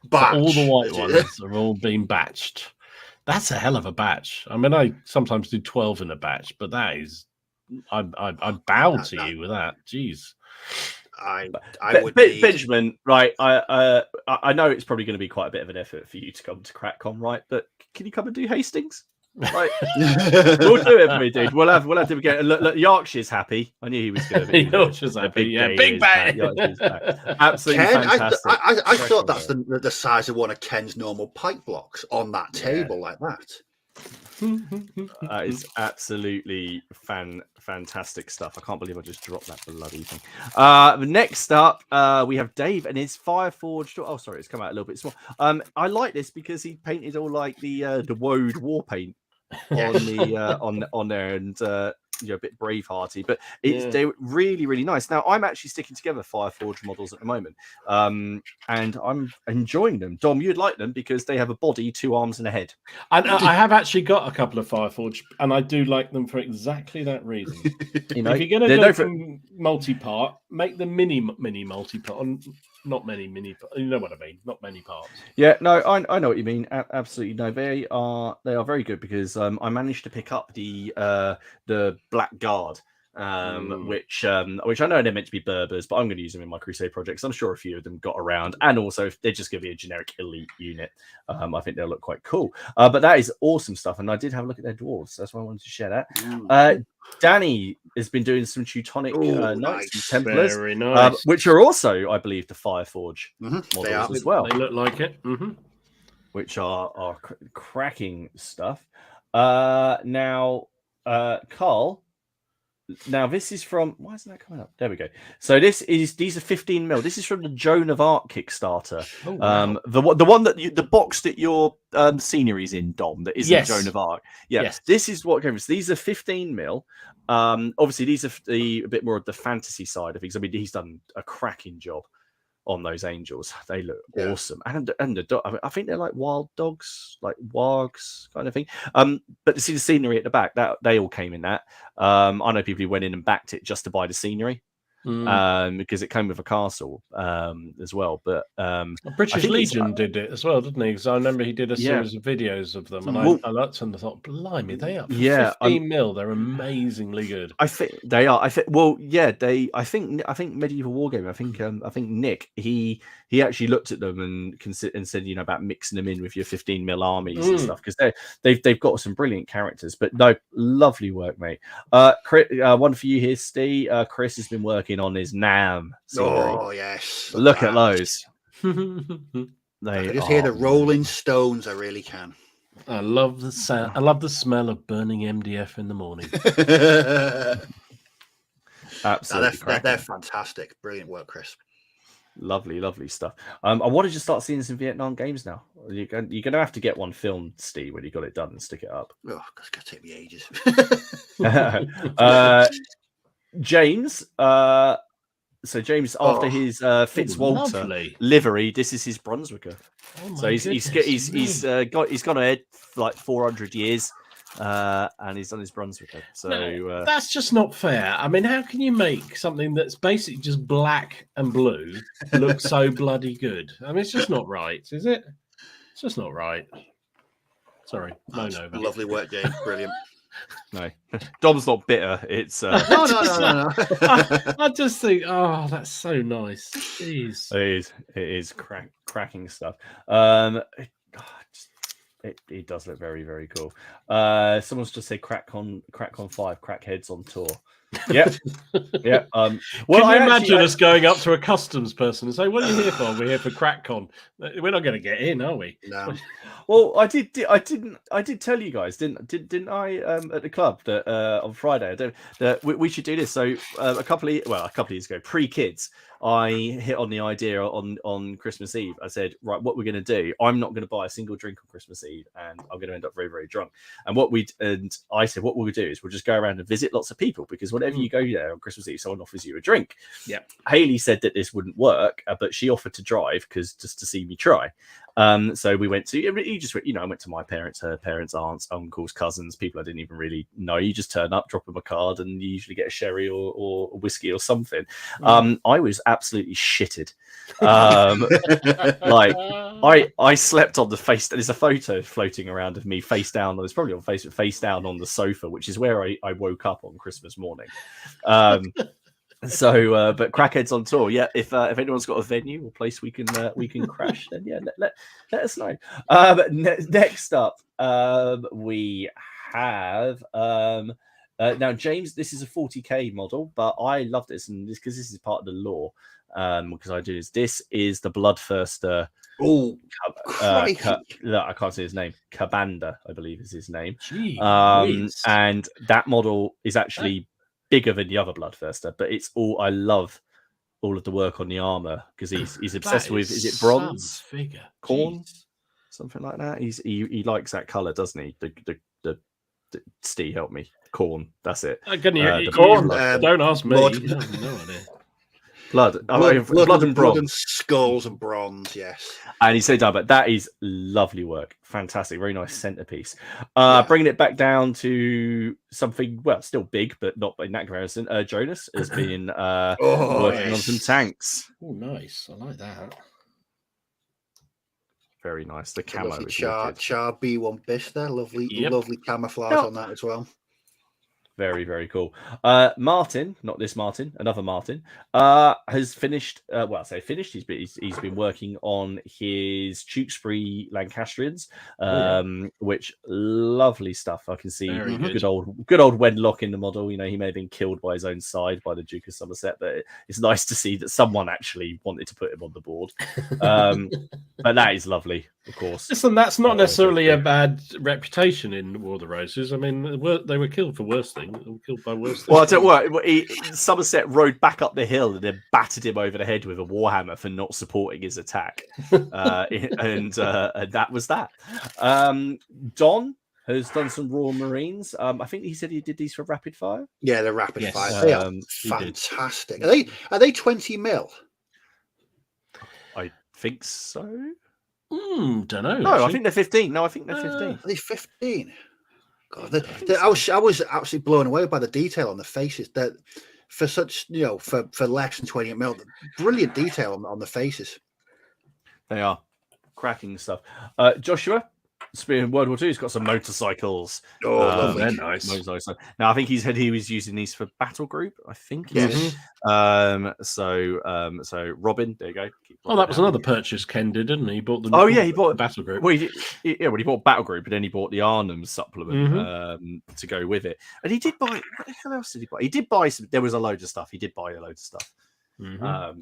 batch. So all the white ones are all being batched. That's a hell of a batch. I mean, I sometimes do 12 in a batch, but that is, I bow to you with that. Jeez. I would need... Benjamin, right? I know it's probably going to be quite a bit of an effort for you to come to CrackCon, right? But can you come and do Hastings? Right, we'll do it for me, dude. We'll have to again. Look, Yorkshire's happy. I knew he was going to be. Yorkshire's happy. Yeah, big bang. Absolutely Ken, fantastic. I thought that's the size of one of Ken's normal pipe blocks on that table like that. That is absolutely fantastic stuff. I can't believe I just dropped that bloody thing. Next up, we have Dave and his Fireforged. Oh, sorry, it's come out a little bit small. I like this because he painted all like the Woad war paint on the on there, and a bit bravehearty, but they're really, really nice. Now I'm actually sticking together Fireforge models at the moment, and I'm enjoying them. Dom, you'd like them because they have a body, 2 arms, and a head. And I have actually got a couple of Fireforge, and I do like them for exactly that reason. If you're going to go from multi-part, make them mini multi-part. Not many mini. You know what I mean? Not many parts. Yeah, no, I know what you mean. Absolutely, no. They are very good because I managed to pick up the Black Guard, which I know they're meant to be Berbers, but I'm going to use them in my Crusade projects. I'm sure a few of them got around, and also if they're just going to be a generic elite unit, I think they'll look quite cool. But that is awesome stuff, and I did have a look at their dwarves. So that's why I wanted to share that. Danny has been doing some Teutonic Knights and Templars, very nice. Which are also, I believe, the Fireforge models as well. They look like it. Which are cracking stuff. Now, Carl. Now this is from. Why isn't that coming up? There we go. So these are 15 mil. This is from the Joan of Arc Kickstarter. Oh, wow. The one that the box that your scenery's in, Dom. That isn't Joan of Arc. Yeah. Yes. This is what came. So these are 15 mil. Obviously these are a bit more of the fantasy side of things. I mean, he's done a cracking job on those angels. They look awesome, and I think they're like wild dogs, like wargs kind of thing. But to see the scenery at the back, that they all came in that. I know people who went in and backed it just to buy the scenery. Because it came with a castle as well. But British Legion did it as well, didn't he? Because I remember he did a series of videos of them, and I looked and I thought, blimey, they are 15 mil. They're amazingly good. I think they are. I think. Well, yeah, they. I think Medieval Wargaming. I think Nick he actually looked at them and said, you know, about mixing them in with your 15 mil armies and stuff, because they've got some brilliant characters. But no, lovely work, mate. Chris, one for you here, Steve. Chris has been working on his NAM series. Oh yes, look at those. I just hear the Rolling Stones. I really can. I love the sound. I love the smell of burning MDF in the morning. Absolutely, they're fantastic. Brilliant work, Chris. Lovely stuff. I wanted to start seeing some Vietnam games now. You're going to have to get one filmed, Steve, when you got it done, and stick it up. Oh, that's going to take me ages. James, so James, after his Fitzwalter livery, this is his Brunswicker. So he's gone ahead like 400 years, and he's done his Brunswicker. So that's just not fair. I mean, how can you make something that's basically just black and blue look so bloody good? I mean, it's just not right, is it? It's just not right. Sorry, no. Lovely work, James. Brilliant. No, Dom's not bitter. It's no. I just think, oh, that's so nice. Jeez. It is cracking stuff. It does look very, very cool. Someone's just said CrackCon 5, Crackheads on tour. Yep. Yeah. Well, can you imagine us going up to a customs person and say, "What are you here for?" We're here for CrackCon. We're not going to get in, are we? No. Well, I did tell you guys, didn't I? At the club that on Friday, that we should do this. So a couple of years ago, pre-kids, I hit on the idea on Christmas Eve. I said, right, what we're going to do? I'm not going to buy a single drink on Christmas Eve, and I'm going to end up very, very drunk. And I said, what we'll do is we'll just go around and visit lots of people, because whenever you go there on Christmas Eve, someone offers you a drink. Yeah. Haley said that this wouldn't work, but she offered to drive just to see me try. So we went to, I went to my parents, her parents, aunts, uncles, cousins, people I didn't even really know. You just turn up, drop them a card, and you usually get a sherry or a whiskey or something. I was absolutely shitted. I slept on the face. There's a photo floating around of me face down. It's probably on Facebook, face down on the sofa, which is where I woke up on Christmas morning. So, but Crackheads on tour, yeah. If anyone's got a venue or place we can crash, then yeah, let us know. Next up, we have now, James. This is a 40k model, but I love this, and because this is part of the lore. Because I do this is the Bloodthirster. Oh, I can't say his name. Cabanda, I believe is his name. And that model is actually bigger than the other Bloodthirster, but it's all, I love all of the work on the armor, because he's obsessed with, is it bronze figure, corn, something like that. He likes that color, doesn't he? The Steve, help me. Corn, that's it. Corn. Don't ask me. Blood. No idea. Blood and bronze. Blood and skulls and bronze, yes. And he said, but that is lovely work. Fantastic. Very nice centerpiece. Bringing it back down to something, well, still big, but not in that comparison. Jonas has been working on some tanks. Oh, nice. I like that. Very nice. The camo is Char B1 Bish there. Lovely camouflage on that as well. Very, very cool. Martin, not this Martin, another Martin, has finished. Finished. He's been working on his Tewkesbury Lancastrians, which lovely stuff. I can see good old Wenlock in the model. You know, he may have been killed by his own side by the Duke of Somerset, but it's nice to see that someone actually wanted to put him on the board. But that is lovely, of course. Listen, that's not necessarily a bad reputation in War of the Roses. I mean, they were killed for worse things. They were killed by worse things. Well, I don't worry. Somerset rode back up the hill and then battered him over the head with a warhammer for not supporting his attack. And that was that. Don has done some Royal Marines. I think he said he did these for rapid fire. Yeah, the rapid fire. They are fantastic. Are they 20 mil? think so. Don't know. No, actually. I think they're 15. No, I think they're 15. Are they 15? God, I was absolutely blown away by the detail on the faces. That for such, for less than 28 mil, brilliant detail on the faces. They are cracking stuff. Joshua, speaking of World War II, he's got some motorcycles. Oh, lovely. They're nice. Motorcycles. Now, I think he said he was using these for Battle Group. I think. Yes. So Robin, there you go. Oh, that was another purchase Ken did, didn't he? He bought the. Oh yeah, he bought the Battle Group. Well, he bought Battle Group, but then he bought the Arnhem supplement to go with it. And he did buy. What the hell else did he buy? He did buy some. There was a load of stuff. He did buy a load of stuff.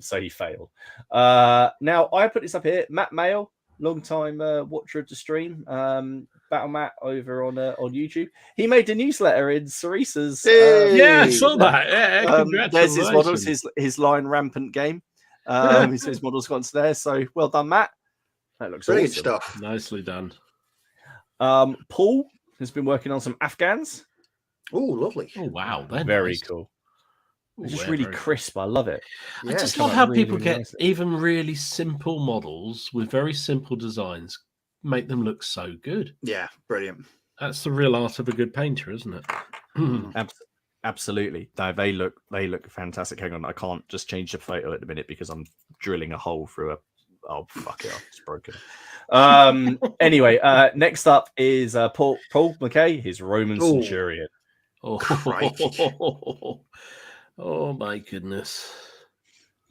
So he failed. Now I put this up here. Matt Mail, long time watcher of the stream. Battle Matt over on YouTube. He made a newsletter in Cerisa's. Yeah, I saw that. Yeah, there's his models, his Lion Rampant game. His models gone to there. So well done, Matt. That looks brilliant awesome. stuff. Nicely done. Paul has been working on some Afghans. Oh, lovely. Oh wow, they're Very nice. cool. Ooh, It's just they're really very crisp. I love it. I Yeah, just come love out how really, people really get nice. even really simple models with very simple designs, make them look so good. Yeah, brilliant. That's the real art of a good painter, isn't it? Absolutely. No, they look fantastic. Hang on, I can't just change the photo at the minute because I'm drilling a hole through a. Oh fuck it! It's broken. Anyway, next up is Paul McKay, his Roman Centurion. Oh, oh my goodness!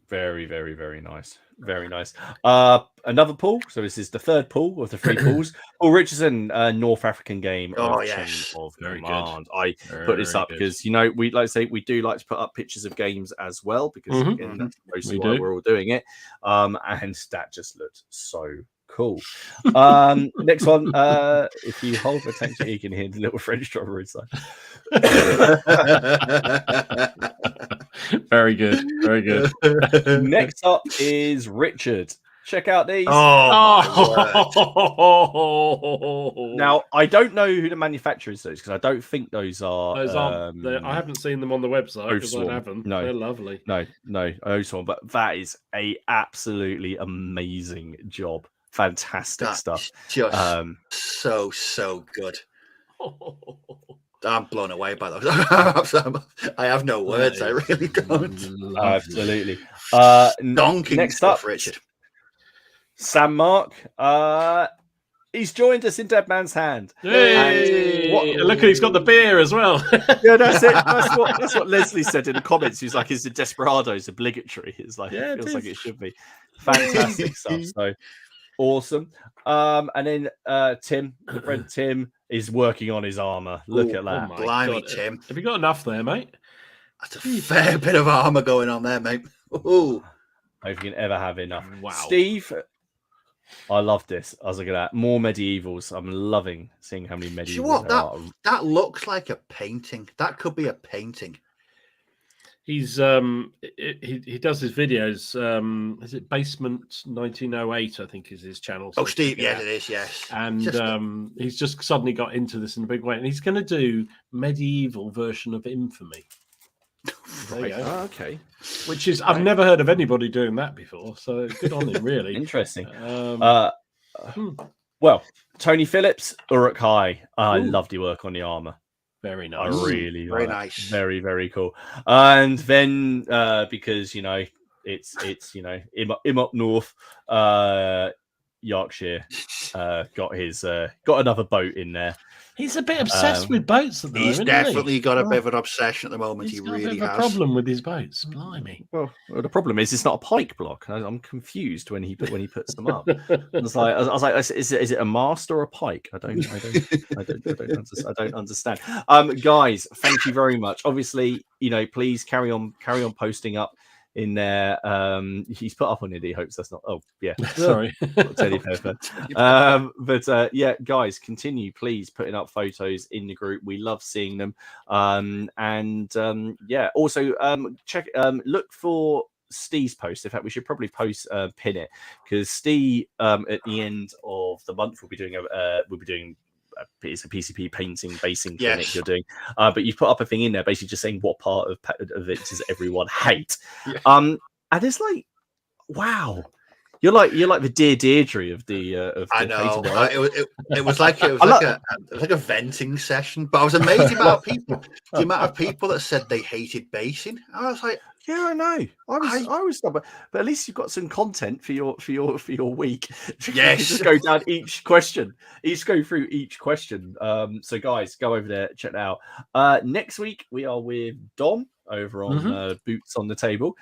Very, very, very nice. Very nice. Another Paul. So this is the third Paul of the three Pauls. Paul Richardson, North African game. Oh, of yes. Chain of Very good. Command. I put this up because we like to say we do like to put up pictures of games as well because again, that's mostly why we're all doing it. And that just looked so cool. Next one. If you hold the attention, you can hear the little French drummer inside. Very good. Very good. Next up is Richard. Check out these. Oh, Now, I don't know who the manufacturer is because I don't think those are. those aren't. I haven't seen them on the website because I Oswarm. haven't. No. They're lovely. No, Oswarm, but that is a absolutely amazing job. Fantastic stuff. Just so good. I'm blown away by those. I have no words. I really don't. Absolutely. Donkey next stuff, up, Richard. Sam Mark. He's joined us in Dead Man's Hand. Hey! Look, he's got the beer as well. Yeah, that's it. That's what Leslie said in the comments. He's like, "Is the Desperados obligatory?" It's like, it feels like it should be. Fantastic stuff. So awesome. And then Tim, the friend Tim, is working on his armor. Look at that. Blimey, Tim. Have you got enough there, mate? That's a fair bit of armor going on there, mate. Ooh. I hope you can ever have enough. Wow. Steve, I love this. I was looking at that. More medievals. I'm loving seeing how many medievals You know what? there are. That looks like a painting. That could be a painting. He's he does his videos. Is it Basement 1908? I think is his channel. Oh, Steve, yes, it is. Yes, and he's just suddenly got into this in a big way, and he's going to do medieval version of Infamy. Right. Oh, okay. Which is I've never heard of anybody doing that before. So good on him, really. Interesting. Well, Tony Phillips, Uruk Hai. I loved your work on the armor. Very nice. I really very like nice. Very, very cool. And then because it's him up north, Yorkshire got another boat in there. He's a bit obsessed with boats at the moment. He's definitely got a bit of an obsession at the moment. He really has a problem with his boats. Blimey. Well, the problem is it's not a pike block. I'm confused when he puts them up. I was like, is it a mast or a pike? I don't understand. Guys, thank you very much. Obviously, please carry on posting up in there. He's put up on it. He hopes that's not. Oh, yeah. Sorry. Teddy Pepper. But yeah, guys, continue please putting up photos in the group. We love seeing them. Yeah. Also, check. Look for Steve's post. In fact, we should probably pin it because Steve at the end of the month we'll be doing it's a PCP painting basing clinic you're doing, but you've put up a thing in there basically just saying what part of it does everyone hate. And it's like, wow, You're like the Dear Deirdre of the I know. painting world. It was like a venting session, but I was amazed the amount of people that said they hated basing. I was like, yeah, I know. I was stubborn, but at least you've got some content for your week. Yes. Just go down each question. Go through each question. So guys, go over there, check it out. Next week we are with Dom over on Boots on the Table.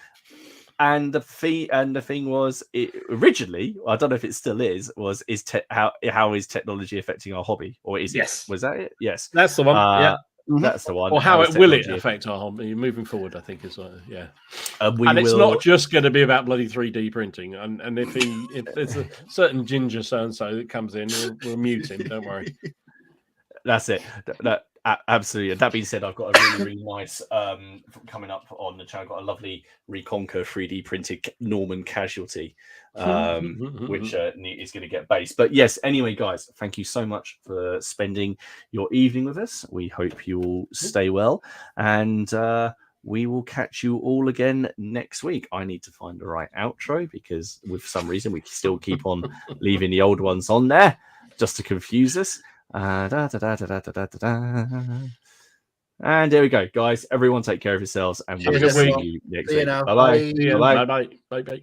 And the thing was, originally, I don't know if it still is how is technology affecting our hobby, or is yes, was that it? Yes, that's the one. Yeah, that's the one. Or how it will it affect our hobby moving forward? I think is yeah. And it's not just going to be about bloody 3D printing. And if there's a certain ginger so and so that comes in, we'll mute him. Don't worry. That's it. That absolutely. That being said, I've got a really nice coming up on the channel. I've got a lovely Reconquer 3D printed Norman Casualty, which is going to get based. But yes, anyway, guys, thank you so much for spending your evening with us. We hope you all stay well, and we will catch you all again next week. I need to find the right outro because, with some reason, we still keep on leaving the old ones on there just to confuse us. And there we go, guys. Everyone take care of yourselves, and we'll see you next week. Bye bye. Bye bye.